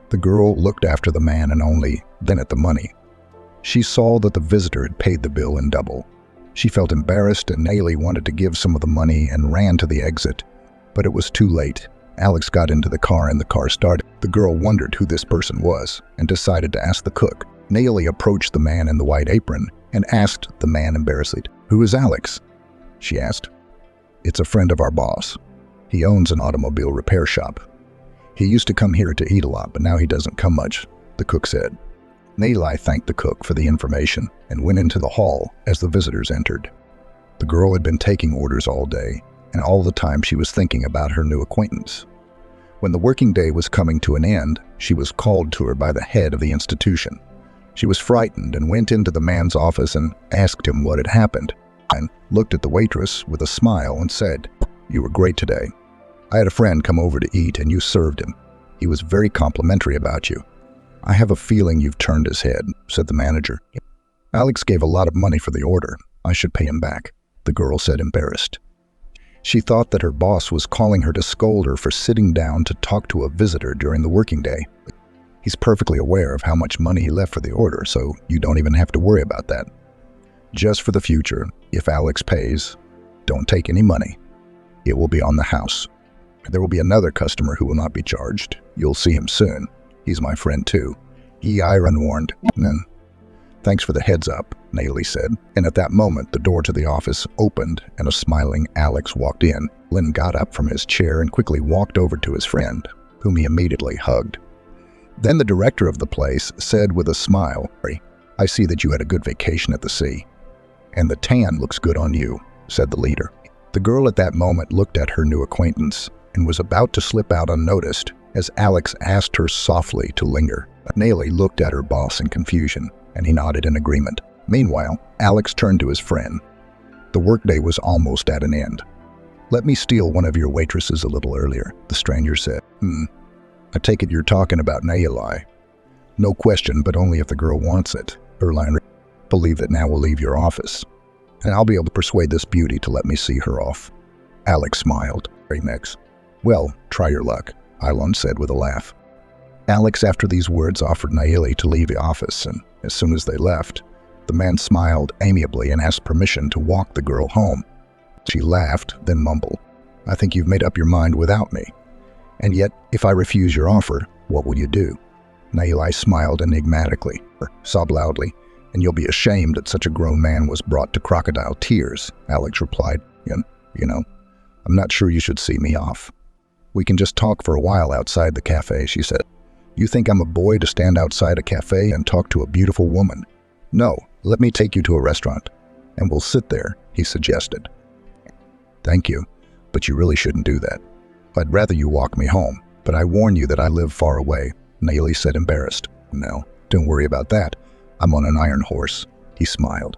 S2: The girl looked after the man and only then at the money. She saw that the visitor had paid the bill in double. She felt embarrassed, and Nayeli wanted to give some of the money and ran to the exit. But it was too late. Alex got into the car and the car started. The girl wondered who this person was and decided to ask the cook. Nayeli approached the man in the white apron and asked the man embarrassedly, "Who is Alex?" she asked. "It's a friend of our boss. He owns an automobile repair shop. He used to come here to eat a lot, but now he doesn't come much," the cook said. Nayeli thanked the cook for the information and went into the hall as the visitors entered. The girl had been taking orders all day, and all the time she was thinking about her new acquaintance. When the working day was coming to an end, she was called to her by the head of the institution. She was frightened and went into the man's office and asked him what had happened, and looked at the waitress with a smile and said, "You were great today. I had a friend come over to eat and you served him. He was very complimentary about you. I have a feeling you've turned his head," said the manager. "Alex gave a lot of money for the order. I should pay him back," the girl said, embarrassed. She thought that her boss was calling her to scold her for sitting down to talk to a visitor during the working day. "He's perfectly aware of how much money he left for the order, so you don't even have to worry about that. Just for the future, if Alex pays, don't take any money. It will be on the house. There will be another customer who will not be charged. You'll see him soon. He's my friend too. I unwarned." "Thanks for the heads up," Nayeli said. And at that moment, the door to the office opened and a smiling Alex walked in. Lynn got up from his chair and quickly walked over to his friend, whom he immediately hugged. Then the director of the place said with a smile, "I see that you had a good vacation at the sea. And the tan looks good on you," said the leader. The girl at that moment looked at her new acquaintance and was about to slip out unnoticed as Alex asked her softly to linger. Nayeli looked at her boss in confusion, and he nodded in agreement. Meanwhile, Alex turned to his friend. The workday was almost at an end. "Let me steal one of your waitresses a little earlier," the stranger said. I take it you're talking about Nayeli." "No question, but only if the girl wants it. Erline, believe that now we'll leave your office, and I'll be able to persuade this beauty to let me see her off." Alex smiled. Next. "Well, try your luck," Ilon said with a laugh. Alex, after these words, offered Nayeli to leave the office, and as soon as they left, the man smiled amiably and asked permission to walk the girl home. She laughed, then mumbled, "I think you've made up your mind without me. And yet, if I refuse your offer, what will you do?" Nayeli smiled enigmatically, sobbed loudly, "And you'll be ashamed that such a grown man was brought to crocodile tears," Alex replied. You know, I'm not sure you should see me off. We can just talk for a while outside the cafe," she said. "You think I'm a boy to stand outside a cafe and talk to a beautiful woman? No, let me take you to a restaurant. and we'll sit there," he suggested. "Thank you, but you really shouldn't do that. I'd rather you walk me home, but I warn you that I live far away," Naomi said, embarrassed. "No, don't worry about that. I'm on an iron horse," he smiled.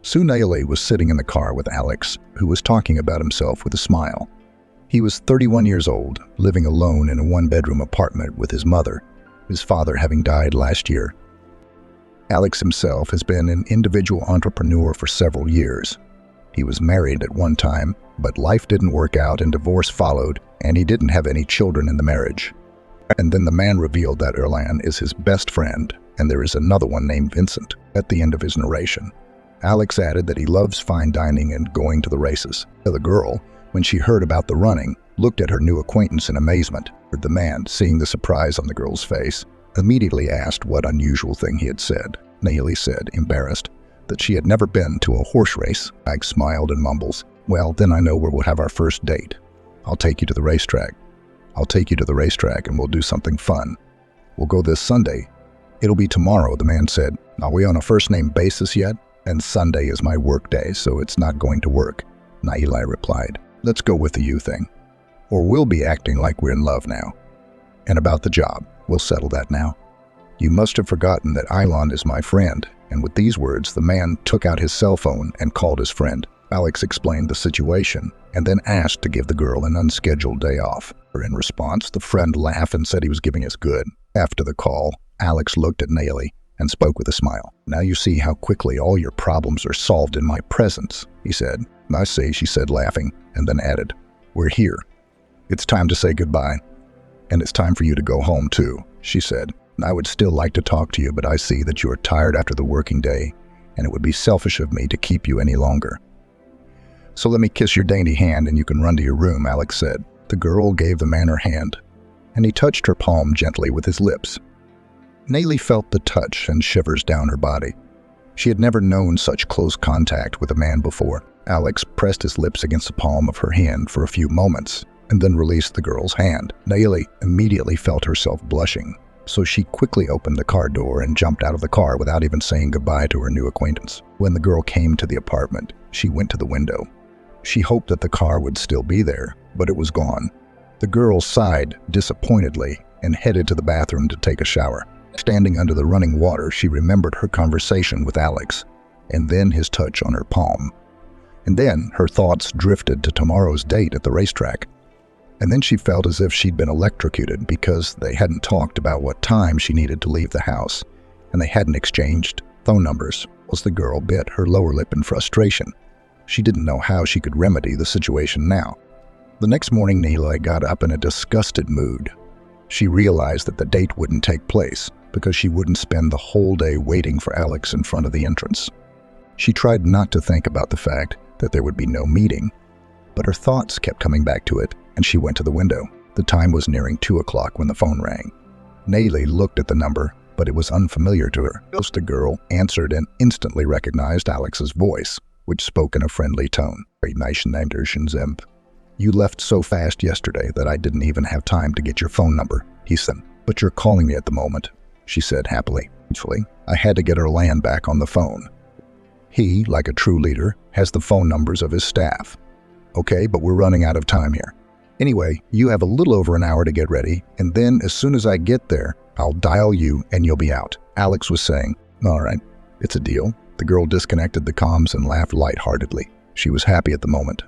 S2: Soon Naomi was sitting in the car with Alex, who was talking about himself with a smile. He was 31 years old, living alone in a one-bedroom apartment with his mother, his father having died last year. Alex himself has been an individual entrepreneur for several years. He was married at one time, but life didn't work out and divorce followed, and he didn't have any children in the marriage. And then the man revealed that Erlan is his best friend, and there is another one named Vincent at the end of his narration. Alex added that he loves fine dining and going to the races. The girl, when she heard about the running, looked at her new acquaintance in amazement. The man, seeing the surprise on the girl's face, immediately asked what unusual thing he had said. Naomi said, embarrassed, that she had never been to a horse race. Alex smiled and mumbles, "Well, then I know where we'll have our first date. I'll take you to the racetrack. I'll take you to the racetrack and we'll do something fun. We'll go this Sunday." "It'll be tomorrow," the man said. "Are we on a first-name basis yet? And Sunday is my work day, so it's not going to work," Naomi replied. "Let's go with the you thing. Or we'll be acting like we're in love now. And about the job, we'll settle that now. You must have forgotten that Ilan is my friend." And with these words, the man took out his cell phone and called his friend. Alex explained the situation and then asked to give the girl an unscheduled day off. In response, the friend laughed and said he was giving us good. After the call, Alex looked at Naomi and spoke with a smile. "Now you see how quickly all your problems are solved in my presence," he said. "I see," she said, laughing, and then added, "We're here. It's time to say goodbye. And it's time for you to go home too," she said. "I would still like to talk to you, but I see that you are tired after the working day, and it would be selfish of me to keep you any longer. So let me kiss your dainty hand and you can run to your room," Alex said. The girl gave the man her hand, and he touched her palm gently with his lips. Naomi felt the touch and shivers down her body. She had never known such close contact with a man before. Alex pressed his lips against the palm of her hand for a few moments, and then released the girl's hand. Naomi immediately felt herself blushing, so she quickly opened the car door and jumped out of the car without even saying goodbye to her new acquaintance. When the girl came to the apartment, she went to the window. She hoped that the car would still be there, but it was gone. The girl sighed disappointedly and headed to the bathroom to take a shower. Standing under the running water, she remembered her conversation with Alex, and then his touch on her palm. And then her thoughts drifted to tomorrow's date at the racetrack. And then she felt as if she'd been electrocuted because they hadn't talked about what time she needed to leave the house, and they hadn't exchanged phone numbers. The girl bit her lower lip in frustration. She didn't know how she could remedy the situation now. The next morning, Naomi got up in a disgusted mood. She realized that the date wouldn't take place because she wouldn't spend the whole day waiting for Alex in front of the entrance. She tried not to think about the fact that there would be no meeting, but her thoughts kept coming back to it, and she went to the window. The time was nearing 2 o'clock when the phone rang. Naomi looked at the number, but it was unfamiliar to her. The girl answered and instantly recognized Alex's voice, which spoke in a friendly tone. "You left so fast yesterday that I didn't even have time to get your phone number," he said. "But you're calling me at the moment," she said happily. "I had to get Erlan back on the phone. He, like a true leader, has the phone numbers of his staff. Okay, but we're running out of time here. Anyway, you have a little over an hour to get ready, and then as soon as I get there, I'll dial you and you'll be out," Alex was saying. "All right, it's a deal." The girl disconnected the comms and laughed lightheartedly. She was happy at the moment.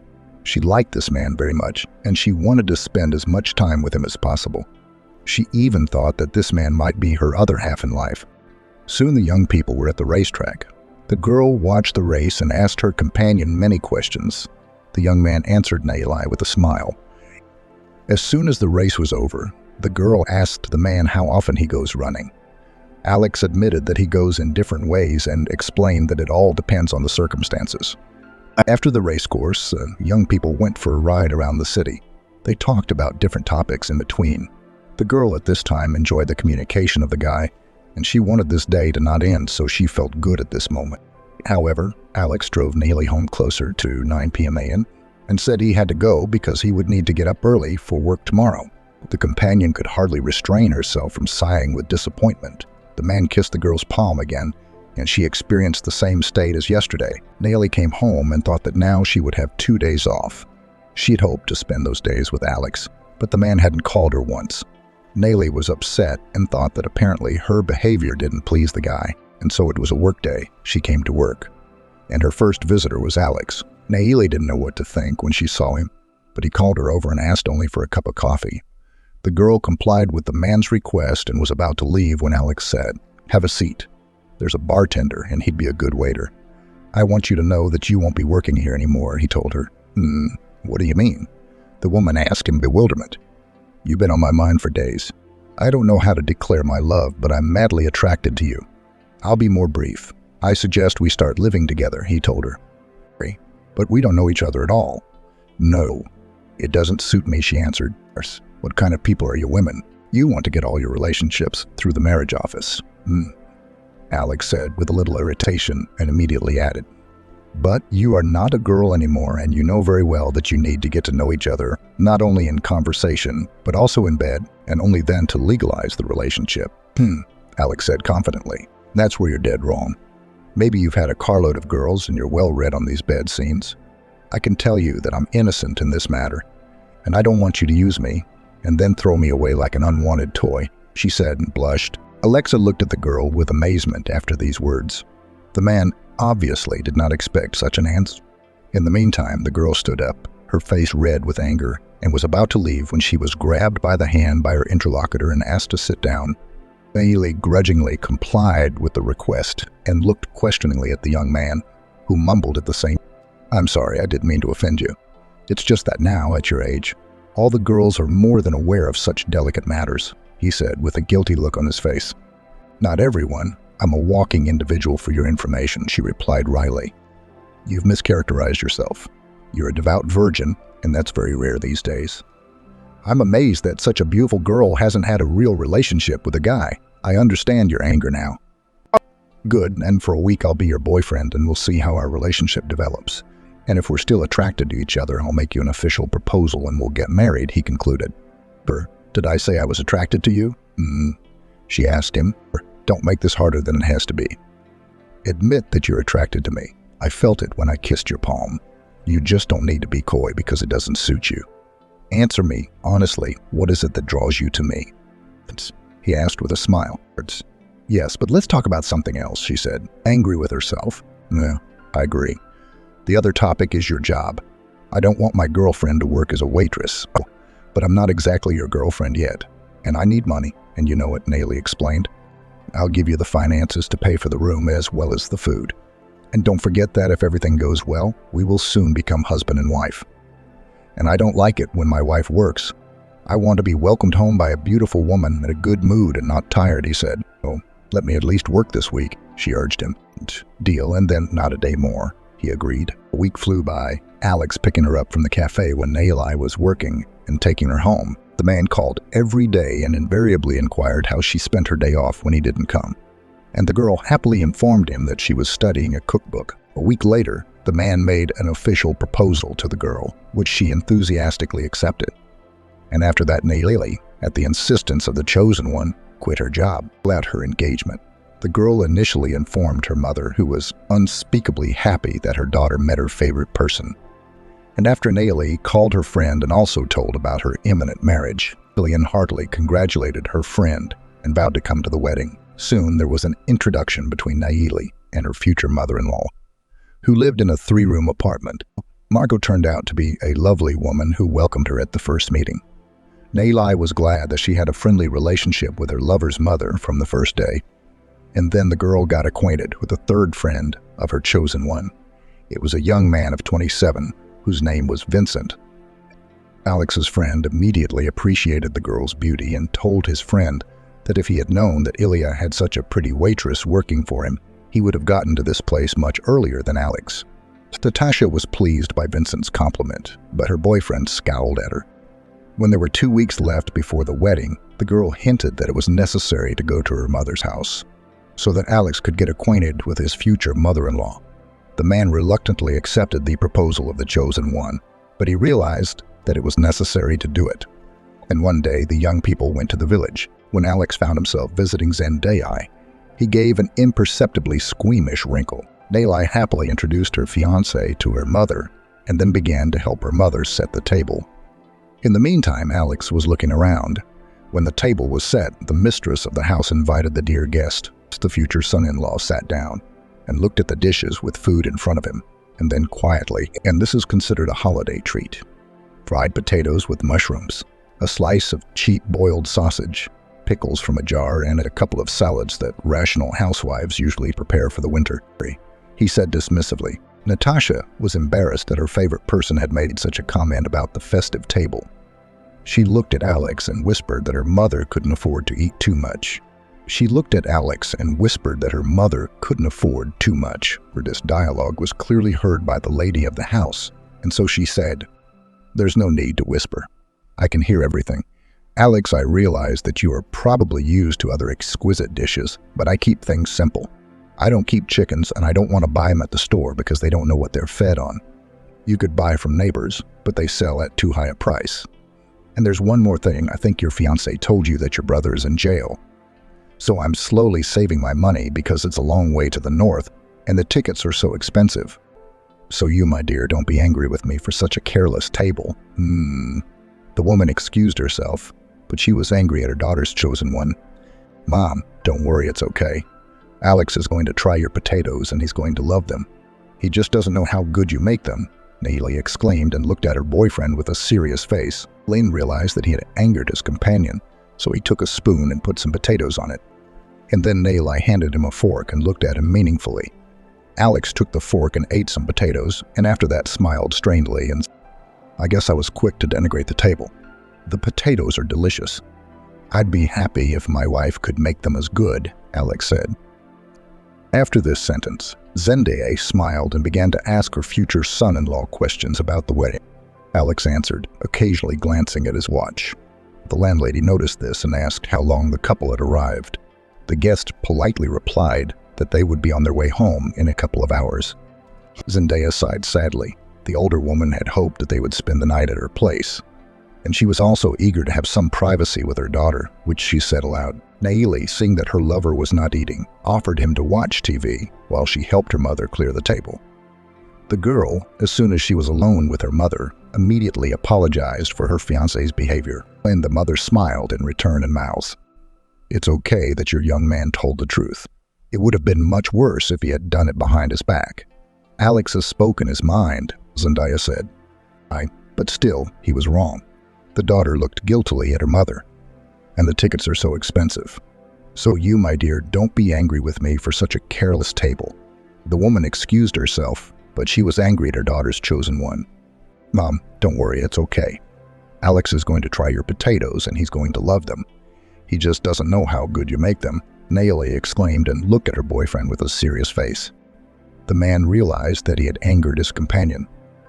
S2: She liked this man very much, and she wanted to spend as much time with him as possible. She even thought that this man might be her other half in life. Soon the young people were at the racetrack. The girl watched the race and asked her companion many questions. The young man answered Naomi with a smile. As soon as the race was over, the girl asked the man how often he goes running. Alex admitted that he goes in different ways and explained that it all depends on the circumstances. After the race course, young people went for a ride around the city. They talked about different topics in between. The girl at this time enjoyed the communication of the guy, and she wanted this day to not end, so she felt good at this moment. However, Alex drove Naomi home closer to 9 p.m. and said he had to go because he would need to get up early for work tomorrow. The companion could hardly restrain herself from sighing with disappointment. The man kissed the girl's palm again and she experienced the same state as yesterday. Nayeli came home and thought that now she would have 2 days off. She had hoped to spend those days with Alex, but the man hadn't called her once. Nayeli was upset and thought that apparently her behavior didn't please the guy, and so it was a work day. She came to work, and her first visitor was Alex. Nayeli didn't know what to think when she saw him, but he called her over and asked only for a cup of coffee. The girl complied with the man's request and was about to leave when Alex said, "Have a seat. There's a bartender, and he'd be a good waiter." "I want you to know that you won't be working here anymore," he told her. What do you mean?" The woman asked in bewilderment. "You've been on my mind for days. I don't know how to declare my love, but I'm madly attracted to you. I'll be more brief. I suggest we start living together," he told her. "But we don't know each other at all." "No, it doesn't suit me," she answered. "What kind of people are you women? You want to get all your relationships through the marriage office." Alex said with a little irritation and immediately added, "But you are not a girl anymore, and you know very well that you need to get to know each other, not only in conversation, but also in bed, and only then to legalize the relationship." Alex said confidently. "That's where you're dead wrong. Maybe you've had a carload of girls and you're well read on these bed scenes. I can tell you that I'm innocent in this matter, and I don't want you to use me and then throw me away like an unwanted toy," she said and blushed. Alexa looked at the girl with amazement after these words. The man obviously did not expect such an answer. In the meantime, the girl stood up, her face red with anger, and was about to leave when she was grabbed by the hand by her interlocutor and asked to sit down. Nayeli grudgingly complied with the request and looked questioningly at the young man, who mumbled at the same time, "I'm sorry, I didn't mean to offend you. It's just that now, at your age, all the girls are more than aware of such delicate matters," he said with a guilty look on his face. "Not everyone. I'm a walking individual for your information," she replied wryly. "You've mischaracterized yourself. You're a devout virgin, and that's very rare these days." "I'm amazed that such a beautiful girl hasn't had a real relationship with a guy. I understand your anger now." "Good, and for a week I'll be your boyfriend, and we'll see how our relationship develops. And if we're still attracted to each other, I'll make you an official proposal and we'll get married," he concluded. "Did I say I was attracted to you?" She asked him. "Don't make this harder than it has to be. Admit that you're attracted to me. I felt it when I kissed your palm. You just don't need to be coy because it doesn't suit you. Answer me, honestly, what is it that draws you to me?" He asked with a smile. "Yes, but let's talk about something else," she said, angry with herself. "Yeah, I agree. The other topic is your job. I don't want my girlfriend to work as a waitress, but I'm not exactly your girlfriend yet, and I need money, and you know it," Nayeli explained. "I'll give you the finances to pay for the room as well as the food. And don't forget that if everything goes well, we will soon become husband and wife. And I don't like it when my wife works. I want to be welcomed home by a beautiful woman in a good mood and not tired," he said. "Oh, let me at least work this week," she urged him. "Deal, and then not a day more," he agreed. A week flew by, Alex picking her up from the cafe when Nayeli was working and taking her home. The man called every day and invariably inquired how she spent her day off when he didn't come. And the girl happily informed him that she was studying a cookbook. A week later, the man made an official proposal to the girl, which she enthusiastically accepted. And after that, Nayeli, at the insistence of the chosen one, quit her job at her engagement. The girl initially informed her mother, who was unspeakably happy that her daughter met her favorite person. And after Nayeli called her friend and also told about her imminent marriage, Lillian heartily congratulated her friend and vowed to come to the wedding. Soon there was an introduction between Nayeli and her future mother-in-law, who lived in a 3-room apartment. Margot turned out to be a lovely woman who welcomed her at the first meeting. Nayeli was glad that she had a friendly relationship with her lover's mother from the first day. And then the girl got acquainted with a third friend of her chosen one. It was a young man of 27, whose name was Vincent. Alex's friend immediately appreciated the girl's beauty and told his friend that if he had known that Ilya had such a pretty waitress working for him, he would have gotten to this place much earlier than Alex. Natasha was pleased by Vincent's compliment, but her boyfriend scowled at her. When there were 2 weeks left before the wedding, the girl hinted that it was necessary to go to her mother's house, so that Alex could get acquainted with his future mother-in-law. The man reluctantly accepted the proposal of the chosen one, but he realized that it was necessary to do it. And one day, the young people went to the village. When Alex found himself visiting Zendaya, He gave an imperceptibly squeamish wrinkle. Nayli happily introduced her fiancé to her mother and then began to help her mother set the table. In the meantime, Alex was looking around. When the table was set, the mistress of the house invited the dear guest. The future son-in-law sat down and looked at the dishes with food in front of him, and then quietly, and this is considered a holiday treat, fried potatoes with mushrooms, a slice of cheap boiled sausage, pickles from a jar, and a couple of salads that rational housewives usually prepare for the winter. He said dismissively. Natasha was embarrassed that her favorite person had made such a comment about the festive table. She looked at Alex and whispered that her mother couldn't afford to eat too much. For this dialogue was clearly heard by the lady of the house, and so she said, "There's no need to whisper. I can hear everything. Alex, I realize that you are probably used to other exquisite dishes, but I keep things simple. I don't keep chickens, and I don't want to buy them at the store because they don't know what they're fed on. You could buy from neighbors, but they sell at too high a price. And there's one more thing. I think your fiancé told you that your brother is in jail. So I'm slowly saving my money because it's a long way to the north, and the tickets are so expensive. So you, my dear, don't be angry with me for such a careless table." The woman excused herself, but she was angry at her daughter's chosen one. "Mom, don't worry, it's okay. Alex is going to try your potatoes and he's going to love them. He just doesn't know how good you make them," Nayli exclaimed and looked at her boyfriend with a serious face. Lane realized that he had angered his companion, so he took a spoon and put some potatoes on it. And then Nayli handed him a fork and looked at him meaningfully. Alex took the fork and ate some potatoes, and after that smiled strangely and, "I guess I was quick to denigrate the table. The potatoes are delicious. I'd be happy if my wife could make them as good," Alex said. After this sentence, Zendaya smiled and began to ask her future son-in-law questions about the wedding. Alex answered, occasionally glancing at his watch. The landlady noticed this and asked how long the couple had arrived. The guest politely replied that they would be on their way home in a couple of hours. Zendaya sighed sadly. The older woman had hoped that they would spend the night at her place, and she was also eager to have some privacy with her daughter, which she said aloud. Nayli, seeing that her lover was not eating, offered him to watch TV while she helped her mother clear the table. The girl, as soon as she was alone with her mother, immediately apologized for her fiancé's behavior, and the mother smiled in return and mouthed, "It's okay that your young man told the truth. It would have been much worse if he had done it behind his back. Alex has spoken his mind," Zendaya said. But still, he was wrong. The daughter looked guiltily at her mother. "And the tickets are so expensive. So you, my dear, don't be angry with me for such a careless table." The woman excused herself, but she was angry at her daughter's chosen one. "Mom, don't worry, it's okay. Alex is going to try your potatoes and he's going to love them. He just doesn't know how good you make them," Nayli exclaimed and looked at her boyfriend with a serious face. The man realized that he had angered his companion,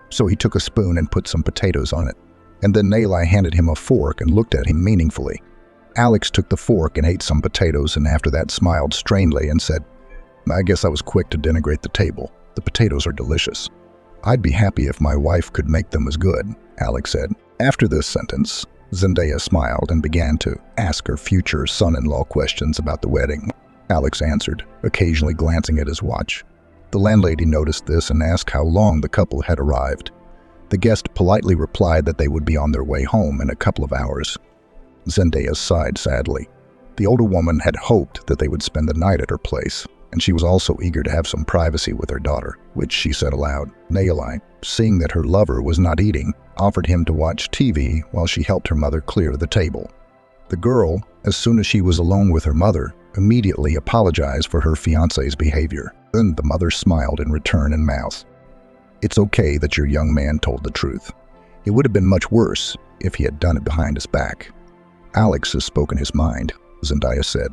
S2: so he took a spoon and put some potatoes on it. And then Nayli handed him a fork and looked at him meaningfully. Alex took the fork and ate some potatoes, and after that smiled strangely and said, "I guess I was quick to denigrate the table. The potatoes are delicious. I'd be happy if my wife could make them as good," Alex said. After this sentence, Zendaya smiled and began to ask her future son-in-law questions about the wedding. Alex answered, occasionally glancing at his watch. The landlady noticed this and asked how long the couple had arrived. The guest politely replied that they would be on their way home in a couple of hours. Zendaya sighed sadly. The older woman had hoped that they would spend the night at her place, and she was also eager to have some privacy with her daughter, which she said aloud. Nayli, seeing that her lover was not eating, offered him to watch TV while she helped her mother clear the table. The girl, as soon as she was alone with her mother, immediately apologized for her fiancé's behavior. Then the mother smiled in return and mouthed, "It's okay that your young man told the truth. It would have been much worse if he had done it behind his back. Alex has spoken his mind," Zendaya said.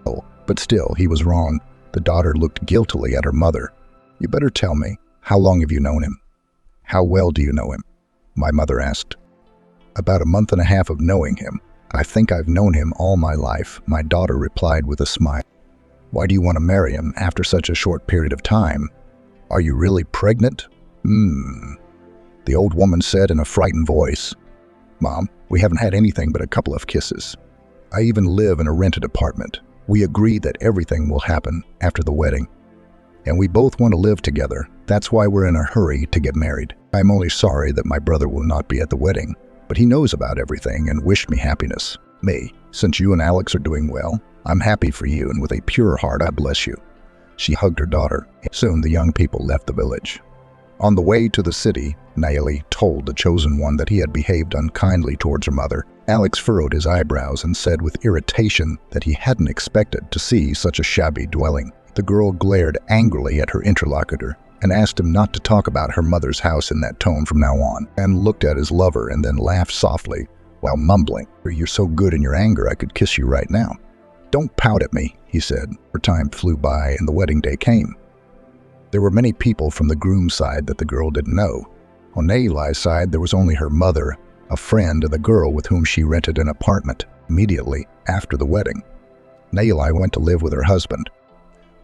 S2: "Oh, but still, he was wrong." The daughter looked guiltily at her mother. "You better tell me, how long have you known him? How well do you know him?" My mother asked. "About a month and a half of knowing him. I think I've known him all my life," my daughter replied with a smile. "Why do you want to marry him after such a short period of time? Are you really pregnant?" The old woman said in a frightened voice. "Mom, we haven't had anything but a couple of kisses. I even live in a rented apartment. We agreed that everything will happen after the wedding. And we both want to live together. That's why we're in a hurry to get married. I'm only sorry that my brother will not be at the wedding, but he knows about everything and wished me happiness. Me, since you and Alex are doing well, I'm happy for you, and with a pure heart I bless you. She hugged her daughter. Soon the young people left the village. On the way to the city, Naili told the chosen one that he had behaved unkindly towards her mother. Alex furrowed his eyebrows and said with irritation that he hadn't expected to see such a shabby dwelling. The girl glared angrily at her interlocutor and asked him not to talk about her mother's house in that tone from now on, and looked at his lover and then laughed softly while mumbling, "You're so good in your anger I could kiss you right now." "Don't pout at me," he said. Her time flew by and the wedding day came. There were many people from the groom's side that the girl didn't know. On Naili's side, there was only her mother, a friend, and the girl with whom she rented an apartment immediately after the wedding. Naili went to live with her husband.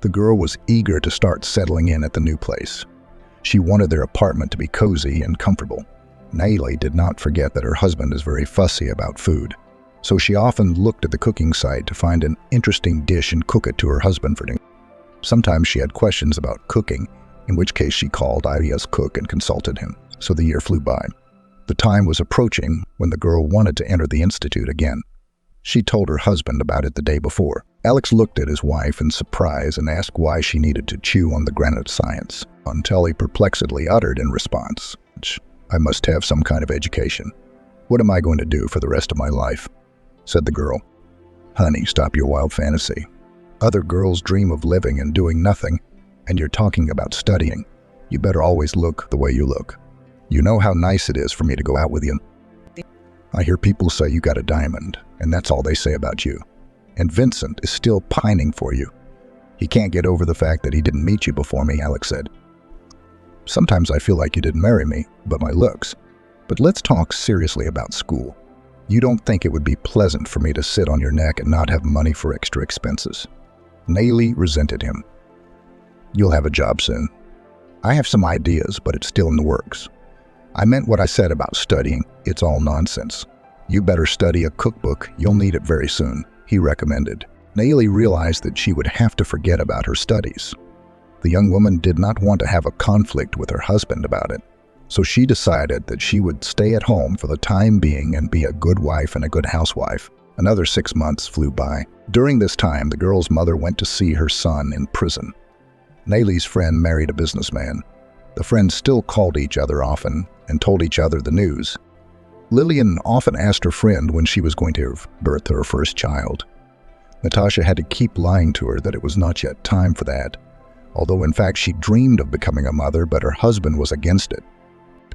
S2: The girl was eager to start settling in at the new place. She wanted their apartment to be cozy and comfortable. Naili did not forget that her husband is very fussy about food, so she often looked at the cooking site to find an interesting dish and cook it to her husband for dinner. Sometimes she had questions about cooking, in which case she called Ivia's cook and consulted him. So the year flew by. The time was approaching when the girl wanted to enter the institute again. She told her husband about it the day before. Alex looked at his wife in surprise and asked why she needed to chew on the granite science, until he perplexedly uttered in response, "I must have some kind of education. What am I going to do for the rest of my life?" said the girl. "Honey, stop your wild fantasy. Other girls dream of living and doing nothing, and you're talking about studying. You better always look the way you look. You know how nice it is for me to go out with you. I hear people say you got a diamond, and that's all they say about you. And Vincent is still pining for you. He can't get over the fact that he didn't meet you before me," Alex said. "Sometimes I feel like you didn't marry me, but my looks. But let's talk seriously about school. You don't think it would be pleasant for me to sit on your neck and not have money for extra expenses?" Naili resented him. "You'll have a job soon. I have some ideas, but it's still in the works. I meant what I said about studying. It's all nonsense. You better study a cookbook. You'll need it very soon," he recommended. Naili realized that she would have to forget about her studies. The young woman did not want to have a conflict with her husband about it, so she decided that she would stay at home for the time being and be a good wife and a good housewife. Another 6 months flew by. During this time, the girl's mother went to see her son in prison. Naili's friend married a businessman. The friends still called each other often and told each other the news. Lillian often asked her friend when she was going to birth her first child. Natasha had to keep lying to her that it was not yet time for that, although in fact she dreamed of becoming a mother, but her husband was against it.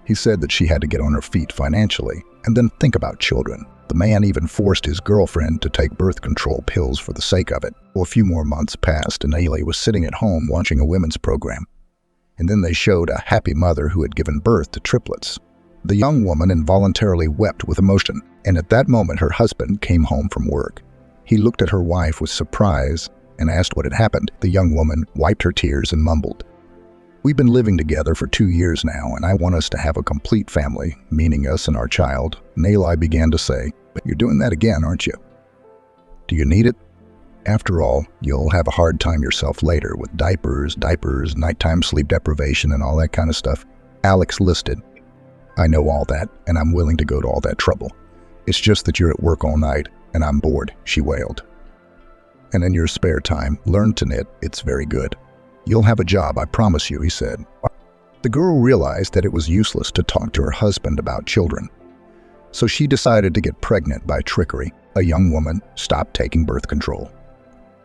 S2: He said that she had to get on her feet financially and then think about children. The man even forced his girlfriend to take birth control pills for the sake of it. Well, a few more months passed and Ailey was sitting at home watching a women's program. And then they showed a happy mother who had given birth to triplets. The young woman involuntarily wept with emotion, and at that moment her husband came home from work. He looked at her wife with surprise and asked what had happened. The young woman wiped her tears and mumbled, "We've been living together for 2 years now, and I want us to have a complete family, meaning us and our child." Nailai began to say, "But you're doing that again, aren't you? Do you need it? After all, you'll have a hard time yourself later with diapers, nighttime sleep deprivation, and all that kind of stuff." Alex listed, "I know all that, and I'm willing to go to all that trouble. It's just that you're at work all night, and I'm bored," she wailed. "And in your spare time, learn to knit. It's very good. You'll have a job, I promise you," he said. The girl realized that it was useless to talk to her husband about children. So she decided to get pregnant by trickery. A young woman stopped taking birth control.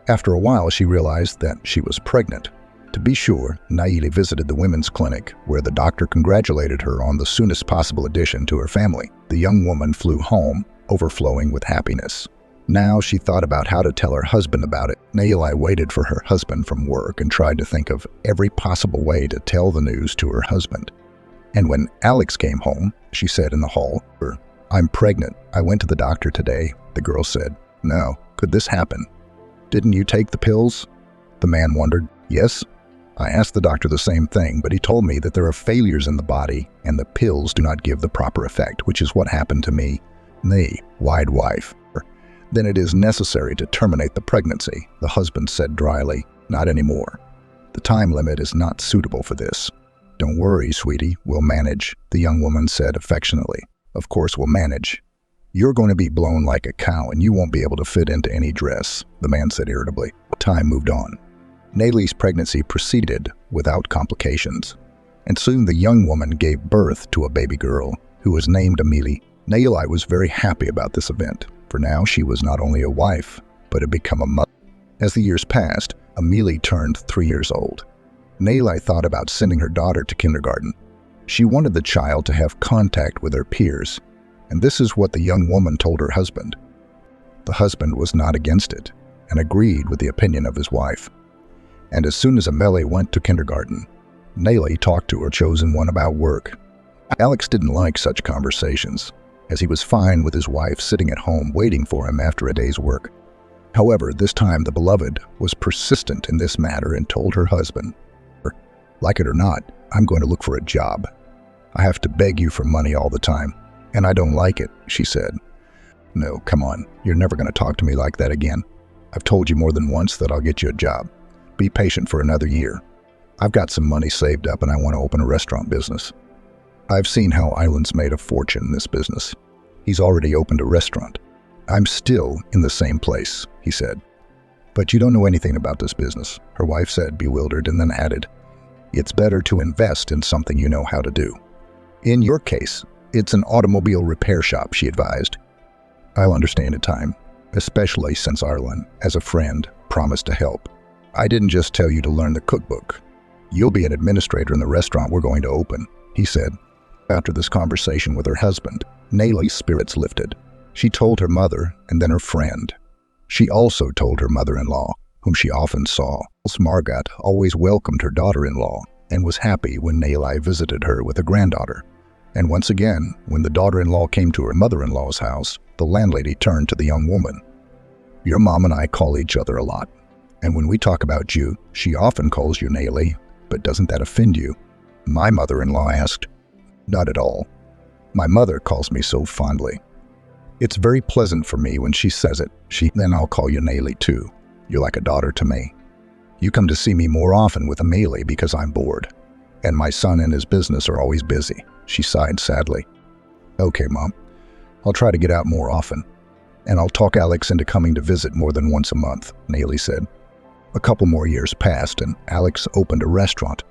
S2: After a while, she realized that she was pregnant. To be sure, Naili visited the women's clinic, where the doctor congratulated her on the soonest possible addition to her family. The young woman flew home, overflowing with happiness. Now she thought about how to tell her husband about it. Naili waited for her husband from work and tried to think of every possible way to tell the news to her husband. And when Alex came home, she said in the hall, "I'm pregnant. I went to the doctor today." The girl said, "No, could this happen? Didn't you take the pills?" The man wondered. "Yes. I asked the doctor the same thing, but he told me that there are failures in the body and the pills do not give the proper effect, which is what happened to me. Nay, wide wife." Then it is necessary to terminate the pregnancy, the husband said dryly. Not anymore. The time limit is not suitable for this. Don't worry, sweetie, we'll manage, the young woman said affectionately. Of course we'll manage. You're going to be blown like a cow and you won't be able to fit into any dress, the man said irritably. Time moved on. Nayli's pregnancy proceeded without complications, and soon the young woman gave birth to a baby girl who was named Amelie. Nayli was very happy about this event, for now she was not only a wife, but had become a mother. As the years passed, Amelie turned 3 years old. Nayli thought about sending her daughter to kindergarten. She wanted the child to have contact with her peers, and this is what the young woman told her husband. The husband was not against it, and agreed with the opinion of his wife. And as soon as Amelie went to kindergarten, Nayli talked to her chosen one about work. Alex didn't like such conversations, as he was fine with his wife sitting at home waiting for him after a day's work. However, this time the beloved was persistent in this matter and told her husband, "Like it or not, I'm going to look for a job. I have to beg you for money all the time, and I don't like it," she said. "No, come on, you're never going to talk to me like that again. I've told you more than once that I'll get you a job. Be patient for another year. I've got some money saved up and I want to open a restaurant business. I've seen how Island's made a fortune in this business. He's already opened a restaurant. I'm still in the same place," he said. "But you don't know anything about this business," her wife said, bewildered, and then added, "It's better to invest in something you know how to do. In your case, it's an automobile repair shop," she advised. "I'll understand in time, especially since Arlen, as a friend, promised to help. I didn't just tell you to learn the cookbook. You'll be an administrator in the restaurant we're going to open," he said. After this conversation with her husband, Nayli's spirits lifted. She told her mother and then her friend. She also told her mother-in-law, whom she often saw. Margot always welcomed her daughter-in-law and was happy when Nayli visited her with a granddaughter. And once again, when the daughter-in-law came to her mother-in-law's house, the landlady turned to the young woman. "Your mom and I call each other a lot. And when we talk about you, she often calls you Nayli, but doesn't that offend you?" My mother-in-law asked. "Not at all. My mother calls me so fondly. It's very pleasant for me when she says it. Then I'll call you Nayli too. You're like a daughter to me. You come to see me more often with Amelie because I'm bored. And my son and his business are always busy," she sighed sadly. "Okay, Mom. I'll try to get out more often. And I'll talk Alex into coming to visit more than once a month," Nayli said. A couple more years passed and Alex opened a restaurant.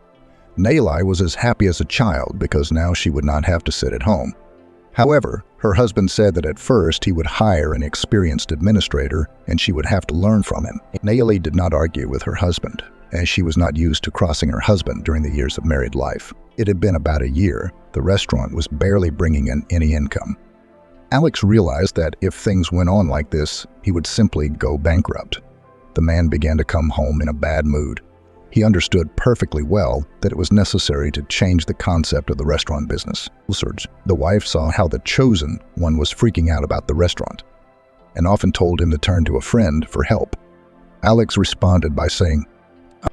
S2: Nayli was as happy as a child because now she would not have to sit at home. However, her husband said that at first he would hire an experienced administrator and she would have to learn from him. Nayli did not argue with her husband, as she was not used to crossing her husband during the years of married life. It had been about a year. The restaurant was barely bringing in any income. Alex realized that if things went on like this, he would simply go bankrupt. The man began to come home in a bad mood. He understood perfectly well that it was necessary to change the concept of the restaurant business. The wife saw how the chosen one was freaking out about the restaurant, and often told him to turn to a friend for help. Alex responded by saying,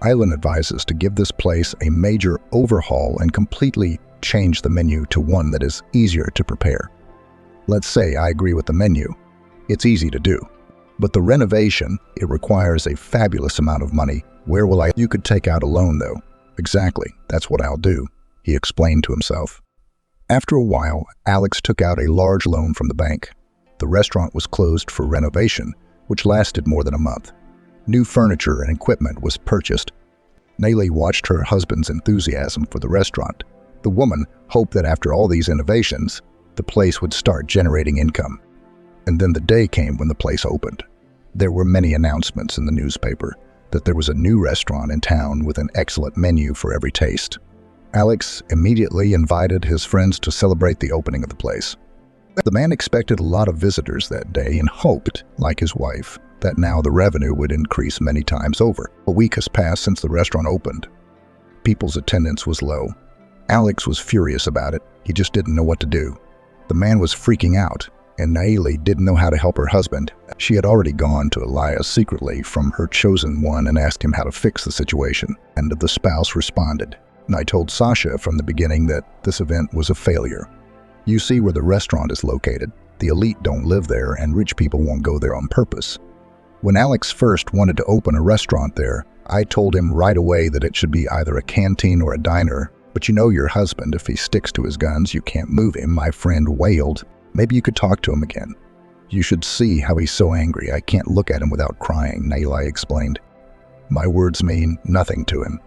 S2: "Island advises to give this place a major overhaul and completely change the menu to one that is easier to prepare. Let's say I agree with the menu. It's easy to do. But the renovation, it requires a fabulous amount of money. Where will I? You could take out a loan, though." "Exactly, that's what I'll do," he explained to himself. After a while, Alex took out a large loan from the bank. The restaurant was closed for renovation, which lasted more than a month. New furniture and equipment was purchased. Nayli watched her husband's enthusiasm for the restaurant. The woman hoped that after all these innovations, the place would start generating income. And then the day came when the place opened. There were many announcements in the newspaper that there was a new restaurant in town with an excellent menu for every taste. Alex immediately invited his friends to celebrate the opening of the place. The man expected a lot of visitors that day and hoped, like his wife, that now the revenue would increase many times over. A week has passed since the restaurant opened. People's attendance was low. Alex was furious about it. He just didn't know what to do. The man was freaking out, and Nayli didn't know how to help her husband. She had already gone to Elias secretly from her chosen one and asked him how to fix the situation, and the spouse responded, "I told Sasha from the beginning that this event was a failure. You see where the restaurant is located. The elite don't live there, and rich people won't go there on purpose. When Alex first wanted to open a restaurant there, I told him right away that it should be either a canteen or a diner. But you know your husband, if he sticks to his guns, you can't move him, my friend wailed. Maybe you could talk to him again. You should see how he's so angry. I can't look at him without crying, Nayli explained. My words mean nothing to him,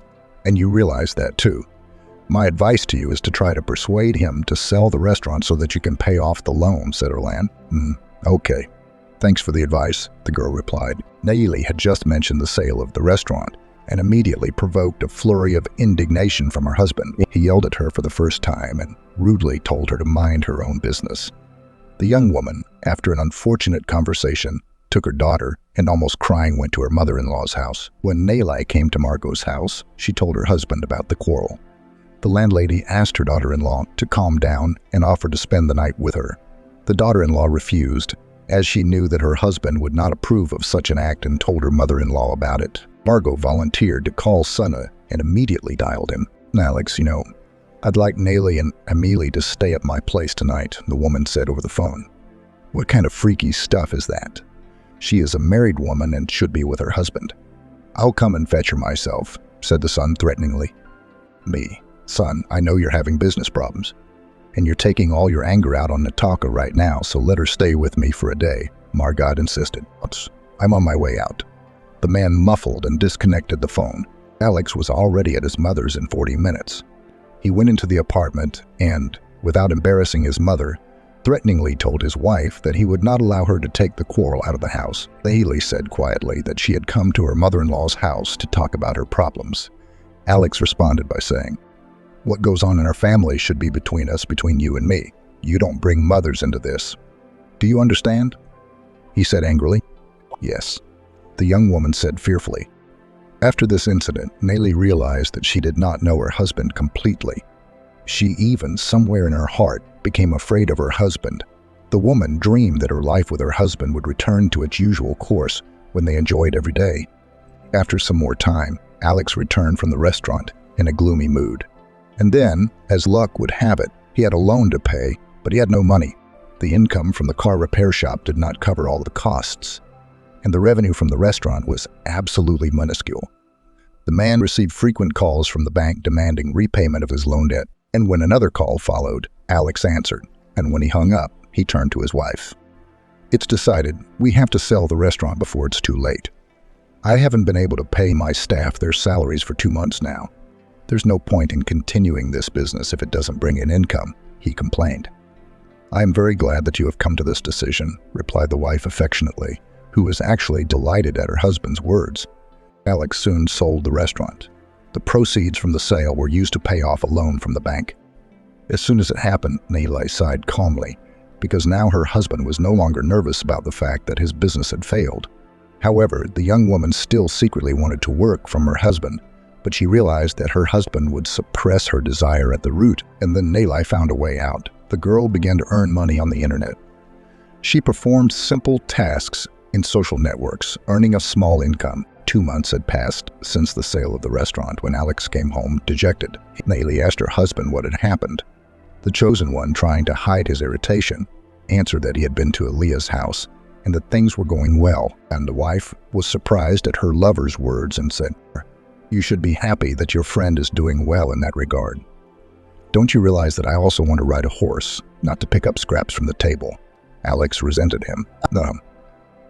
S2: and you realize that too. My advice to you is to try to persuade him to sell the restaurant so that you can pay off the loan, said Erlan. Okay. Thanks for the advice, the girl replied. Nayli had just mentioned the sale of the restaurant and immediately provoked a flurry of indignation from her husband. He yelled at her for the first time and rudely told her to mind her own business. The young woman, after an unfortunate conversation, took her daughter and almost crying went to her mother-in-law's house. When Nayli came to Margot's house, she told her husband about the quarrel. The landlady asked her daughter-in-law to calm down and offered to spend the night with her. The daughter-in-law refused, as she knew that her husband would not approve of such an act and told her mother-in-law about it. Margot volunteered to call Sana and immediately dialed him. Alex, I'd like Nayli and Amelie to stay at my place tonight, the woman said over the phone. What kind of freaky stuff is that? She is a married woman and should be with her husband. I'll come and fetch her myself, said the son threateningly. Me, son, I know you're having business problems, and you're taking all your anger out on Nataka right now, so let her stay with me for a day, Margot insisted. I'm on my way out. The man muffled and disconnected the phone. Alex was already at his mother's in 40 minutes. He went into the apartment and, without embarrassing his mother, threateningly told his wife that he would not allow her to take the quarrel out of the house. Haley said quietly that she had come to her mother-in-law's house to talk about her problems. Alex responded by saying, What goes on in our family should be between us, between you and me. You don't bring mothers into this. Do you understand? He said angrily. Yes, the young woman said fearfully. After this incident, Nayli realized that she did not know her husband completely. She even, somewhere in her heart, became afraid of her husband. The woman dreamed that her life with her husband would return to its usual course when they enjoyed every day. After some more time, Alex returned from the restaurant in a gloomy mood. And then, as luck would have it, he had a loan to pay, but he had no money. The income from the car repair shop did not cover all the costs, and the revenue from the restaurant was absolutely minuscule. The man received frequent calls from the bank demanding repayment of his loan debt, and when another call followed, Alex answered, and when he hung up, he turned to his wife. It's decided we have to sell the restaurant before it's too late. I haven't been able to pay my staff their salaries for 2 months now. There's no point in continuing this business if it doesn't bring in income, he complained. I am very glad that you have come to this decision, replied the wife affectionately, who was actually delighted at her husband's words. Alex soon sold the restaurant. The proceeds from the sale were used to pay off a loan from the bank. As soon as it happened, Nayli sighed calmly, because now her husband was no longer nervous about the fact that his business had failed. However, the young woman still secretly wanted to work from her husband, but she realized that her husband would suppress her desire at the root, and then Nayli found a way out. The girl began to earn money on the internet. She performed simple tasks in social networks, earning a small income. 2 months had passed since the sale of the restaurant when Alex came home dejected. Nayli asked her husband what had happened. The chosen one, trying to hide his irritation, answered that he had been to Aaliyah's house and that things were going well, and the wife was surprised at her lover's words and said, You should be happy that your friend is doing well in that regard. Don't you realize that I also want to ride a horse, not to pick up scraps from the table? Alex resented him.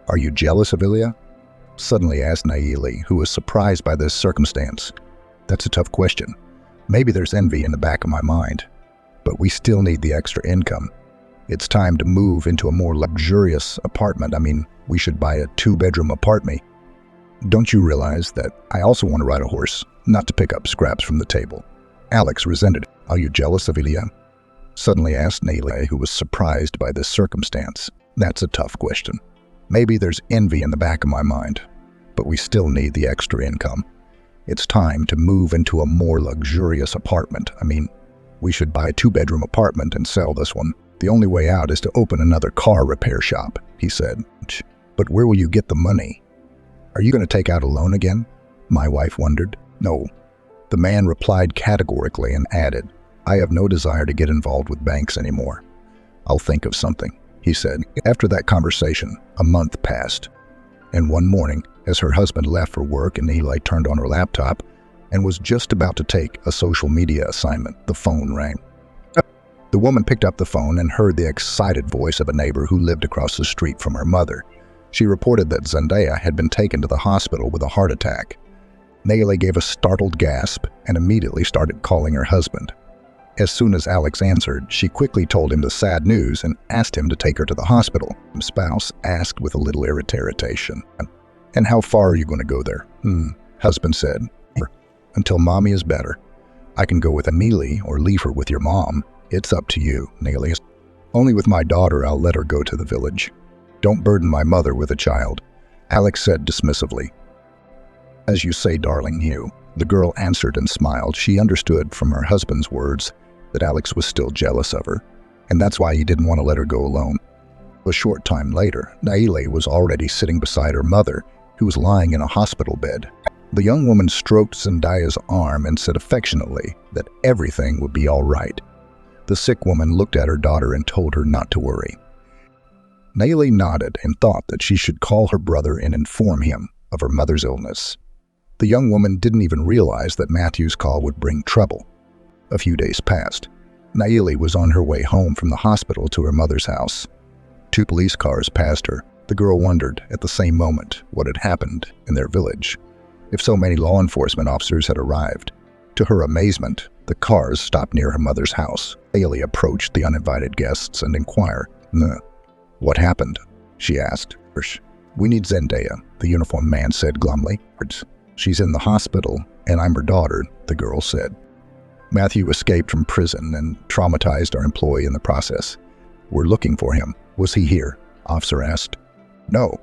S2: Are you jealous of Ilya? Suddenly asked Nayli, who was surprised by this circumstance. That's a tough question. Maybe there's envy in the back of my mind. But we still need the extra income. It's time to move into a more luxurious apartment. We should buy a 2-bedroom apartment. Don't you realize that I also want to ride a horse, not to pick up scraps from the table? Alex resented. Are you jealous of Ilya? Suddenly asked Nayli, who was surprised by this circumstance. That's a tough question. Maybe there's envy in the back of my mind, but we still need the extra income. It's time to move into a more luxurious apartment. We should buy a 2-bedroom apartment and sell this one. The only way out is to open another car repair shop, he said. But where will you get the money? Are you going to take out a loan again? My wife wondered. No. The man replied categorically and added, I have no desire to get involved with banks anymore. I'll think of something. he said. After that conversation, a month passed. And one morning, as her husband left for work and Eli turned on her laptop and was just about to take a social media assignment, the phone rang. The woman picked up the phone and heard the excited voice of a neighbor who lived across the street from her mother. She reported that Zendaya had been taken to the hospital with a heart attack. Nayeli gave a startled gasp and immediately started calling her husband. As soon as Alex answered, she quickly told him the sad news and asked him to take her to the hospital. The spouse asked with a little irritation. "And how far are you going to go there?" Husband said. "Until mommy is better. I can go with Amelie or leave her with your mom. It's up to you," Nayeli. "Only with my daughter I'll let her go to the village. Don't burden my mother with a child," Alex said dismissively. "As you say, darling Hugh," the girl answered and smiled. She understood from her husband's words that Alex was still jealous of her, and that's why he didn't want to let her go alone. A short time later, Nayeli was already sitting beside her mother, who was lying in a hospital bed. The young woman stroked Zendaya's arm and said affectionately that everything would be all right. The sick woman looked at her daughter and told her not to worry. Nayeli nodded and thought that she should call her brother and inform him of her mother's illness. The young woman didn't even realize that Matthew's call would bring trouble. A few days passed. Nayeli was on her way home from the hospital to her mother's house. 2 police cars passed her. The girl wondered at the same moment what had happened in their village, if so many law enforcement officers had arrived. To her amazement, the cars stopped near her mother's house. Nayeli approached the uninvited guests and inquired, "What happened?" she asked. "We need Zendaya," the uniformed man said glumly. "She's in the hospital, and I'm her daughter," the girl said. "Matthew escaped from prison and traumatized our employee in the process. We're looking for him. Was he here?" Officer asked. "No.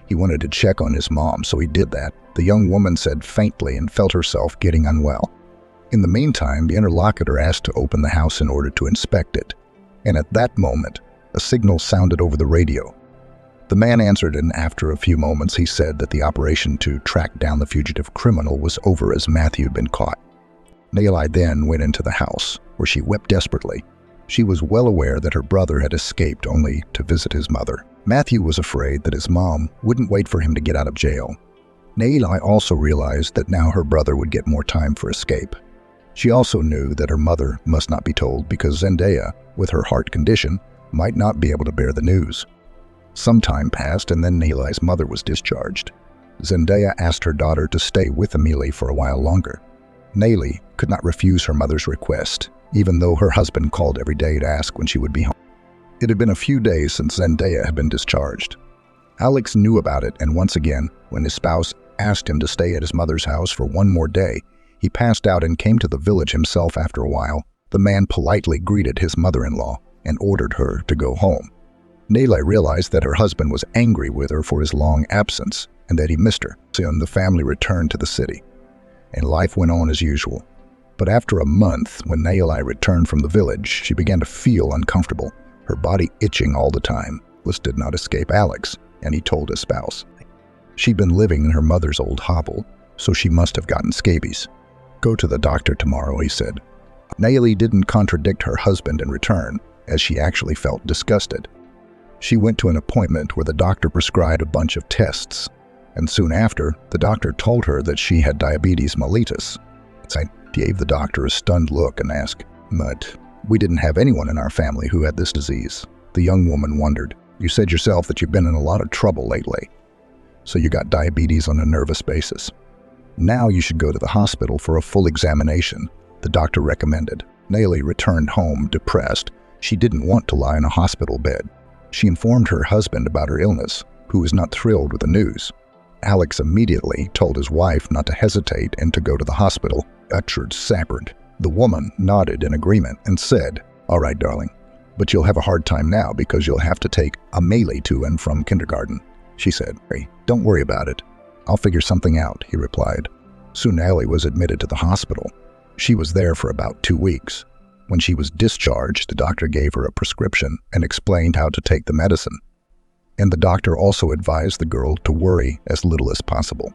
S2: He wanted to check on his mom, so he did that," the young woman said faintly and felt herself getting unwell. In the meantime, the interlocutor asked to open the house in order to inspect it, and at that moment, a signal sounded over the radio. The man answered, and after a few moments he said that the operation to track down the fugitive criminal was over as Matthew had been caught. Nayeli then went into the house, where she wept desperately. She was well aware that her brother had escaped only to visit his mother. Matthew was afraid that his mom wouldn't wait for him to get out of jail. Nayeli also realized that now her brother would get more time for escape. She also knew that her mother must not be told because Zendaya, with her heart condition, might not be able to bear the news. Some time passed and then Nayeli's mother was discharged. Zendaya asked her daughter to stay with Amelie for a while longer. Nayeli could not refuse her mother's request, even though her husband called every day to ask when she would be home. It had been a few days since Zendaya had been discharged. Alex knew about it, and once again, when his spouse asked him to stay at his mother's house for one more day, he passed out and came to the village himself after a while. The man politely greeted his mother-in-law and ordered her to go home. Nayeli realized that her husband was angry with her for his long absence and that he missed her. Soon the family returned to the city, and life went on as usual. But after a month, when Nayeli returned from the village, she began to feel uncomfortable, her body itching all the time. This did not escape Alex, and he told his spouse. She'd been living in her mother's old hovel, so she must have gotten scabies. "Go to the doctor tomorrow," he said. Nayeli didn't contradict her husband in return, as she actually felt disgusted. She went to an appointment where the doctor prescribed a bunch of tests, and soon after, the doctor told her that she had diabetes mellitus. I gave the doctor a stunned look and asked, "But we didn't have anyone in our family who had this disease." The young woman wondered, "You said yourself that you've been in a lot of trouble lately, so you got diabetes on a nervous basis. Now you should go to the hospital for a full examination," the doctor recommended. Nayeli returned home depressed. She didn't want to lie in a hospital bed. She informed her husband about her illness, who was not thrilled with the news. Alex immediately told his wife not to hesitate and to go to the hospital. Uchard sappered. The woman nodded in agreement and said, "All right, darling, but you'll have a hard time now because you'll have to take Amelie to and from kindergarten," she said. "Hey, don't worry about it. I'll figure something out," he replied. Soon Nayeli was admitted to the hospital. She was there for about 2 weeks. When she was discharged, the doctor gave her a prescription and explained how to take the medicine. And the doctor also advised the girl to worry as little as possible.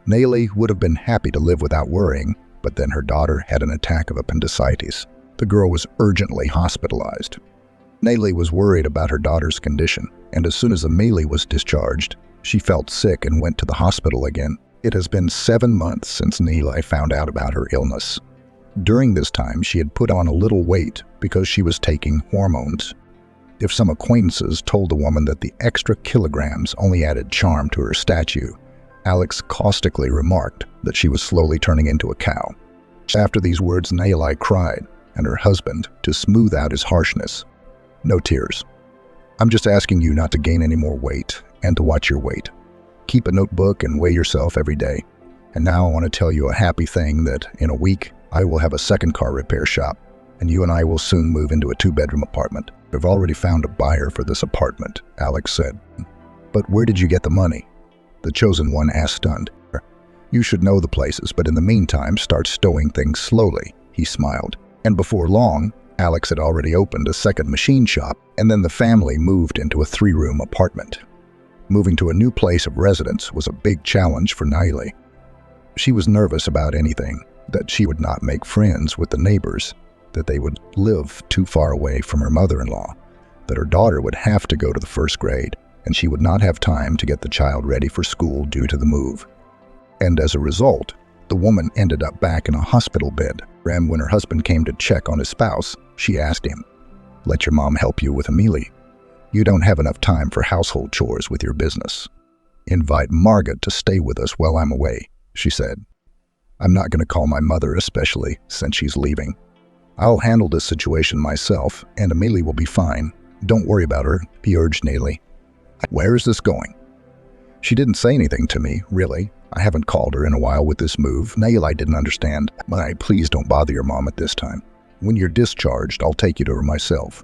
S2: Nayeli would have been happy to live without worrying, but then her daughter had an attack of appendicitis. The girl was urgently hospitalized. Nayli was worried about her daughter's condition, and as soon as Amelie was discharged, she felt sick and went to the hospital again. It has been 7 months since Nayli found out about her illness. During this time, she had put on a little weight because she was taking hormones. If some acquaintances told the woman that the extra kilograms only added charm to her statue, Alex caustically remarked that she was slowly turning into a cow. After these words, Nayli cried, and her husband, to smooth out his harshness, "No tears. I'm just asking you not to gain any more weight and to watch your weight. Keep a notebook and weigh yourself every day. And now I want to tell you a happy thing that in a week, I will have a second car repair shop, and you and I will soon move into a 2-bedroom apartment. I've already found a buyer for this apartment," Alex said. "But where did you get the money?" The chosen one asked, stunned. "You should know the places, but in the meantime, start stowing things slowly," he smiled. And before long, Alex had already opened a second machine shop, and then the family moved into a 3-room apartment. Moving to a new place of residence was a big challenge for Nayli. She was nervous about anything, that she would not make friends with the neighbors, that they would live too far away from her mother-in-law, that her daughter would have to go to the 1st grade, and she would not have time to get the child ready for school due to the move. And as a result, the woman ended up back in a hospital bed. And when her husband came to check on his spouse, she asked him, "Let your mom help you with Amelie. You don't have enough time for household chores with your business. Invite Margaret to stay with us while I'm away," she said. "I'm not going to call my mother, especially since she's leaving. I'll handle this situation myself, and Amelie will be fine. Don't worry about her," he urged Nayli. "Where is this going?" "She didn't say anything to me, really. I haven't called her in a while with this move." Nayli didn't understand. Please don't bother your mom at this time. When you're discharged, I'll take you to her myself."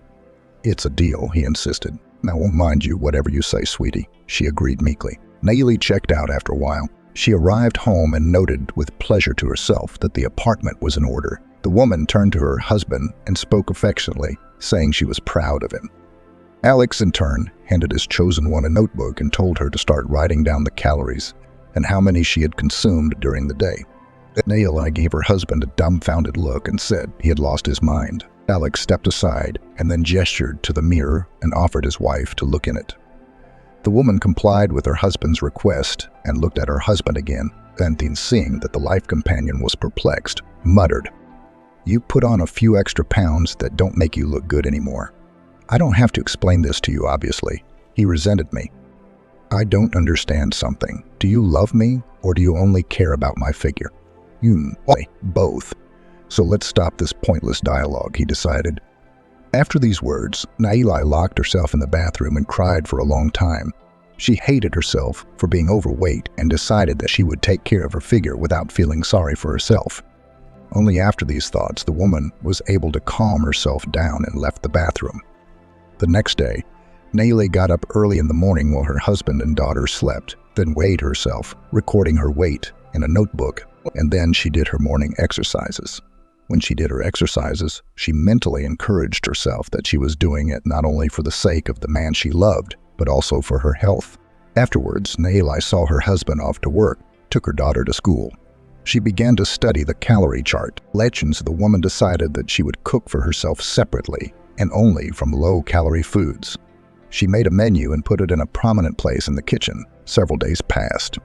S2: "It's a deal," he insisted. "I won't mind you, whatever you say, sweetie," she agreed meekly. Nayli checked out after a while. She arrived home and noted with pleasure to herself that the apartment was in order. The woman turned to her husband and spoke affectionately, saying she was proud of him. Alex, in turn, handed his chosen one a notebook and told her to start writing down the calories and how many she had consumed during the day. Nayli gave her husband a dumbfounded look and said he had lost his mind. Alex stepped aside and then gestured to the mirror and offered his wife to look in it. The woman complied with her husband's request and looked at her husband again, and then seeing that the life companion was perplexed, muttered, "You put on a few extra pounds that don't make you look good anymore. I don't have to explain this to you, obviously." He resented me. "I don't understand something. Do you love me, or do you only care about my figure?" Both. So let's stop this pointless dialogue," he decided. After these words, Nayli locked herself in the bathroom and cried for a long time. She hated herself for being overweight and decided that she would take care of her figure without feeling sorry for herself. Only after these thoughts, the woman was able to calm herself down and left the bathroom. The next day, Nayli got up early in the morning while her husband and daughter slept, then weighed herself, recording her weight in a notebook, and then she did her morning exercises. When she did her exercises, she mentally encouraged herself that she was doing it not only for the sake of the man she loved, but also for her health. Afterwards, Nayli saw her husband off to work, took her daughter to school. She began to study the calorie chart. Legends, the woman decided that she would cook for herself separately and only from low-calorie foods. She made a menu and put it in a prominent place in the kitchen. Several days passed.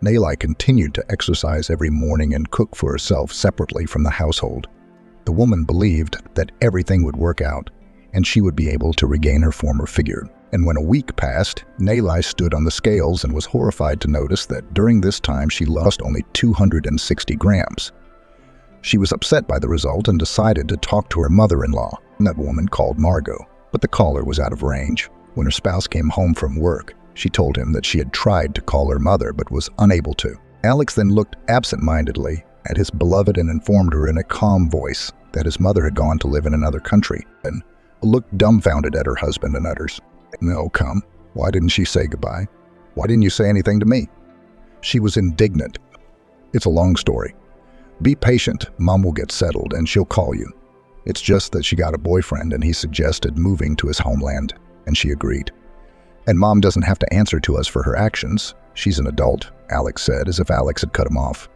S2: Nayli continued to exercise every morning and cook for herself separately from the household. The woman believed that everything would work out and she would be able to regain her former figure. And when a week passed, Nayli stood on the scales and was horrified to notice that during this time she lost only 260 grams. She was upset by the result and decided to talk to her mother-in-law, that woman called Margot, but the caller was out of range. When her spouse came home from work, she told him that she had tried to call her mother but was unable to. Alex then looked absent-mindedly at his beloved and informed her in a calm voice that his mother had gone to live in another country, and looked dumbfounded at her husband and utters, "No, come. Why didn't she say goodbye? Why didn't you say anything to me?" She was indignant. "It's a long story. Be patient. Mom will get settled and she'll call you. It's just that she got a boyfriend and he suggested moving to his homeland, and she agreed. And Mom doesn't have to answer to us for her actions. She's an adult," Alex said, as if Alex had cut him off.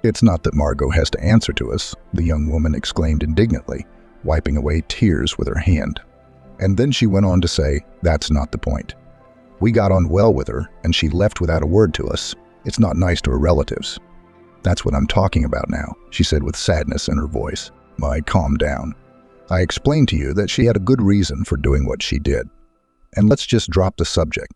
S2: "It's not that Margot has to answer to us," the young woman exclaimed indignantly, wiping away tears with her hand. And then she went on to say, "That's not the point. We got on well with her, and she left without a word to us. It's not nice to her relatives." "That's what I'm talking about now," she said with sadness in her voice. I calmed down. "I explained to you that she had a good reason for doing what she did. And let's just drop the subject.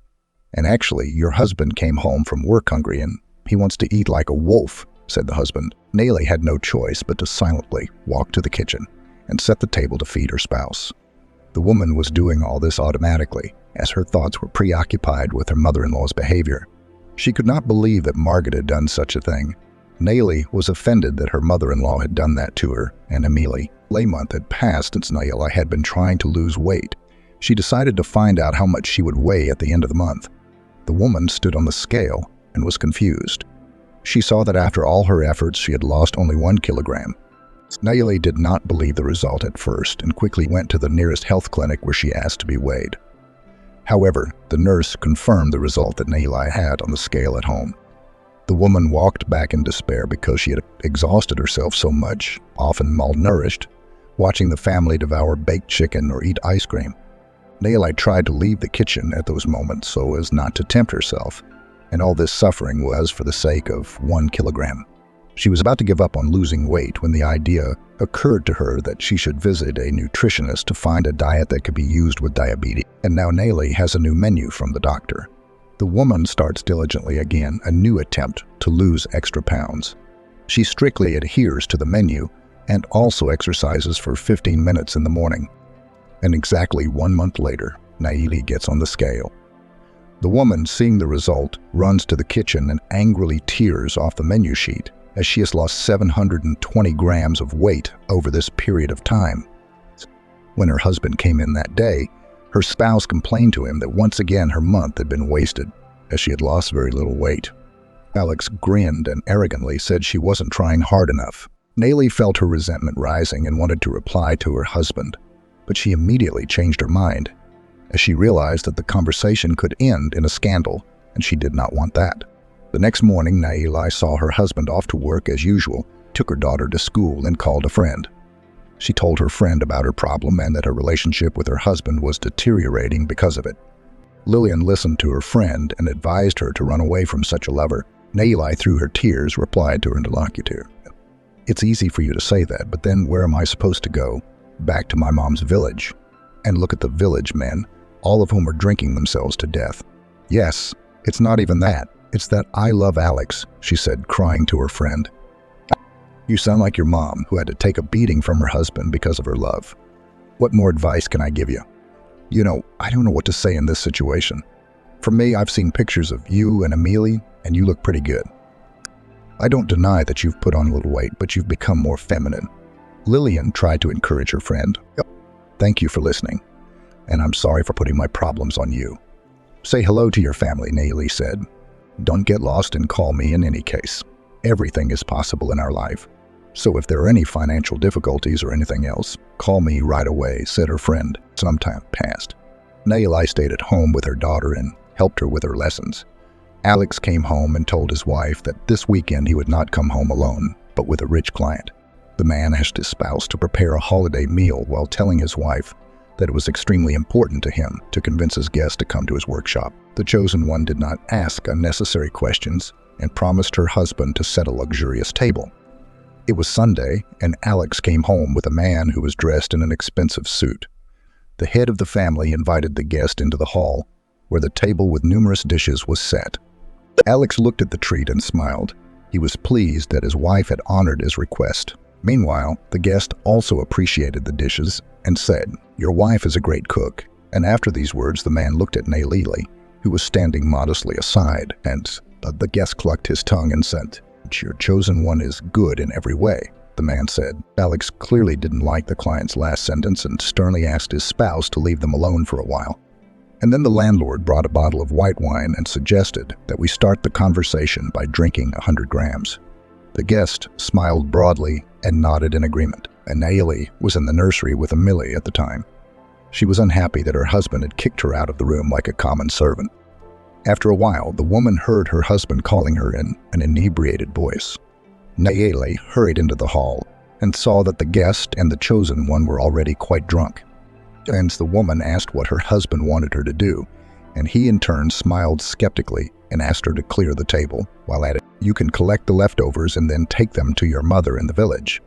S2: And actually, your husband came home from work hungry and he wants to eat like a wolf," said the husband. Nayeli had no choice but to silently walk to the kitchen and set the table to feed her spouse. The woman was doing all this automatically, as her thoughts were preoccupied with her mother-in-law's behavior. She could not believe that Margaret had done such a thing. Nayeli was offended that her mother-in-law had done that to her, and immediately, a month had passed since Nayeli had been trying to lose weight. She decided to find out how much she would weigh at the end of the month. The woman stood on the scale and was confused. She saw that after all her efforts, she had lost only 1 kilogram. Nayeli did not believe the result at first and quickly went to the nearest health clinic where she asked to be weighed. However, the nurse confirmed the result that Nayeli had on the scale at home. The woman walked back in despair because she had exhausted herself so much, often malnourished, watching the family devour baked chicken or eat ice cream. Nayeli tried to leave the kitchen at those moments so as not to tempt herself, and all this suffering was for the sake of 1 kilogram. She was about to give up on losing weight when the idea occurred to her that she should visit a nutritionist to find a diet that could be used with diabetes. And now Nayeli has a new menu from the doctor. The woman starts diligently again, a new attempt to lose extra pounds. She strictly adheres to the menu and also exercises for 15 minutes in the morning. And exactly 1 month later, Nayeli gets on the scale. The woman, seeing the result, runs to the kitchen and angrily tears off the menu sheet as she has lost 720 grams of weight over this period of time. When her husband came in that day, her spouse complained to him that once again her month had been wasted, as she had lost very little weight. Alex grinned and arrogantly said she wasn't trying hard enough. Nayeli felt her resentment rising and wanted to reply to her husband, but she immediately changed her mind, as she realized that the conversation could end in a scandal, and she did not want that. The next morning, Nayeli saw her husband off to work as usual, took her daughter to school, and called a friend. She told her friend about her problem and that her relationship with her husband was deteriorating because of it. Lillian listened to her friend and advised her to run away from such a lover. Nayeli, through her tears, replied to her interlocutor, "It's easy for you to say that, but then where am I supposed to go? Back to my mom's village. And look at the village men, all of whom are drinking themselves to death. Yes, it's not even that. It's that I love Alex," she said, crying to her friend. "You sound like your mom, who had to take a beating from her husband because of her love. What more advice can I give you? You know, I don't know what to say in this situation. For me, I've seen pictures of you and Amelie, and you look pretty good. I don't deny that you've put on a little weight, but you've become more feminine." Lillian tried to encourage her friend. "Thank you for listening, and I'm sorry for putting my problems on you. Say hello to your family," Nayeli said. "Don't get lost and call me in any case. Everything is possible in our life. So if there are any financial difficulties or anything else, call me right away," said her friend. Some time passed. Nayeli stayed at home with her daughter and helped her with her lessons. Alex came home and told his wife that this weekend he would not come home alone, but with a rich client. The man asked his spouse to prepare a holiday meal while telling his wife that it was extremely important to him to convince his guest to come to his workshop. The chosen one did not ask unnecessary questions and promised her husband to set a luxurious table. It was Sunday, and Alex came home with a man who was dressed in an expensive suit. The head of the family invited the guest into the hall, where the table with numerous dishes was set. Alex looked at the treat and smiled. He was pleased that his wife had honored his request. Meanwhile, the guest also appreciated the dishes and said, "Your wife is a great cook." And after these words, the man looked at Nayeli, who was standing modestly aside, and the guest clucked his tongue and said, "Your chosen one is good in every way," the man said. Alex clearly didn't like the client's last sentence and sternly asked his spouse to leave them alone for a while. And then the landlord brought a bottle of white wine and suggested that we start the conversation by drinking 100 grams. The guest smiled broadly and nodded in agreement, and Nayeli was in the nursery with Amelie at the time. She was unhappy that her husband had kicked her out of the room like a common servant. After a while, the woman heard her husband calling her in an inebriated voice. Nayeli hurried into the hall and saw that the guest and the chosen one were already quite drunk. And the woman asked what her husband wanted her to do, and he in turn smiled skeptically and asked her to clear the table, while adding, "You can collect the leftovers and then take them to your mother in the village.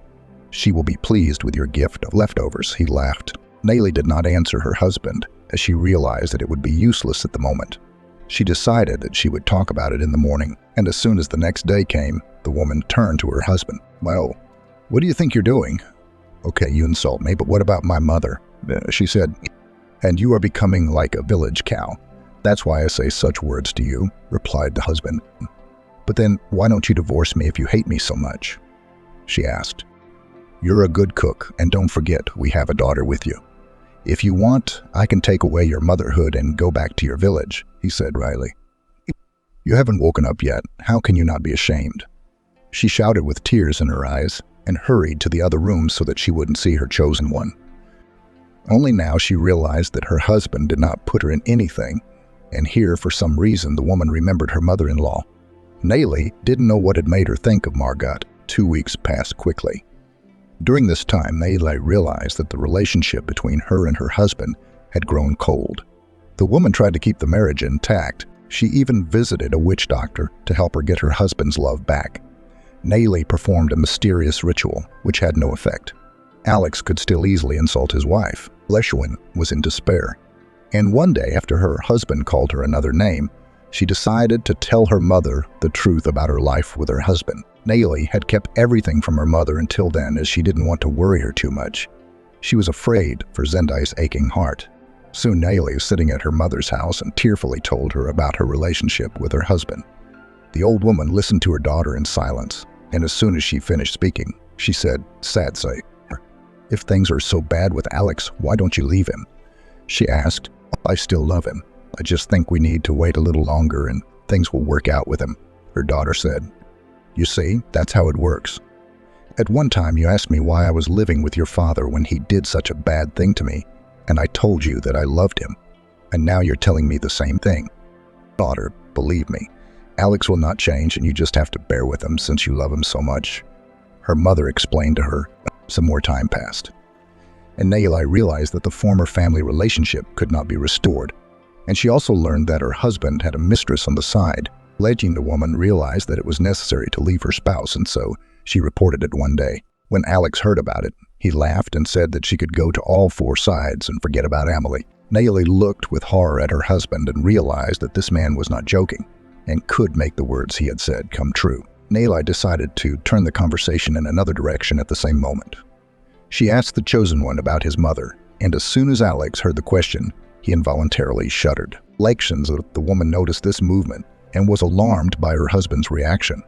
S2: She will be pleased with your gift of leftovers," he laughed. Nelly did not answer her husband, as she realized that it would be useless at the moment. She decided that she would talk about it in the morning, and as soon as the next day came, the woman turned to her husband. "Well, what do you think you're doing?" "Okay, you insult me, but what about my mother?" She said. "And you are becoming like a village cow. That's why I say such words to you," replied the husband. "But then, why don't you divorce me if you hate me so much?" she asked. "You're a good cook, and don't forget, we have a daughter with you. If you want, I can take away your motherhood and go back to your village," he said wryly. "You haven't woken up yet. How can you not be ashamed?" She shouted with tears in her eyes and hurried to the other room so that she wouldn't see her chosen one. Only now she realized that her husband did not put her in anything, and here, for some reason, the woman remembered her mother-in-law. Nelly didn't know what had made her think of Margot. 2 weeks passed quickly. During this time, Nelly realized that the relationship between her and her husband had grown cold. The woman tried to keep the marriage intact. She even visited a witch doctor to help her get her husband's love back. Nelly performed a mysterious ritual, which had no effect. Alex could still easily insult his wife. Leshwin was in despair. And one day, after her husband called her another name, she decided to tell her mother the truth about her life with her husband. Nelly had kept everything from her mother until then, as she didn't want to worry her too much. She was afraid for Zendai's aching heart. Soon Nelly was sitting at her mother's house and tearfully told her about her relationship with her husband. The old woman listened to her daughter in silence, and as soon as she finished speaking, she said, sadly, "If things are so bad with Alex, why don't you leave him?" She asked, "I still love him. I just think we need to wait a little longer and things will work out with him," her daughter said. "You see, that's how it works. At one time you asked me why I was living with your father when he did such a bad thing to me, and I told you that I loved him. And now you're telling me the same thing. Daughter, believe me, Alex will not change and you just have to bear with him since you love him so much." Her mother explained to her. Some more time passed, and Nelly realized that the former family relationship could not be restored, and she also learned that her husband had a mistress on the side. The woman realized that it was necessary to leave her spouse, and so she reported it one day. When Alex heard about it, he laughed and said that she could go to all 4 sides and forget about Emily. Nelly looked with horror at her husband and realized that this man was not joking and could make the words he had said come true. Nelly decided to turn the conversation in another direction at the same moment. She asked the chosen one about his mother, and as soon as Alex heard the question, he involuntarily shuddered. The woman noticed this movement and was alarmed by her husband's reaction.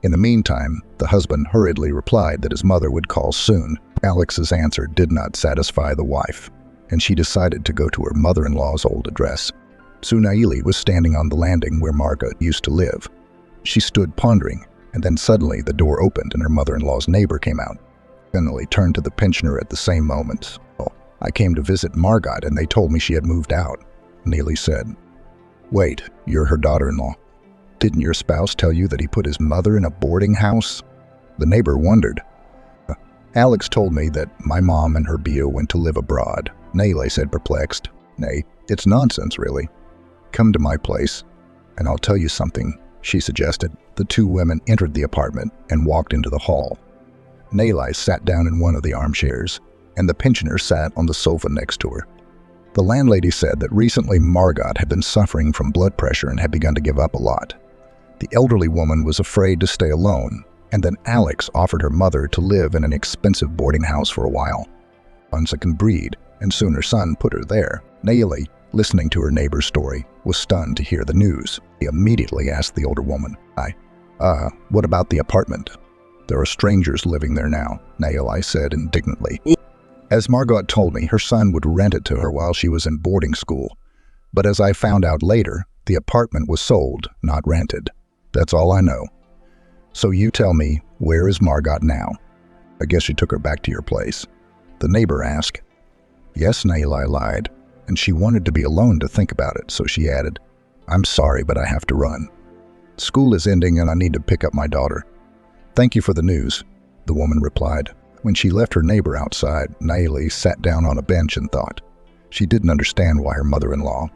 S2: In the meantime, the husband hurriedly replied that his mother would call soon. Alex's answer did not satisfy the wife, and she decided to go to her mother-in-law's old address. Soon Nelly was standing on the landing where Margot used to live. She stood pondering, and then suddenly the door opened and her mother-in-law's neighbor came out. Nelly turned to the pensioner at the same moment. "Oh, I came to visit Margot and they told me she had moved out," Nelly said. "Wait, you're her daughter-in-law. Didn't your spouse tell you that he put his mother in a boarding house?" The neighbor wondered. "Alex told me that my mom and her Bio went to live abroad," Nelly said, perplexed. "Nay, it's nonsense, really. Come to my place, and I'll tell you something," she suggested. The 2 women entered the apartment and walked into the hall. Nelly sat down in one of the armchairs, and the pensioner sat on the sofa next to her. The landlady said that recently Margot had been suffering from blood pressure and had begun to give up a lot. The elderly woman was afraid to stay alone, and then Alex offered her mother to live in an expensive boarding house for a while. Once a can breed, and soon her son put her there. Nelly, listening to her neighbor's story, was stunned to hear the news. He immediately asked the older woman, What about the apartment?" "There are strangers living there now," Nelly said indignantly. "As Margot told me, her son would rent it to her while she was in boarding school. But as I found out later, the apartment was sold, not rented. That's all I know. So you tell me, where is Margot now?" "I guess you took her back to your place," the neighbor asked. "Yes," Nelly lied, and she wanted to be alone to think about it, so she added, "I'm sorry, but I have to run. School is ending and I need to pick up my daughter." "Thank you for the news," the woman replied. When she left her neighbor outside, Naili sat down on a bench and thought. She didn't understand why her mother-in-law,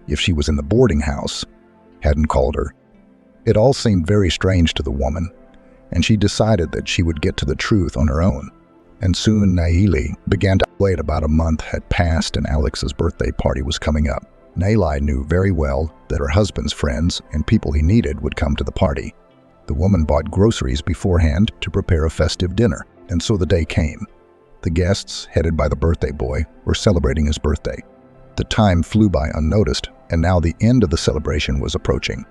S2: if she was in the boarding house, hadn't called her. It all seemed very strange to the woman, and she decided that she would get to the truth on her own. And soon Naili began to wait. About a month had passed and Alex's birthday party was coming up. Naili knew very well that her husband's friends and people he needed would come to the party. The woman bought groceries beforehand to prepare a festive dinner, and so the day came. The guests, headed by the birthday boy, were celebrating his birthday. The time flew by unnoticed, and now the end of the celebration was approaching.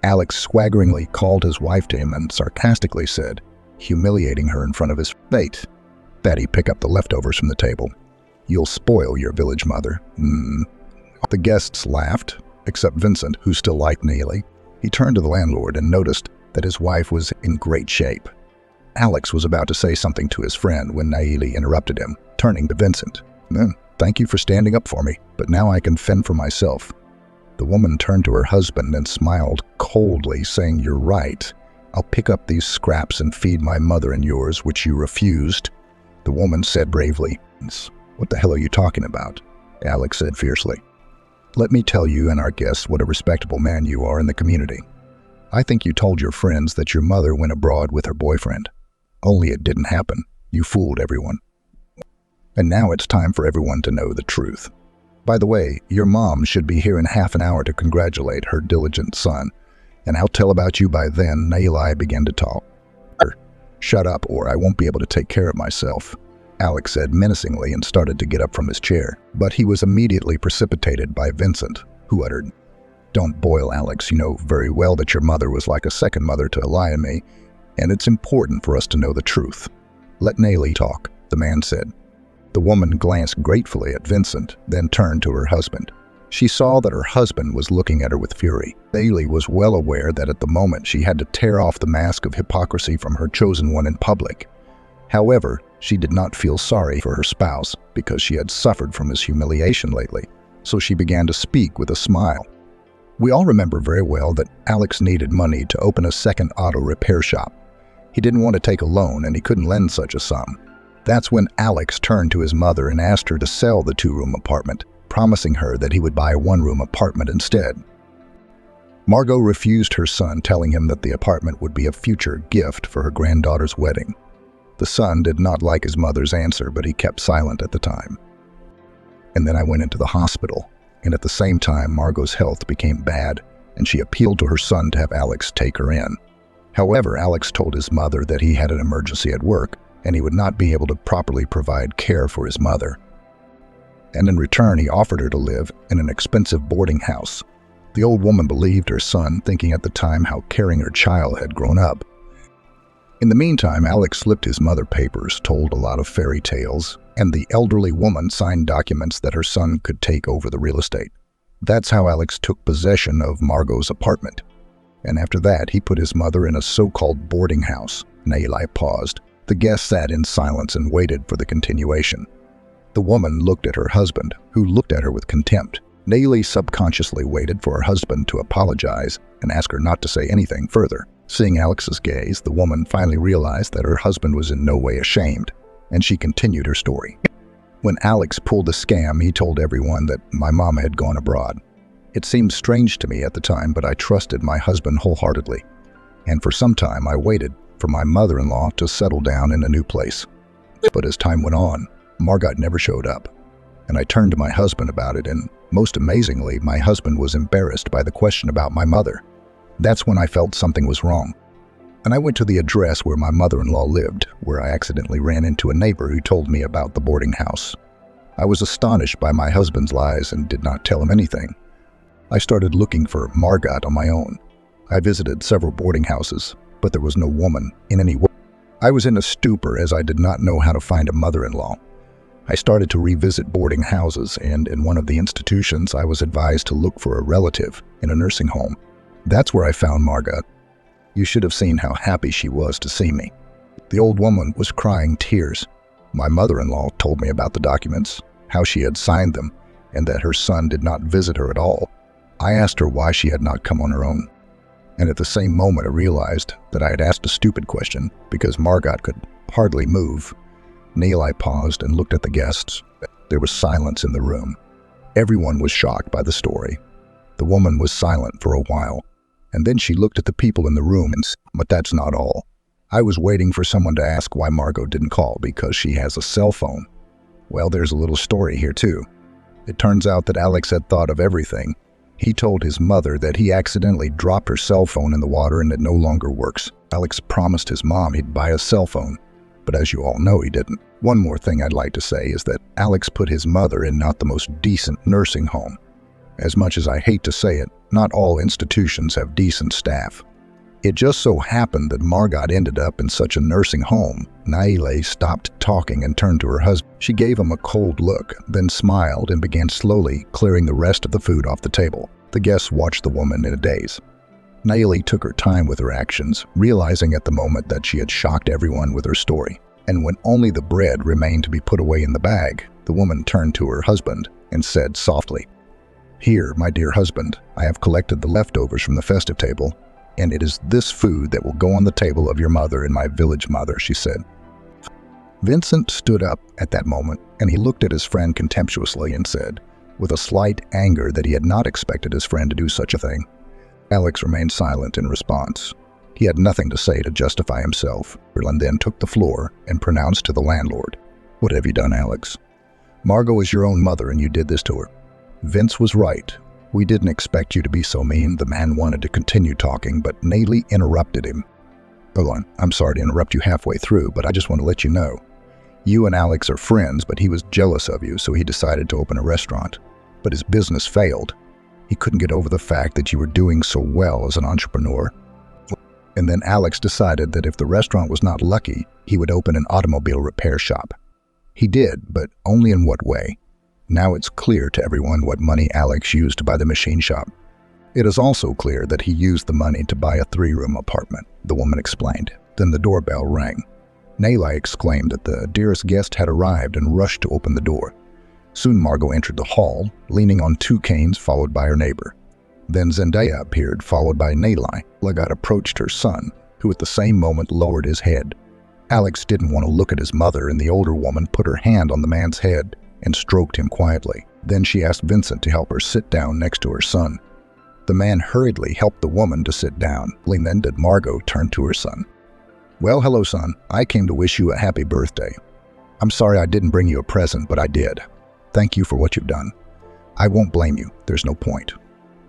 S2: Alex swaggeringly called his wife to him and sarcastically said, humiliating her in front of his face, "Fatty, pick up the leftovers from the table. You'll spoil your village mother." The guests laughed, except Vincent, who still liked Neely. He turned to the landlord and noticed that his wife was in great shape. Alex was about to say something to his friend when Naili interrupted him, turning to Vincent. "Thank you for standing up for me, but now I can fend for myself." The woman turned to her husband and smiled coldly, saying, "You're right. I'll pick up these scraps and feed my mother and yours, which you refused." The woman said bravely, "What the hell are you talking about?" Alex said fiercely. "Let me tell you and our guests what a respectable man you are in the community. I think you told your friends that your mother went abroad with her boyfriend. Only it didn't happen. You fooled everyone. And now it's time for everyone to know the truth. By the way, your mom should be here in half an hour to congratulate her diligent son, and I'll tell about you by then." Naili began to talk. "Shut up, or I won't be able to take care of myself," Alex said menacingly and started to get up from his chair. But he was immediately precipitated by Vincent, who uttered, "Don't boil, Alex. You know very well that your mother was like a second mother to Eli and me, and it's important for us to know the truth." "Let Naili talk," the man said. The woman glanced gratefully at Vincent, then turned to her husband. She saw that her husband was looking at her with fury. Naili was well aware that at the moment she had to tear off the mask of hypocrisy from her chosen one in public. However, she did not feel sorry for her spouse because she had suffered from his humiliation lately, so she began to speak with a smile. "We all remember very well that Alex needed money to open a second auto repair shop. He didn't want to take a loan and he couldn't lend such a sum. That's when Alex turned to his mother and asked her to sell the 2-room apartment, promising her that he would buy a 1-room apartment instead. Margot refused her son, telling him that the apartment would be a future gift for her granddaughter's wedding. The son did not like his mother's answer, but he kept silent at the time. And then I went into the hospital, and at the same time Margot's health became bad, and she appealed to her son to have Alex take her in. However, Alex told his mother that he had an emergency at work, and he would not be able to properly provide care for his mother. And in return, he offered her to live in an expensive boarding house. The old woman believed her son, thinking at the time how caring her child had grown up. In the meantime, Alex slipped his mother papers, told a lot of fairy tales, and the elderly woman signed documents that her son could take over the real estate. That's how Alex took possession of Margot's apartment. And after that, he put his mother in a so-called boarding house. Naili paused. The guests sat in silence and waited for the continuation. The woman looked at her husband, who looked at her with contempt. Naili subconsciously waited for her husband to apologize and ask her not to say anything further. Seeing Alex's gaze, the woman finally realized that her husband was in no way ashamed, and she continued her story. When Alex pulled the scam, he told everyone that my mama had gone abroad. It seemed strange to me at the time, but I trusted my husband wholeheartedly. And for some time, I waited for my mother-in-law to settle down in a new place. But as time went on, Margot never showed up. And I turned to my husband about it, and most amazingly, my husband was embarrassed by the question about my mother. That's when I felt something was wrong. And I went to the address where my mother-in-law lived, where I accidentally ran into a neighbor who told me about the boarding house. I was astonished by my husband's lies and did not tell him anything. I started looking for Margot on my own. I visited several boarding houses, but there was no woman in any way. I was in a stupor as I did not know how to find a mother-in-law. I started to revisit boarding houses, and in one of the institutions I was advised to look for a relative in a nursing home. That's where I found Margot. You should have seen how happy she was to see me. The old woman was crying tears. My mother-in-law told me about the documents, how she had signed them, and that her son did not visit her at all. I asked her why she had not come on her own. And at the same moment I realized that I had asked a stupid question because Margot could hardly move. Neil paused and looked at the guests. There was silence in the room. Everyone was shocked by the story. The woman was silent for a while, and then she looked at the people in the room and said, "But that's not all. I was waiting for someone to ask why Margot didn't call because she has a cell phone." Well, there's a little story here too. It turns out that Alex had thought of everything. He told his mother that he accidentally dropped her cell phone in the water and it no longer works. Alex promised his mom he'd buy a cell phone, but as you all know, he didn't. One more thing I'd like to say is that Alex put his mother in not the most decent nursing home. As much as I hate to say it, not all institutions have decent staff. It just so happened that Margot ended up in such a nursing home. Naile stopped talking and turned to her husband. She gave him a cold look, then smiled and began slowly clearing the rest of the food off the table. The guests watched the woman in a daze. Naile took her time with her actions, realizing at the moment that she had shocked everyone with her story. And when only the bread remained to be put away in the bag, the woman turned to her husband and said softly, "Here, my dear husband, I have collected the leftovers from the festive table, and it is this food that will go on the table of your mother and my village mother," she said. Vincent stood up at that moment, and he looked at his friend contemptuously and said, with a slight anger that he had not expected his friend to do such a thing. Alex remained silent in response. He had nothing to say to justify himself. Erland then took the floor and pronounced to the landlord, "What have you done, Alex? Margot is your own mother and you did this to her." Vince was right. "We didn't expect you to be so mean." The man wanted to continue talking, but Naile interrupted him. "Hold on, I'm sorry to interrupt you halfway through, but I just want to let you know. You and Alex are friends, but he was jealous of you, so he decided to open a restaurant. But his business failed. He couldn't get over the fact that you were doing so well as an entrepreneur. And then Alex decided that if the restaurant was not lucky, he would open an automobile repair shop. He did, but only in what way? Now it's clear to everyone what money Alex used to buy the machine shop. It is also clear that he used the money to buy a 3-room apartment," the woman explained. Then the doorbell rang. Naile exclaimed that the dearest guest had arrived and rushed to open the door. Soon Margot entered the hall, leaning on 2 canes, followed by her neighbor. Then Zendaya appeared, followed by Naile. Lagat approached her son, who at the same moment lowered his head. Alex didn't want to look at his mother, and the older woman put her hand on the man's head and stroked him quietly. Then she asked Vincent to help her sit down next to her son. The man hurriedly helped the woman to sit down. Then did Margot turn to her son. "Well, hello, son. I came to wish you a happy birthday. I'm sorry I didn't bring you a present, but I did. Thank you for what you've done. I won't blame you. There's no point.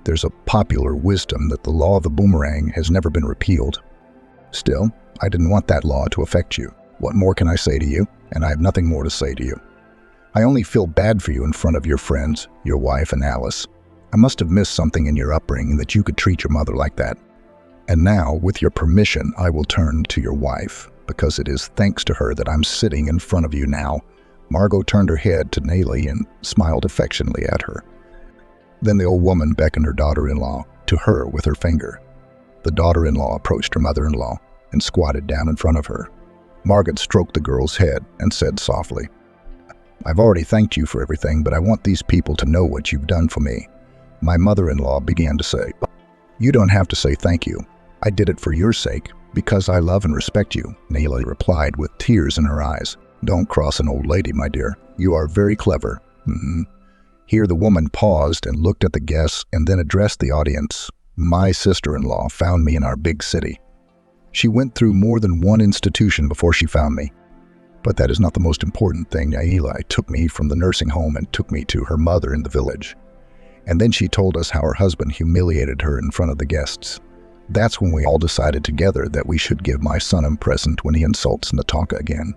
S2: There's a popular wisdom that the law of the boomerang has never been repealed. Still, I didn't want that law to affect you. What more can I say to you? And I have nothing more to say to you. I only feel bad for you in front of your friends, your wife, and Alice. I must have missed something in your upbringing that you could treat your mother like that. And now, with your permission, I will turn to your wife, because it is thanks to her that I'm sitting in front of you now." Margot turned her head to Naile and smiled affectionately at her. Then the old woman beckoned her daughter-in-law to her with her finger. The daughter-in-law approached her mother-in-law and squatted down in front of her. Margot stroked the girl's head and said softly, "I've already thanked you for everything, but I want these people to know what you've done for me." My mother-in-law began to say, "You don't have to say thank you. I did it for your sake, because I love and respect you," Naile replied with tears in her eyes. "Don't cross an old lady, my dear. You are very clever." Here the woman paused and looked at the guests and then addressed the audience. "My sister-in-law found me in our big city. She went through more than one institution before she found me. But that is not the most important thing. Naile took me from the nursing home and took me to her mother in the village. And then she told us how her husband humiliated her in front of the guests. That's when we all decided together that we should give my son a present when he insults Nataka again.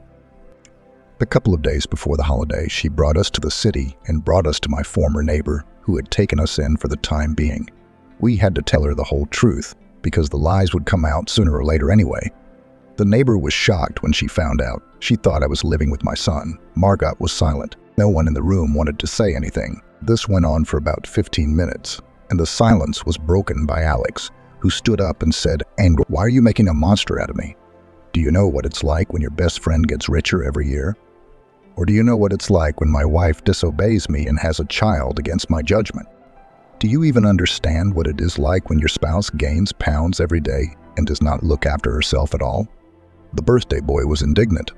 S2: A couple of days before the holiday, she brought us to the city and brought us to my former neighbor, who had taken us in for the time being. We had to tell her the whole truth, because the lies would come out sooner or later anyway. The neighbor was shocked when she found out. She thought I was living with my son. Margot was silent. No one in the room wanted to say anything. This went on for about 15 minutes, and the silence was broken by Alex, who stood up and said, "And why are you making a monster out of me? Do you know what it's like when your best friend gets richer every year? Or do you know what it's like when my wife disobeys me and has a child against my judgment? Do you even understand what it is like when your spouse gains pounds every day and does not look after herself at all?" The birthday boy was indignant.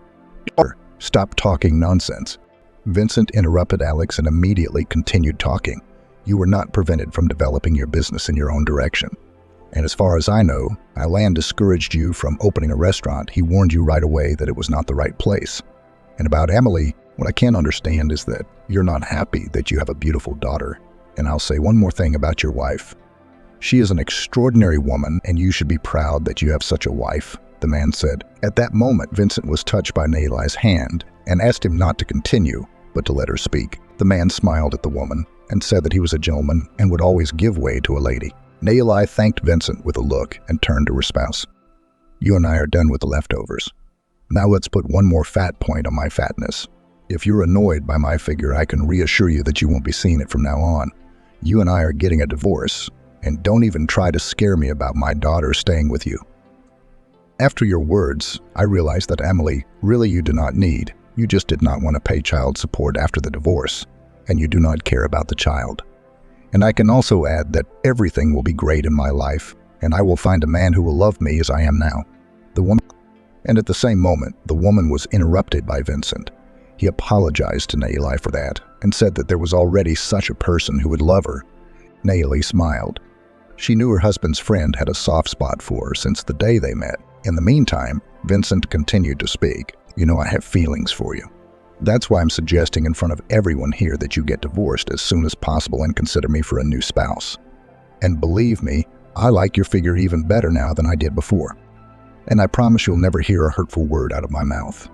S2: Stop talking nonsense. Vincent interrupted Alex and immediately continued talking. You were not prevented from developing your business in your own direction. And as far as I know, Alan discouraged you from opening a restaurant. He warned you right away that it was not the right place. And about Emily, what I can't understand is that you're not happy that you have a beautiful daughter. And I'll say one more thing about your wife. She is an extraordinary woman, and you should be proud that you have such a wife, the man said. At that moment, Vincent was touched by Nayeli's hand and asked him not to continue, but to let her speak. The man smiled at the woman and said that he was a gentleman and would always give way to a lady. Nayeli thanked Vincent with a look and turned to her spouse. You and I are done with the leftovers. Now let's put one more fat point on my fatness. If you're annoyed by my figure, I can reassure you that you won't be seeing it from now on. You and I are getting a divorce, and don't even try to scare me about my daughter staying with you. After your words, I realized that Emily, really you do not need. You just did not want to pay child support after the divorce, and you do not care about the child. And I can also add that everything will be great in my life, and I will find a man who will love me as I am now. And at the same moment, the woman was interrupted by Vincent. He apologized to Nayeli for that, and said that there was already such a person who would love her. Nayeli smiled. She knew her husband's friend had a soft spot for her since the day they met. In the meantime, Vincent continued to speak. You know I have feelings for you. That's why I'm suggesting in front of everyone here that you get divorced as soon as possible and consider me for a new spouse. And believe me, I like your figure even better now than I did before. And I promise you'll never hear a hurtful word out of my mouth.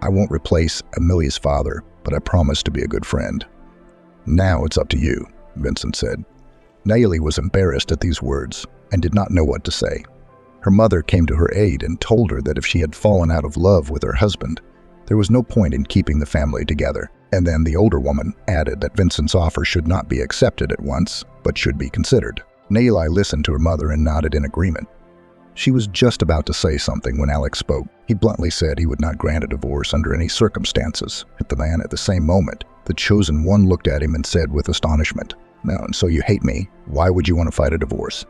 S2: I won't replace Amelia's father, but I promise to be a good friend. Now it's up to you, Vincent said. Nayeli was embarrassed at these words and did not know what to say. Her mother came to her aid and told her that if she had fallen out of love with her husband, there was no point in keeping the family together. And then the older woman added that Vincent's offer should not be accepted at once, but should be considered. Nayeli listened to her mother and nodded in agreement. She was just about to say something when Alex spoke. He bluntly said he would not grant a divorce under any circumstances. At the man at the same moment, the chosen one looked at him and said with astonishment, "Now, and so you hate me. Why would you want to fight a divorce?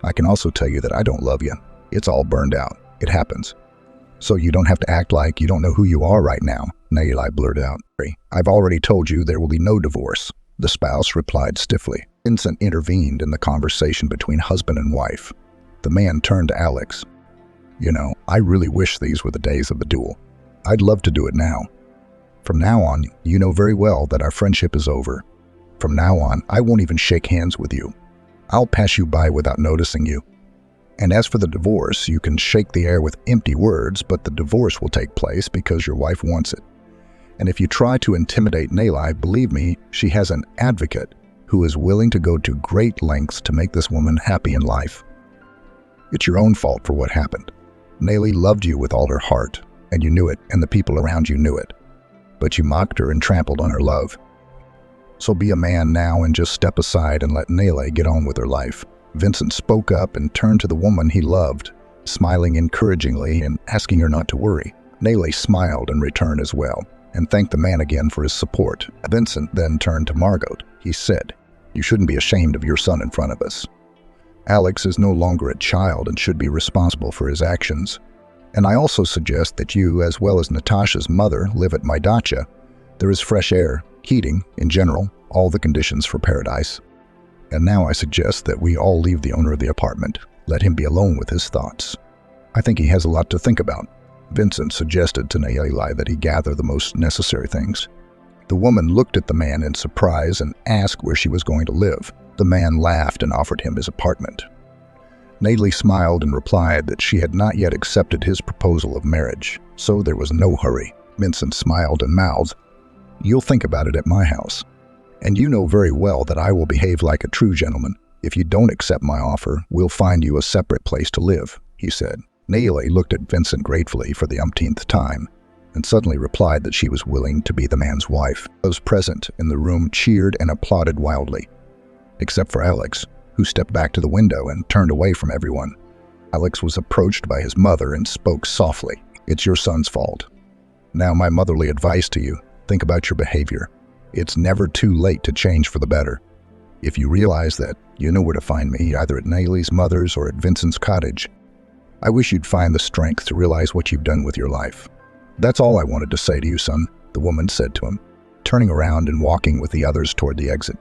S2: I can also tell you that I don't love you. It's all burned out. It happens. So you don't have to act like you don't know who you are right now," Nayeli blurted out. "I've already told you there will be no divorce," the spouse replied stiffly. Vincent intervened in the conversation between husband and wife. The man turned to Alex. "You know, I really wish these were the days of the duel. I'd love to do it now. From now on, you know very well that our friendship is over. From now on, I won't even shake hands with you. I'll pass you by without noticing you. And as for the divorce, you can shake the air with empty words, but the divorce will take place because your wife wants it. And if you try to intimidate Nayeli, believe me, she has an advocate who is willing to go to great lengths to make this woman happy in life. It's your own fault for what happened. Nayeli loved you with all her heart, and you knew it, and the people around you knew it. But you mocked her and trampled on her love. So be a man now and just step aside and let Nayeli get on with her life." Vincent spoke up and turned to the woman he loved, smiling encouragingly and asking her not to worry. Nayeli smiled in return as well, and thanked the man again for his support. Vincent then turned to Margot. He said, "You shouldn't be ashamed of your son in front of us. Alex is no longer a child and should be responsible for his actions. And I also suggest that you, as well as Natasha's mother, live at my dacha. There is fresh air, heating, in general, all the conditions for paradise. And now I suggest that we all leave the owner of the apartment. Let him be alone with his thoughts. I think he has a lot to think about." Vincent suggested to Nayeli that he gather the most necessary things. The woman looked at the man in surprise and asked where she was going to live. The man laughed and offered him his apartment. Nayeli smiled and replied that she had not yet accepted his proposal of marriage, so there was no hurry. Vincent smiled and mouthed, "You'll think about it at my house. And you know very well that I will behave like a true gentleman. If you don't accept my offer, we'll find you a separate place to live," he said. Nayeli looked at Vincent gratefully for the umpteenth time, and suddenly replied that she was willing to be the man's wife. Those present in the room cheered and applauded wildly, except for Alex, who stepped back to the window and turned away from everyone. Alex was approached by his mother and spoke softly. "It's your son's fault. Now my motherly advice to you, think about your behavior. It's never too late to change for the better. If you realize that, you know where to find me, either at Nayeli's mother's or at Vincent's cottage. I wish you'd find the strength to realize what you've done with your life. "That's all I wanted to say to you, son," the woman said to him, turning around and walking with the others toward the exit.